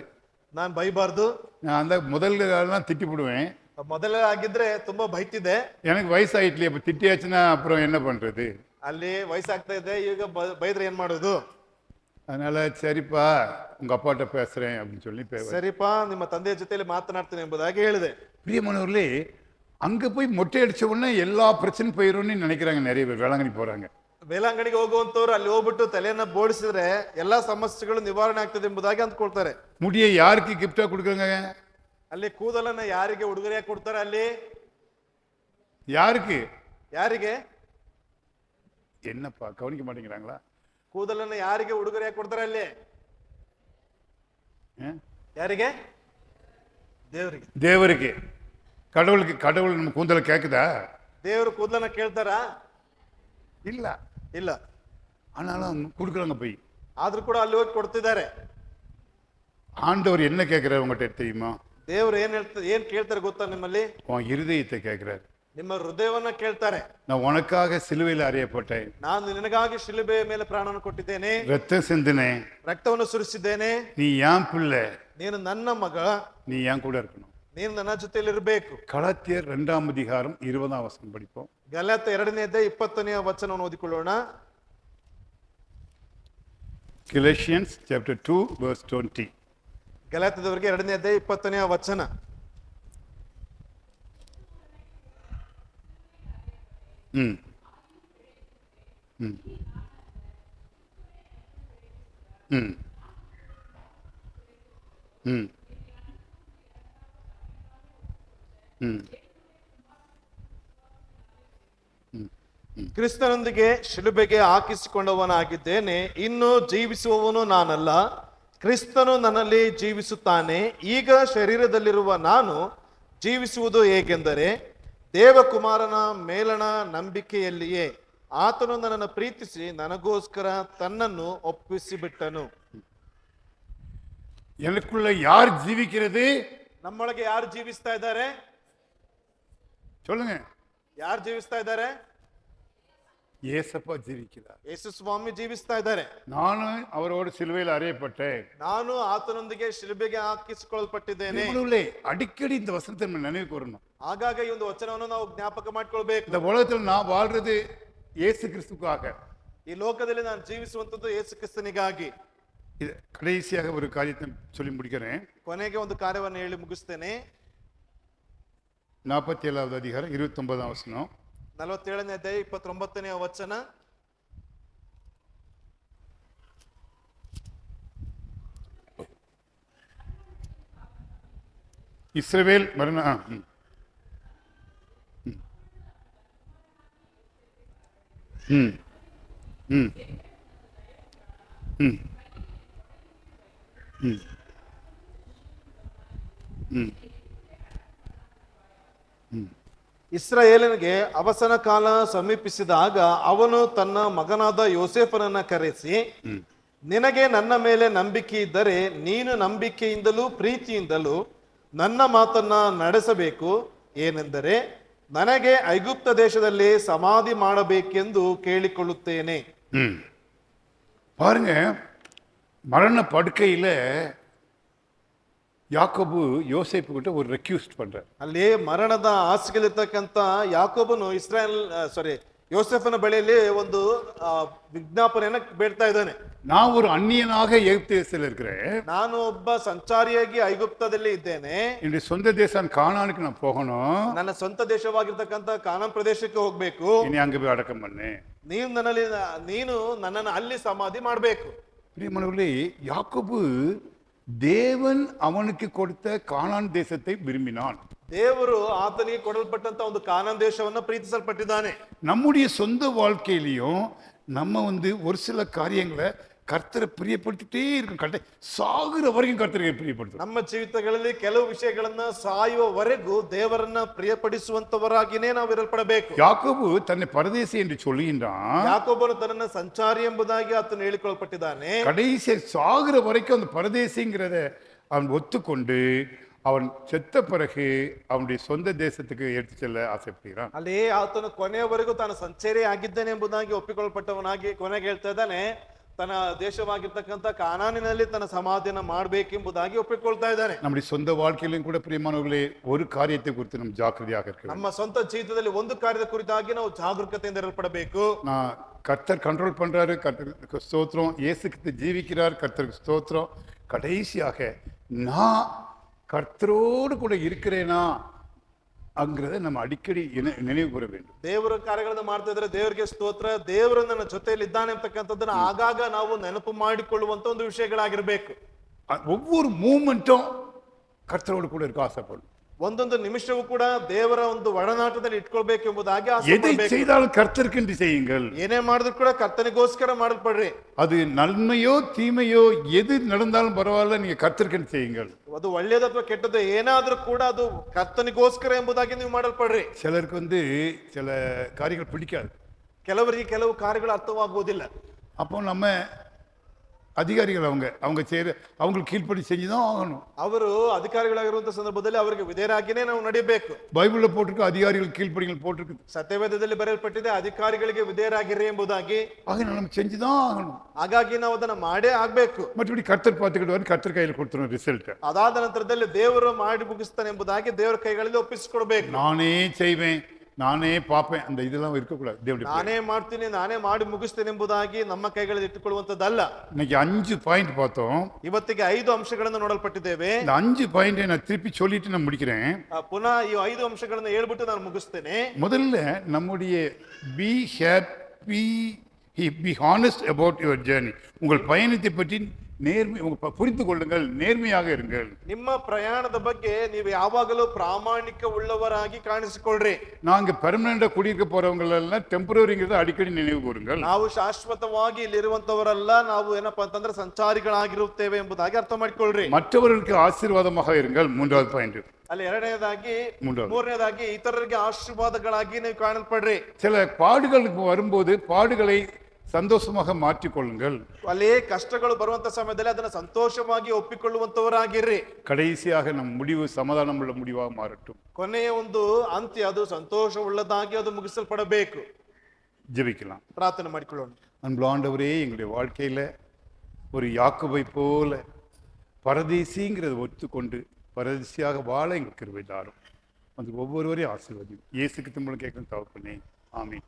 ನಾನ್ ಬೈಬಾರ್ದು. நான் அந்த முதல்ல திட்டி போடுவேன். ಮೊದಲ ಆಗಿದ್ರೆ ತುಂಬಾ ಬೈತಿದ್ದೆ. எனக்கு வயசாயிட்லையே, அப்ப திட்டியாச்சுன்னா அப்புறம் என்ன பண்றது? ಅಲ್ಲಿ ವಯಸ್ಸಾಗ್ತಾ ಇದೆ, ಈಗ ಬೈದ್ರೆ ಏನ್ ಮಾಡೋದು? அதனால சரிப்பா உங்க அப்பாட்ட பேசுறேன் அப்படின்னு சொல்லி ಸರಿಪಾ ನಿಮ್ಮ ತಂದೆಯ ಜೊತೆಲಿ ಮಾತನಾಡ್ತೀನಿ ಎಂಬುದಾಗಿ ಹೇಳಿದೆ. பிரியமானவர்களே, அங்க போய் மொட்டை அடிச்ச உடனே எல்லா பிரச்சனையும் போயிடும்னு நினைக்கிறாங்க நிறைய பேர். வேளாங்கண்ணி போறாங்க, ವೇಲಾಂಗಣಿಗೆ ಹೋಗುವಂತವ್ರು ಅಲ್ಲಿ ಹೋಗ್ಬಿಟ್ಟು ತಲೆಯನ್ನ ಬೋಡಿಸಿದ್ರೆ ಎಲ್ಲಾ ಸಮಸ್ಯೆಗಳು ನಿವಾರಣೆ ಆಗ್ತದೆ ಎಂಬುದಾಗಿ ಅಂದ್ಕೊಳ್ತಾರೆ. முடியை யாருக்கு கிஃப்டா கொடுக்குறாங்க? ಅಲ್ಲಿ ಕೂದಲನ್ನ ಯಾರಿಗೆ ಉಡುಗೊರೆಯಾಗಿ ಕೊಡ್ತಾರೆ? ಅಲ್ಲಿ யாருக்கு? ಯಾರಿಗೆ? என்னப்பா கவனிக்க மாட்டேங்கிறாங்களா? ಕೂದಲನ್ನ ಯಾರಿಗೆ ಉಡುಗೊರೆಯಾಗಿ ಕೊಡ್ತಾರೆ? ಅಲ್ಲಿ ಯಾರಿಗೆ? ದೇವರಿಗೆ. தேவருக்கு. கடவுள் நம்ம கூந்தலை கேக்குதா? ದೇವರು ಕೂದಲನ್ನ ಕೇಳ್ತಾರಾ? இல்ல ಇಲ್ಲ. ஆனாலும் கொடுக்குறாங்க போய். ಆದ್ರೂ ಕೂಡ ಅಲ್ಲಿ ಹೋಗಿ ಕೊಡ್ತಿದ್ದಾರೆ. ஆண்டவர் என்ன கேட்கிறார் உங்ககிட்ட தெரியுமா? ದೇವರು ಏನ್ ಕೇಳ್ತಾರೆ ಗೊತ್ತಾ? ನಿಮ್ಮಲ್ಲಿ உன் இருதயத்தை கேட்கிறார். ನಿಮ್ಮ ಹೃದಯವನ್ನ ಕೇಳ್ತಾರೆ. நான் உனக்காக சிலுவையில் அறையப்பட்டேன், ನಾನು ನಿನಗಾಗಿ ಶಿಲುಬೆಯ ಮೇಲೆ ಪ್ರಾಣವನ್ನು ಕೊಟ್ಟಿದ್ದೇನೆ, ரத்தம் சிந்தினேன், ರಕ್ತವನ್ನು ಸುರಿಸಿದ್ದೇನೆ, நீ ஏன் பிள்ளை, ನೀನು ನನ್ನ ಮಗ, நீ ஏன் கூட இருக்கணும். ನೀನು ನನ್ನ ಜೊತೆಯಲ್ಲಿ ಇರಬೇಕು. கலாத்தியர் 2ஆம் அதிகாரம் 20ஆம் வசனம் படிப்போம். ಗಲಾತ್ಯ 2ನೇ ಅಧ್ಯಾಯ 20ನೇ ವಚನವನ್ನು ಓದಿಕೊಳ್ಳೋಣ. Galatians chapter 2 verse 20. ಗಲಾತ್ಯದವರಿಗೆ 2ನೇ ಅಧ್ಯಾಯ 20ನೇ ವಚನ. ம் ம் ம் ம் ம் ಕ್ರಿಸ್ತನೊಂದಿಗೆ ಶಿಲುಬೆಗೆ ಹಾಕಿಸಿಕೊಂಡವನಾಗಿದ್ದೇನೆ. ಇನ್ನು ಜೀವಿಸುವವನು ನಾನಲ್ಲ, ಕ್ರಿಸ್ತನು ನನ್ನಲ್ಲಿ ಜೀವಿಸುತ್ತಾನೆ. ಈಗ ಶರೀರದಲ್ಲಿರುವ ನಾನು ಜೀವಿಸುವುದು ಹೇಗೆಂದರೆ ದೇವಕುಮಾರನ ಮೇಲಣ ನಂಬಿಕೆಯಲ್ಲಿಯೇ. ಆತನು ನನ್ನನ್ನು ಪ್ರೀತಿಸಿ ನನಗೋಸ್ಕರ ತನ್ನನ್ನು ಒಪ್ಪಿಸಿಬಿಟ್ಟನು. எனக்குள்ள யார் ஜீவிக்கிறது? ನಮ್ಮೊಳಗೆ ಯಾರು ಜೀವಿಸ್ತಾ ಇದ್ದಾರೆ? சொல்லுங்க. ಯಾರು ಜೀವಿಸ್ತಾ ಇದ್ದಾರೆ? ஏசப்பா ஜீவிக்கிறார். ಯೇಸು ಸ್ವಾಮಿ ಜೀವಿಸ್ತಾ ಇದ್ದಾರೆ. ನಾನು ಅವரோடு சிலுவையில் அறையப்பட்டேன், ನಾನು ಆತನೊಂದಿಗೆ ಶಿಲುಬೆಗೆ ಹಾಕಿಸಿಕೊಳ್ಳಲ್ಪಟ್ಟಿದ್ದೇನೆ. அடிக்கடி இந்த வசனத்தை நம்ம நினைவு கூறணும். ಆಗಾಗ ಈ ಒಂದು ವಚನವನ್ನು ನಾವು ಜ್ಞಾಪಕ ಮಾಡ್ಕೊಳ್ಬೇಕು. இந்த உலகத்தில் நான் வாழ்றது இயேசு கிறிஸ்துக்காக. ಈ ಲೋಕದಲ್ಲಿ ನಾನು ಜೀವಿಸುವಂತದ್ದು ಯೇಸು ಕ್ರಿಸ್ತನಿಗಾಗಿ. இது கடைசியாக ஒரு காரியத்தை சொல்லி முடிக்கிறேன். ಕೊನೆಗೆ ಒಂದು ಕಾರ್ಯವನ್ನು ಹೇಳಿ ಮುಗಿಸ್ತೇನೆ. 47வது அதிகாரம் 29ஆம் வசனம். 47ನೇ ಅಧ್ಯಾಯ 29ನೇ ವಚನ. இஸ்ரவேல் மரண ಇಸ್ರಾಯೇಲನಿಗೆ ಅವಸನ ಕಾಲ ಸಮೀಪಿಸಿದಾಗ ಅವನು ತನ್ನ ಮಗನಾದ ಯೋಸೇಫನನ್ನ ಕರೆಸಿ, ನಿನಗೆ ನನ್ನ ಮೇಲೆ ನಂಬಿಕೆ ಇದ್ದರೆ ನೀನು ನಂಬಿಕೆಯಿಂದಲೂ ಪ್ರೀತಿಯಿಂದಲೂ ನನ್ನ ಮಾತನ್ನ ನಡೆಸಬೇಕು. ಏನೆಂದರೆ ನನಗೆ ಐಗುಪ್ತ ದೇಶದಲ್ಲಿ ಸಮಾಧಿ ಮಾಡಬೇಕೆಂದು ಕೇಳಿಕೊಳ್ಳುತ್ತೇನೆ. பாருங்க, மரண படுக்கையில யாக்கோபு யோசேப்பு கிட்ட ஒரு ரெக்யூஸ்ட் பண்றார். ಅಲ್ಲಿ ಮರಣದ ಹಾಸಿಗೆಲಿರ್ತಕ್ಕಂತ ಯಾಕೋಬನು ಯೋಸೇಫನ ಬಳಿಯಲ್ಲಿ ಒಂದು ವಿಜ್ಞಾಪನೆಯನ್ನ ಬೇಡ್ತಾ ಇದ್ದಾನೆ. நான் ஒரு அந்நியனாக எகிப்து தேசத்தில் இருக்கிறேன், ನಾನು ಒಬ್ಬ ಸಂಚಾರಿಯಾಗಿ ಐಗುಪ್ತದಲ್ಲಿ ಇದ್ದೇನೆ, என்னுடைய சொந்த தேசம் கானானுக்கு நான் போகணும், ನನ್ನ ಸ್ವಂತ ದೇಶವಾಗಿರ್ತಕ್ಕಂತ ಕಾನಾನ್ ಪ್ರದೇಶಕ್ಕೆ ಹೋಗ್ಬೇಕು, இனி அங்க போய் அடக்கம் பண்ணு, ನೀನು ನನ್ನನ್ನು ಅಲ್ಲಿ ಸಮಾಧಿ ಮಾಡ್ಬೇಕು. பிரியமானவர்களே, யாக்கோபு தேவன் அவனுக்கு கொடுத்த கானான் தேசத்தை விரும்பினான். ದೇವರು ಆತನಿಗೆ ಕೊಡಲ್ಪಟ್ಟಂತ ಒಂದು ಕಾನಾನ್ ದೇಶವನ್ನ ಪ್ರೀತಿಸಲ್ಪಟ್ಟಿದ್ದಾನೆ. நம்முடைய சொந்த வாழ்க்கையிலையும் நம்ம ஒரு சில காரியங்களை கர்த்தரை பிரியப்படுத்திட்டே இருக்கும், சாகுற வரைக்கும் கர்த்தரை பிரியப்படுத்தும். ನಮ್ಮ ಜೀವಿತಗಳಲ್ಲಿ ಕೆಲವು ವಿಷಯಗಳನ್ನ ಸಾಯುವವರೆಗೂ ದೇವರನ್ನ ಪ್ರಿಯಪಡಿಸುವಂತವರಾಗಿನೇ ನಾವು ಇರಲ್ಪಡಬೇಕು. யாக்கோபு தன்னை பரதேசி என்று சொல்லுகின்றான். ಯಾಕೋಬನು ತನ್ನನ್ನ ಸಂಚಾರಿ ಎಂಬುದಾಗಿ ಆತನು ಹೇಳಿಕೊಳ್ಳಲ್ಪಟ್ಟಿದ್ದಾನೆ. கடைசி சாகுற வரைக்கும் அந்த பரதேசிங்கிறத அவன் ஒத்துக்கொண்டு அவன் செத்த பிறகு அவனுடைய சொந்த தேசத்துக்கு எடுத்து செல்ல ஆசைப்படுகிறான். ಅಲ್ಲಿ ಆತನು ಕೊನೆಯವರೆಗೂ ತಾನು ಸಂಚಾರಿ ಆಗಿದ್ದೇನೆ ಎಂಬುದಾಗಿ ಒಪ್ಪಿಕೊಳ್ಳಲ್ಪಟ್ಟವನಾಗಿ ಕೊನೆಗೆ ಹೇಳ್ತಾ ಇದ್ದಾನೆ, ತನ್ನ ದೇಶವಾಗಿರ್ತಕ್ಕಂಥ ಕಾನಾನಿನಲ್ಲಿ ತನ್ನ ಸಮಾಧಿಯನ್ನ ಮಾಡಬೇಕೆಂಬುದಾಗಿ ಒಪ್ಪಿಕೊಳ್ತಾ ಇದ್ದಾನೆ. நம்முடைய சொந்த வாழ்க்கையிலும் கூட பிரியமானவர்களே, ஒரு காரியத்தை குறித்து நம்ம ஜாக்கிரதையாக இருக்க வேண்டும். ನಮ್ಮ ಸ್ವಂತ ಜೀವಿತದಲ್ಲಿ ಒಂದು ಕಾರ್ಯದ ಕುರಿತಾಗಿ ನಾವು ಜಾಗರೂಕತೆಯಿಂದ ಇರಲ್ಪಡಬೇಕು. நான் கர்த்தர் கண்ட்ரோல் பண்றாரு, கர்த்தருக்கு ஸ்தோத்திரம், இயேசு கிறிஸ்து ஜீவிக்கிறார், கர்த்தருக்கு ஸ்தோத்திரம். கடைசியாக நான் கர்த்தரோடு கூட இருக்கிறேனா அங்கிறத நம்ம அடிக்கடி நினைவு கூற வேண்டும். ದೇವರ ಕಾರ್ಯಗಳನ್ನು ಮಾಡ್ತಾ ಇದ್ರೆ ದೇವರಿಗೆ ಸ್ತೋತ್ರ, ದೇವರು ನನ್ನ ಜೊತೆಯಲ್ಲಿ ಇದ್ದಾನೆ ಅಂತಕ್ಕಂಥದ್ದನ್ನ ಆಗಾಗ ನಾವು ನೆನಪು ಮಾಡಿಕೊಳ್ಳುವಂತ ಒಂದು ವಿಷಯಗಳಾಗಿರ್ಬೇಕು. ஒவ்வொரு மூமெண்ட்டும் கர்த்தரோடு கூட இருக்க ஆசைப்படும். ಒಂದೊಂದು ನಿಮಿಷವೂ ಕೂಡ ದೇವರ ಒಂದು ಒಡನಾಟದಲ್ಲಿ ಇಟ್ಕೊಳ್ಬೇಕೆಂಬುದಾಗಿ எதை செய்தாலும் கர்த்தருக்கென்று செய்யுங்கள். ಏನೇ ಮಾಡಿದ್ರು ಕೂಡ ಕರ್ತನಿಗೋಸ್ಕರ ಮಾಡಲ್ಪಡ್ರಿ. அது நன்மையோ தீமையோ எது நடந்தாலும் பரவாயில்ல, நீங்க கர்த்தருக்கென்று செய்யுங்கள். ಅದು ಒಳ್ಳೇದು ಅಥವಾ ಕೆಟ್ಟದ್ದು ಏನಾದ್ರೂ ಕೂಡ ಅದು ಕರ್ತನಿಗೋಸ್ಕರ ಎಂಬುದಾಗಿ ನೀವು ಮಾಡಲ್ಪಡ್ರಿ. சிலருக்கு சில காரியங்கள் பிடிக்காது, ಕೆಲವರಿಗೆ ಕೆಲವು ಕಾರ್ಯಗಳು ಅರ್ಥವಾಗುವುದಿಲ್ಲ. அப்போ நம்ம அதிகாரிகள் அவங்க செய்யற அவங்களுக்கு கீழ்ப்படி செஞ்சுதான் ஆகணும். ಅವರು ಅಧಿಕಾರಿಗಳಾಗಿರುವಂತಹ ಸಂದರ್ಭದಲ್ಲಿ ಅವರಿಗೆ ವಿಧೇಯರಾಗಿನೇ ನಾವು ನಡೆಯಬೇಕು. பைபிள்ல போட்டிருக்கு அதிகாரிகள் கீழ்ப்படிகள் போட்டிருக்கு, ಸತ್ಯವೇದದಲ್ಲಿ ಬರೆಯಲ್ಪಟ್ಟಿದೆ ಅಧಿಕಾರಿಗಳಿಗೆ ವಿಧೇಯರಾಗಿರಿ ಎಂಬುದಾಗಿ. ஆக நம்ம செஞ்சுதான் ஆகணும். ಹಾಗಾಗಿ ನಾವು ಅದನ್ನ ಮಾಡೇ ಆಗ್ಬೇಕು. மற்றபடி கர்த்தர் பார்த்துக்கிட்டு கர்த்தர் கையில் கொடுத்துரும் ரிசல்ட். ಅದಾದ ನಂತರದಲ್ಲಿ ದೇವರು ಮಾಡಿ ಮುಗಿಸ್ತಾನೆ ಎಂಬುದಾಗಿ ದೇವರ ಕೈಗಳಲ್ಲಿ ಒಪ್ಪಿಸಿಕೊಡ್ಬೇಕು. நானே செய்வேன், நானே பார்ப்பேன், அந்த இதெல்லாம் இருக்கக்கூடாது. தேவனுடைய ನಾನೇ ಮಾಡ್ತೀನಿ, ನಾನೇ ಮಾಡಿ ಮುಗಿಸ್ತೇನೆ ಎಂಬುದಾಗಿ ನಮ್ಮ ಕೈಗಳಲ್ಲಿ ಇಟ್ಟುಕೊಳ್ಳುವಂತದ್ದಲ್ಲ. இன்னைக்கு 5 பாயிண்ட் பார்த்தோம். ಇವತ್ತಿಗೆ 5 ಅಂಶಗಳನ್ನು ನೋಡಲ್ಪಟ್ಟಿದ್ದೇವೆ. இந்த 5 பாயிண்ட் நான் திருப்பி சொல்லிட்டு நான் முடிக்கிறேன். ಪುನಃ ಈ 5 ಅಂಶಗಳನ್ನು ಹೇಳ್ಬಿಟ್ಟು ನಾನು ಮುಗಿಸ್ತೇನೆ. முதல்ல நம்முடைய be happy, be honest about your journey. உங்கள் பயணத்தை பற்றி புரிந்து கொள்ளுங்கள், நேர்மையாக இருங்கள். ನಿಮ್ಮ ಪ್ರಯಾಣದ ಬಗ್ಗೆ ನೀವು ಯಾವಾಗಲೂ ಪ್ರಾಮಾಣಿಕ ಉಳ್ಳವರಾಗಿ ಕಾಣಿಸಿಕೊಳ್ಳ್ರಿ. நாங்க பெர்மனண்டா குடியிருக்க போறவங்க எல்லாம் டெம்பரரிங்கிறத அடிக்கடி நினைவு கூறுங்கள். ನಾವು ಶಾಶ್ವತವಾಗಿ ಇಲ್ಲಿರುವಂತವರಲ್ಲ, ನಾವು ಏನಪ್ಪಾ ಅಂತಂದ್ರೆ ಸಂಚಾರಿಗಳಾಗಿರುತ್ತೇವೆ ಎಂಬುದಾಗಿ ಅರ್ಥ ಮಾಡಿಕೊಳ್ಳ್ರಿ. மற்றவர்களுக்கு ஆசீர்வாதமாக இருங்கள். 3வது பாயிண்ட். ಅಲ್ಲಿ ಮೂರನೇದಾಗಿ ಇತರರಿಗೆ ಆಶೀರ್ವಾದಗಳಾಗಿ ನೀವು ಕಾಣಲ್ಪಡ್ರಿ. சில பாடுகளுக்கு வரும்போது பாடுகளை சந்தோஷமாக மாற்றிக்கொள்ளுங்கள். ಅಲ್ಲಿ ಕಷ್ಟಗಳು ಬರುವಂತ ಸಮಯದಲ್ಲಿ ಅದನ್ನ ಸಂತೋಷವಾಗಿ ಒಪ್ಪಿಕೊಳ್ಳುವಂತವರಾಗಿರ್ರಿ. கடைசியாக நம் முடிவு சமாதானம் உள்ள முடிவாக மாறட்டும். ಕೊನೆಯ ಒಂದು ಅಂತ್ಯ ಅದು ಸಂತೋಷವುಳ್ಳದಾಗಿ ಅದು ಮುಗಿಸಲ್ಪಡಬೇಕು. ஜெபிக்கலாம், ಪ್ರಾರ್ಥನೆ ಮಾಡಿಕೊಳ್ಳೋಣ. அன்புள்ள ஆண்டவரே, எங்களுடைய வாழ்க்கையில ஒரு யாக்கோபை போல பரதேசிங்கிறத ஒத்துக்கொண்டு பரதேசியாக வாழ எங்களுக்கு கிருபை தாரும். அது ஒவ்வொருவரையும் ஆசீர்வதியும். இயேசுக்கு திரும்ப கேட்கணும் தகப்பனே, ஆமென்.